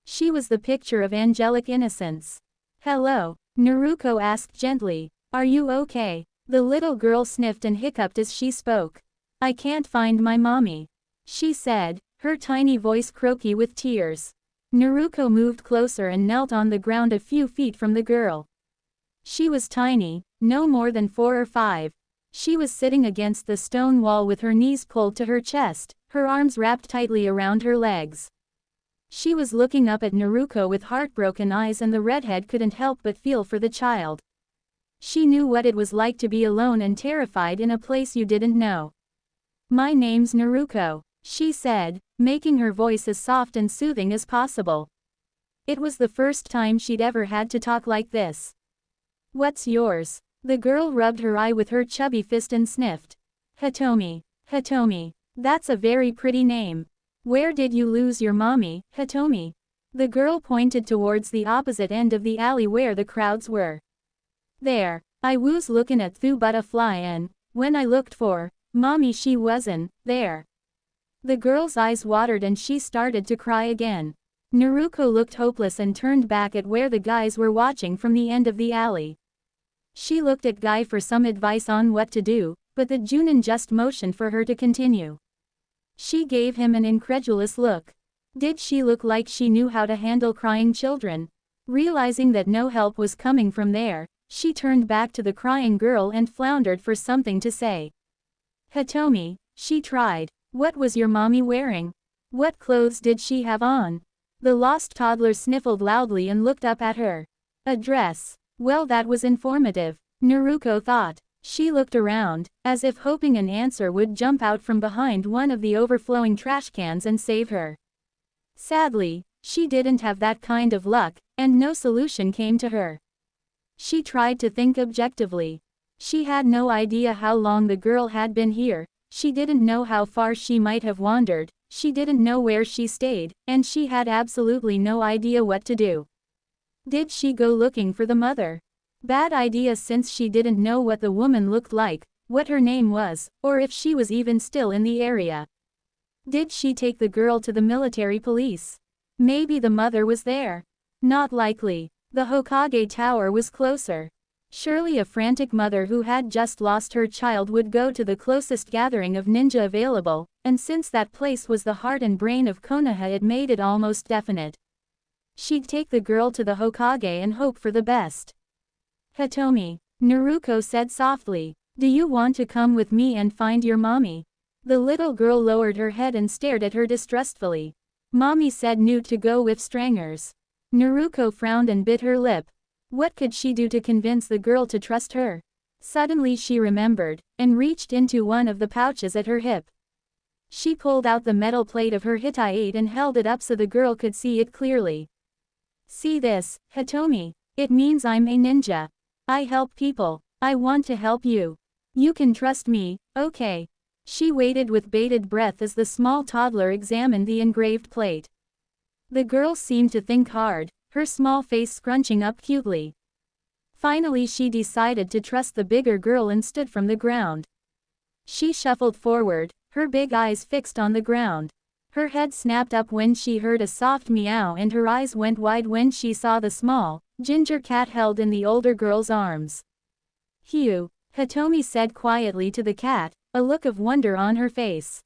She was the picture of angelic innocence. "Hello," Naruko asked gently. "Are you okay?" The little girl sniffed and hiccuped as she spoke. "I can't find my mommy," she said, her tiny voice croaky with tears. Naruko moved closer and knelt on the ground a few feet from the girl. She was tiny, no more than 4 or 5. She was sitting against the stone wall with her knees pulled to her chest, her arms wrapped tightly around her legs. She was looking up at Naruko with heartbroken eyes and the redhead couldn't help but feel for the child. She knew what it was like to be alone and terrified in a place you didn't know. "My name's Naruko," she said, making her voice as soft and soothing as possible. It was the first time she'd ever had to talk like this. "What's yours?" The girl rubbed her eye with her chubby fist and sniffed. "Hitomi. Hitomi. That's a very pretty name. Where did you lose your mommy, Hitomi?" The girl pointed towards the opposite end of the alley where the crowds were. "There. I was looking at the butterfly and, when I looked for mommy she wasn't there." The girl's eyes watered and she started to cry again. Naruko looked hopeless and turned back at where the guys were watching from the end of the alley. She looked at Guy for some advice on what to do, but the Junin just motioned for her to continue. She gave him an incredulous look. Did she look like she knew how to handle crying children? Realizing that no help was coming from there, She turned back to the crying girl and floundered for something to say. Hitomi, she tried. What was your mommy wearing? What clothes did she have on? The lost toddler sniffled loudly and looked up at her. A dress. Well, that was informative, Naruko thought. She looked around, as if hoping an answer would jump out from behind one of the overflowing trash cans and save her. Sadly, she didn't have that kind of luck, and no solution came to her. She tried to think objectively. She had no idea how long the girl had been here, she didn't know how far she might have wandered, she didn't know where she stayed, and she had absolutely no idea what to do. Did she go looking for the mother? Bad idea, since she didn't know what the woman looked like, what her name was, or if she was even still in the area. Did she take the girl to the military police? Maybe the mother was there. Not likely. The Hokage Tower was closer. Surely a frantic mother who had just lost her child would go to the closest gathering of ninja available, and since that place was the heart and brain of Konoha, it made it almost definite. She'd take the girl to the Hokage and hope for the best. Hitomi, Naruko said softly, do you want to come with me and find your mommy? The little girl lowered her head and stared at her distrustfully. Mommy said new to go with strangers. Naruko frowned and bit her lip. What could she do to convince the girl to trust her? Suddenly she remembered, and reached into one of the pouches at her hip. She pulled out the metal plate of her hitite and held it up so the girl could see it clearly. See this, Hitomi? It means I'm a ninja. I help people. I want to help you. You can trust me, okay? She waited with bated breath as the small toddler examined the engraved plate. The girl seemed to think hard, her small face scrunching up cutely. Finally she decided to trust the bigger girl and stood from the ground. She shuffled forward, her big eyes fixed on the ground. Her head snapped up when she heard a soft meow and her eyes went wide when she saw the small, ginger cat held in the older girl's arms. Hugh, Hitomi said quietly to the cat, a look of wonder on her face.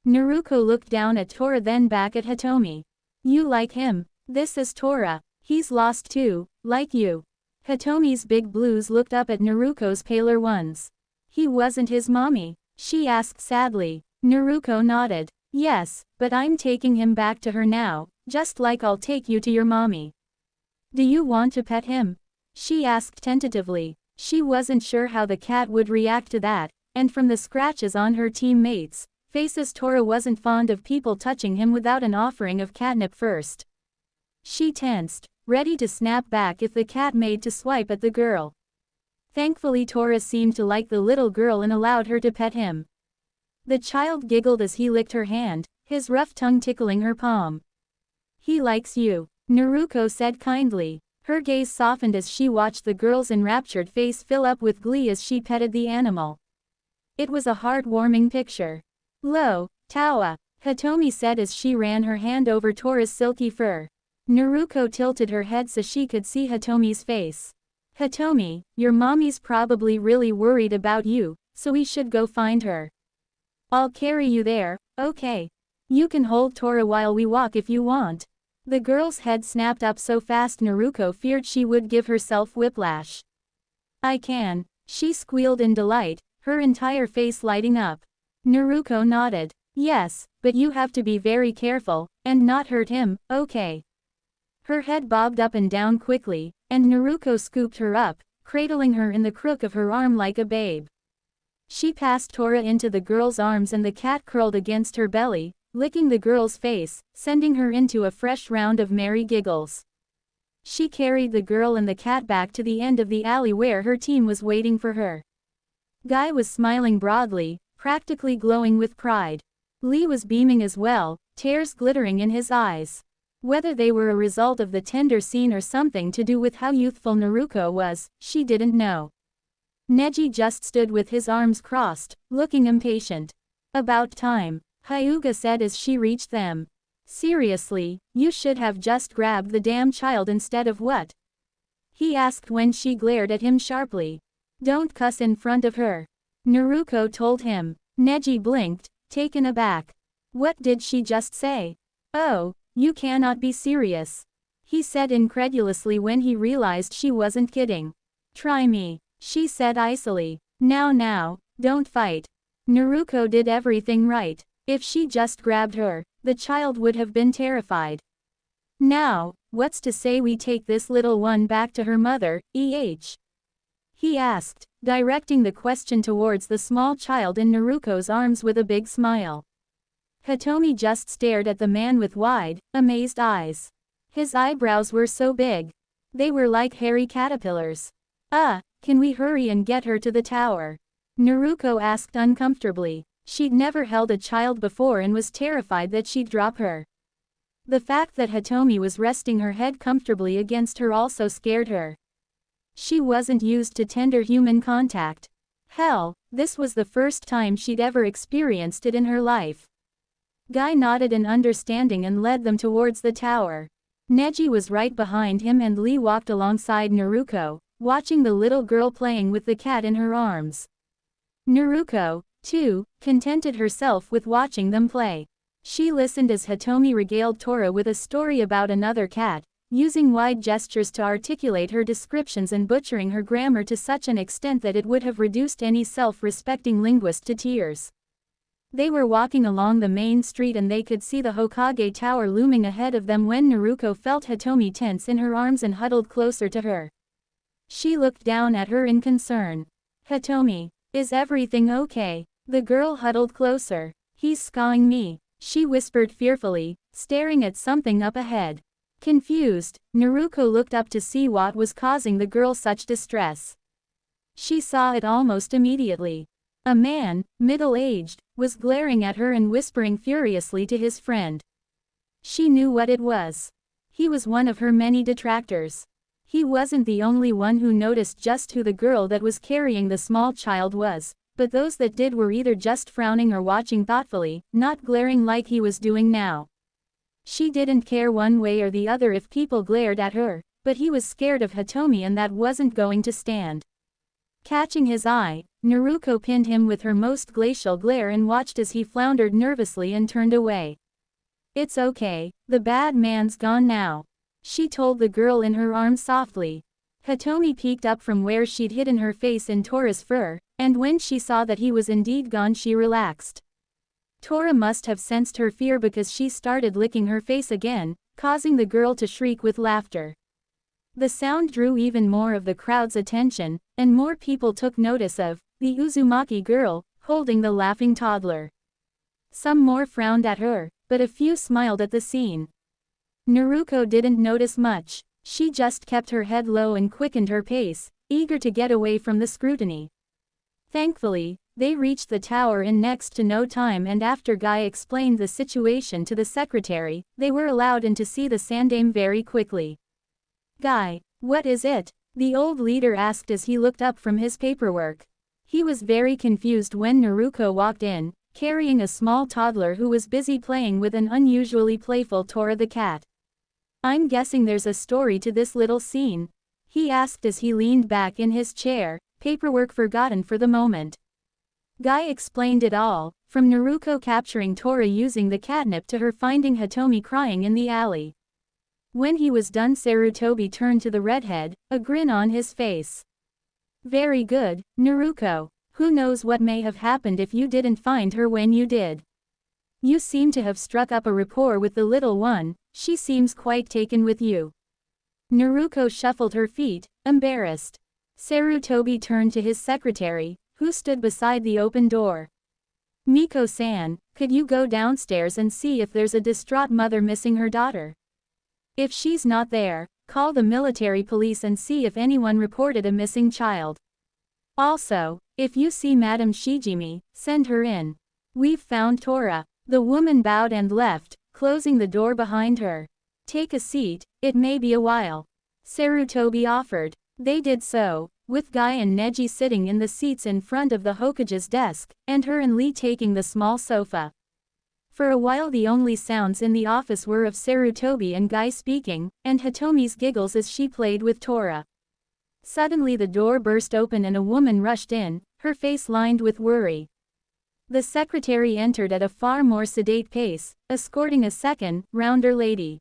Naruko looked down at Tora, then back at Hitomi. You like him? This is Tora. He's lost too, like you. Hitomi's big blues looked up at Naruko's paler ones. He wasn't his mommy? She asked sadly. Naruko nodded. Yes, but I'm taking him back to her now, just like I'll take you to your mommy. Do you want to pet him? She asked tentatively. She wasn't sure how the cat would react to that, and from the scratches on her teammates' faces, Tora wasn't fond of people touching him without an offering of catnip first. She tensed, ready to snap back if the cat made to swipe at the girl. Thankfully Tora seemed to like the little girl and allowed her to pet him. The child giggled as he licked her hand, his rough tongue tickling her palm. He likes you, Naruko said kindly. Her gaze softened as she watched the girl's enraptured face fill up with glee as she petted the animal. It was a heartwarming picture. Lo, Tawa, Hitomi said as she ran her hand over Tora's silky fur. Naruko tilted her head so she could see Hitomi's face. Hitomi, your mommy's probably really worried about you, so we should go find her. I'll carry you there, okay? You can hold Tora while we walk if you want. The girl's head snapped up so fast Naruko feared she would give herself whiplash. I can, she squealed in delight, her entire face lighting up. Naruko nodded. Yes, but you have to be very careful, and not hurt him, okay? Her head bobbed up and down quickly, and Naruko scooped her up, cradling her in the crook of her arm like a babe. She passed Tora into the girl's arms and the cat curled against her belly, licking the girl's face, sending her into a fresh round of merry giggles. She carried the girl and the cat back to the end of the alley where her team was waiting for her. Guy was smiling broadly, practically glowing with pride. Lee was beaming as well, tears glittering in his eyes. Whether they were a result of the tender scene or something to do with how youthful Naruko was, she didn't know. Neji just stood with his arms crossed, looking impatient. About time, Hyuga said as she reached them. Seriously, you should have just grabbed the damn child instead of what? He asked when she glared at him sharply. Don't cuss in front of her. Naruko told him. Neji blinked, taken aback. What did she just say? Oh, you cannot be serious. He said incredulously when he realized she wasn't kidding. Try me, she said icily. Now, don't fight. Naruko did everything right. If she just grabbed her, the child would have been terrified. Now, what's to say we take this little one back to her mother, he asked, directing the question towards the small child in Naruko's arms with a big smile. Hitomi just stared at the man with wide, amazed eyes. His eyebrows were so big. They were like hairy caterpillars. Can we hurry and get her to the tower? Naruko asked uncomfortably. She'd never held a child before and was terrified that she'd drop her. The fact that Hitomi was resting her head comfortably against her also scared her. She wasn't used to tender human contact. Hell, this was the first time she'd ever experienced it in her life. Guy nodded in understanding and led them towards the tower. Neji was right behind him and Lee walked alongside Naruko, watching the little girl playing with the cat in her arms. Naruko, too, contented herself with watching them play. She listened as Hitomi regaled Tora with a story about another cat, using wide gestures to articulate her descriptions and butchering her grammar to such an extent that it would have reduced any self-respecting linguist to tears. They were walking along the main street and they could see the Hokage Tower looming ahead of them when Naruko felt Hitomi tense in her arms and huddled closer to her. She looked down at her in concern. Hitomi, is everything okay? The girl huddled closer. He's scaring me, she whispered fearfully, staring at something up ahead. Confused, Naruko looked up to see what was causing the girl such distress. She saw it almost immediately. A man, middle-aged, was glaring at her and whispering furiously to his friend. She knew what it was. He was one of her many detractors. He wasn't the only one who noticed just who the girl that was carrying the small child was, but those that did were either just frowning or watching thoughtfully, not glaring like he was doing now. She didn't care one way or the other if people glared at her, but he was scared of Hitomi and that wasn't going to stand. Catching his eye, Naruko pinned him with her most glacial glare and watched as he floundered nervously and turned away. It's okay, the bad man's gone now, she told the girl in her arms softly. Hitomi peeked up from where she'd hidden her face in Tora's fur, and when she saw that he was indeed gone she relaxed. Tora must have sensed her fear because she started licking her face again, causing the girl to shriek with laughter. The sound drew even more of the crowd's attention, and more people took notice of the Uzumaki girl, holding the laughing toddler. Some more frowned at her, but a few smiled at the scene. Naruko didn't notice much. She just kept her head low and quickened her pace, eager to get away from the scrutiny. Thankfully, they reached the tower in next to no time, and after Guy explained the situation to the secretary, they were allowed in to see the Sandaime very quickly. Guy, what is it? The old leader asked as he looked up from his paperwork. He was very confused when Naruko walked in, carrying a small toddler who was busy playing with an unusually playful Tora the cat. I'm guessing there's a story to this little scene, he asked as he leaned back in his chair, paperwork forgotten for the moment. Guy explained it all, from Naruko capturing Tora using the catnip to her finding Hitomi crying in the alley. When he was done, Sarutobi turned to the redhead, a grin on his face. Very good, Naruko. Who knows what may have happened if you didn't find her when you did. You seem to have struck up a rapport with the little one, she seems quite taken with you. Naruko shuffled her feet, embarrassed. Sarutobi turned to his secretary, who stood beside the open door. Miko-san, could you go downstairs and see if there's a distraught mother missing her daughter? If she's not there, call the military police and see if anyone reported a missing child. Also, if you see Madame Shijimi, send her in. We've found Tora. The woman bowed and left, closing the door behind her. Take a seat, it may be a while, Sarutobi offered. They did so, with Guy and Neji sitting in the seats in front of the Hokage's desk, and her and Lee taking the small sofa. For a while the only sounds in the office were of Sarutobi and Guy speaking, and Hitomi's giggles as she played with Tora. Suddenly the door burst open and a woman rushed in, her face lined with worry. The secretary entered at a far more sedate pace, escorting a second, rounder lady.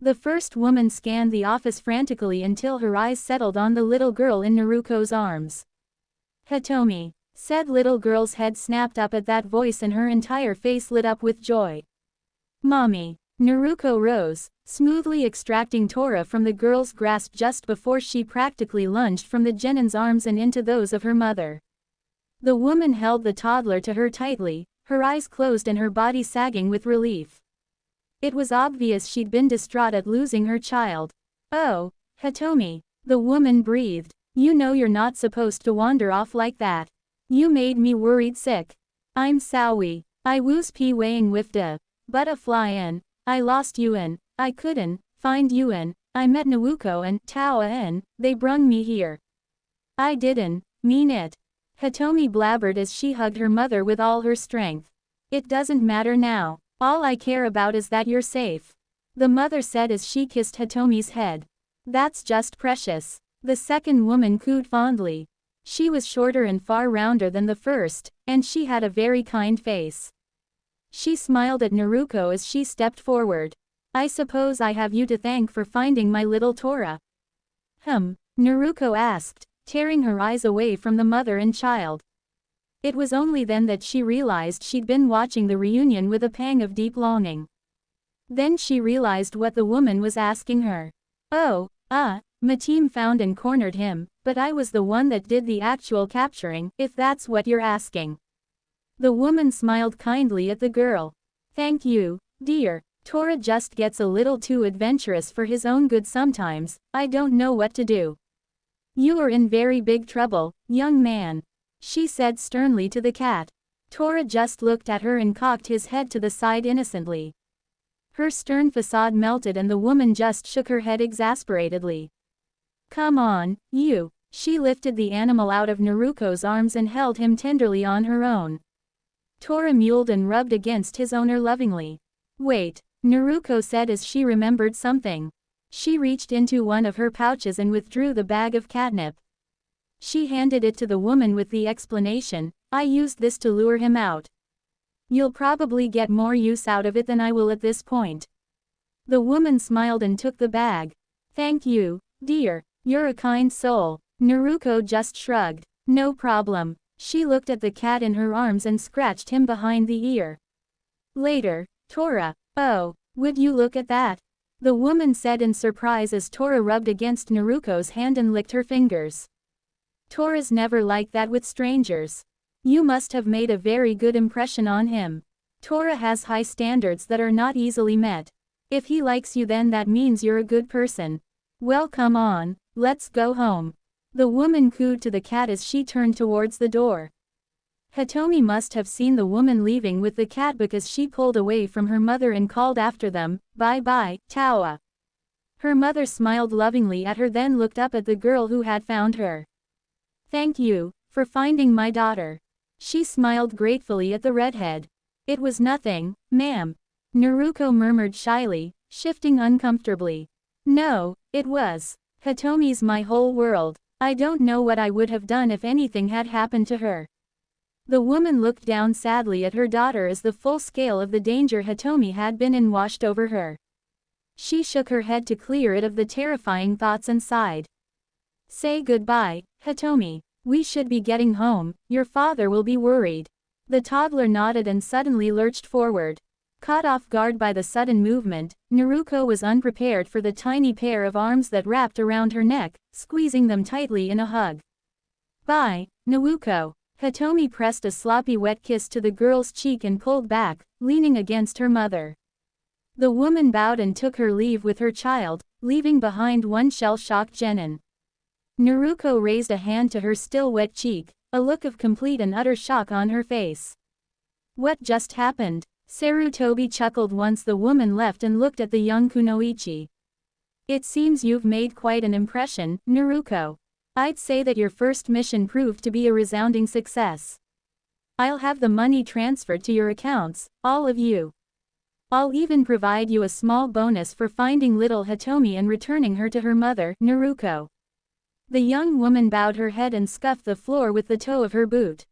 The first woman scanned the office frantically until her eyes settled on the little girl in Naruko's arms. Hitomi. Said little girl's head snapped up at that voice and her entire face lit up with joy. Mommy. Naruko rose, smoothly extracting Tora from the girl's grasp just before she practically lunged from the genin's arms and into those of her mother. The woman held the toddler to her tightly, her eyes closed and her body sagging with relief. It was obvious she'd been distraught at losing her child. Oh, Hitomi. The woman breathed. You know you're not supposed to wander off like that. You made me worried sick. I'm sorry. I was weighing with the butterfly in. I lost you in. I couldn't find you in. I met Naruko and Tawa and they brung me here. I didn't mean it. Hitomi blabbered as she hugged her mother with all her strength. It doesn't matter now. All I care about is that you're safe. The mother said as she kissed Hitomi's head. That's just precious. The second woman cooed fondly. She was shorter and far rounder than the first, and she had a very kind face. She smiled at Naruko as she stepped forward. I suppose I have you to thank for finding my little Tora. Naruko asked, tearing her eyes away from the mother and child. It was only then that she realized she'd been watching the reunion with a pang of deep longing. Then she realized what the woman was asking her. Oh, my team found and cornered him, but I was the one that did the actual capturing, if that's what you're asking. The woman smiled kindly at the girl. Thank you, dear. Tora just gets a little too adventurous for his own good sometimes. I don't know what to do. You are in very big trouble, young man, she said sternly to the cat. Tora just looked at her and cocked his head to the side innocently. Her stern facade melted and the woman just shook her head exasperatedly. Come on, you. She lifted the animal out of Naruko's arms and held him tenderly on her own. Tora mewed and rubbed against his owner lovingly. Wait, Naruko said as she remembered something. She reached into one of her pouches and withdrew the bag of catnip. She handed it to the woman with the explanation, I used this to lure him out. You'll probably get more use out of it than I will at this point. The woman smiled and took the bag. Thank you, dear, you're a kind soul. Naruko just shrugged. No problem. She looked at the cat in her arms and scratched him behind the ear. Later, Tora. Oh, would you look at that? The woman said in surprise as Tora rubbed against Naruko's hand and licked her fingers. Tora's never like that with strangers. You must have made a very good impression on him. Tora has high standards that are not easily met. If he likes you then that means you're a good person. Well come on, let's go home. The woman cooed to the cat as she turned towards the door. Hitomi must have seen the woman leaving with the cat because she pulled away from her mother and called after them, bye-bye, Tawa. Her mother smiled lovingly at her then looked up at the girl who had found her. Thank you, for finding my daughter. She smiled gratefully at the redhead. It was nothing, ma'am. Naruko murmured shyly, shifting uncomfortably. No, it was. Hitomi's my whole world. I don't know what I would have done if anything had happened to her. The woman looked down sadly at her daughter as the full scale of the danger Hitomi had been in washed over her. She shook her head to clear it of the terrifying thoughts and sighed. Say goodbye, Hitomi. We should be getting home, your father will be worried. The toddler nodded and suddenly lurched forward. Caught off guard by the sudden movement, Naruko was unprepared for the tiny pair of arms that wrapped around her neck, squeezing them tightly in a hug. Bye, Naruko. Hitomi pressed a sloppy wet kiss to the girl's cheek and pulled back, leaning against her mother. The woman bowed and took her leave with her child, leaving behind one shell-shocked genin. Naruko raised a hand to her still wet cheek, a look of complete and utter shock on her face. What just happened? Sarutobi chuckled once the woman left and looked at the young Kunoichi. It seems you've made quite an impression, Naruko. I'd say that your first mission proved to be a resounding success. I'll have the money transferred to your accounts, all of you. I'll even provide you a small bonus for finding little Hitomi and returning her to her mother, Naruko. The young woman bowed her head and scuffed the floor with the toe of her boot.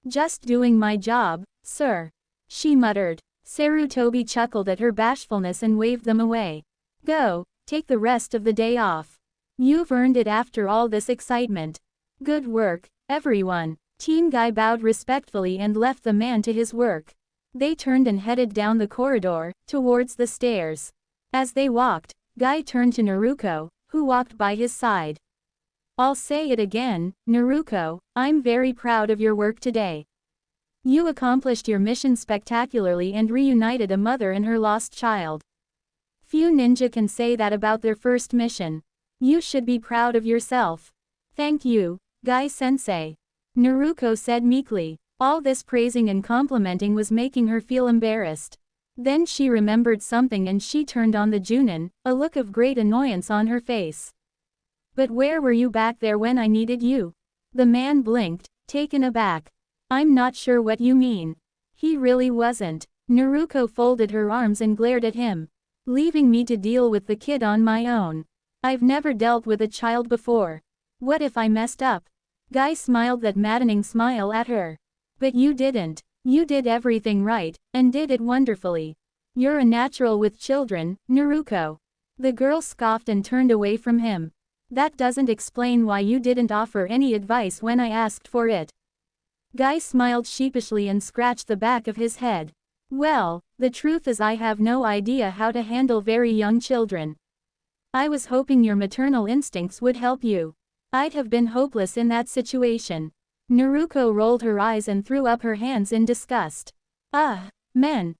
Just doing my job, sir. She muttered. Sarutobi chuckled at her bashfulness and waved them away. Go, take the rest of the day off. You've earned it after all this excitement. Good work, everyone. Team Guy bowed respectfully and left the man to his work. They turned and headed down the corridor, towards the stairs. As they walked, Guy turned to Naruko, who walked by his side. I'll say it again, Naruko, I'm very proud of your work today. You accomplished your mission spectacularly and reunited a mother and her lost child. Few ninja can say that about their first mission. You should be proud of yourself. Thank you, Guy-sensei. Naruko said meekly. All this praising and complimenting was making her feel embarrassed. Then she remembered something and she turned on the Junin, a look of great annoyance on her face. But where were you back there when I needed you? The man blinked, taken aback. I'm not sure what you mean. He really wasn't. Naruko folded her arms and glared at him. Leaving me to deal with the kid on my own. I've never dealt with a child before. What if I messed up? Guy smiled that maddening smile at her. But you didn't. You did everything right, and did it wonderfully. You're a natural with children, Naruko. The girl scoffed and turned away from him. That doesn't explain why you didn't offer any advice when I asked for it. Guy smiled sheepishly and scratched the back of his head. Well, the truth is I have no idea how to handle very young children. I was hoping your maternal instincts would help you. I'd have been hopeless in that situation. Naruko rolled her eyes and threw up her hands in disgust. Men.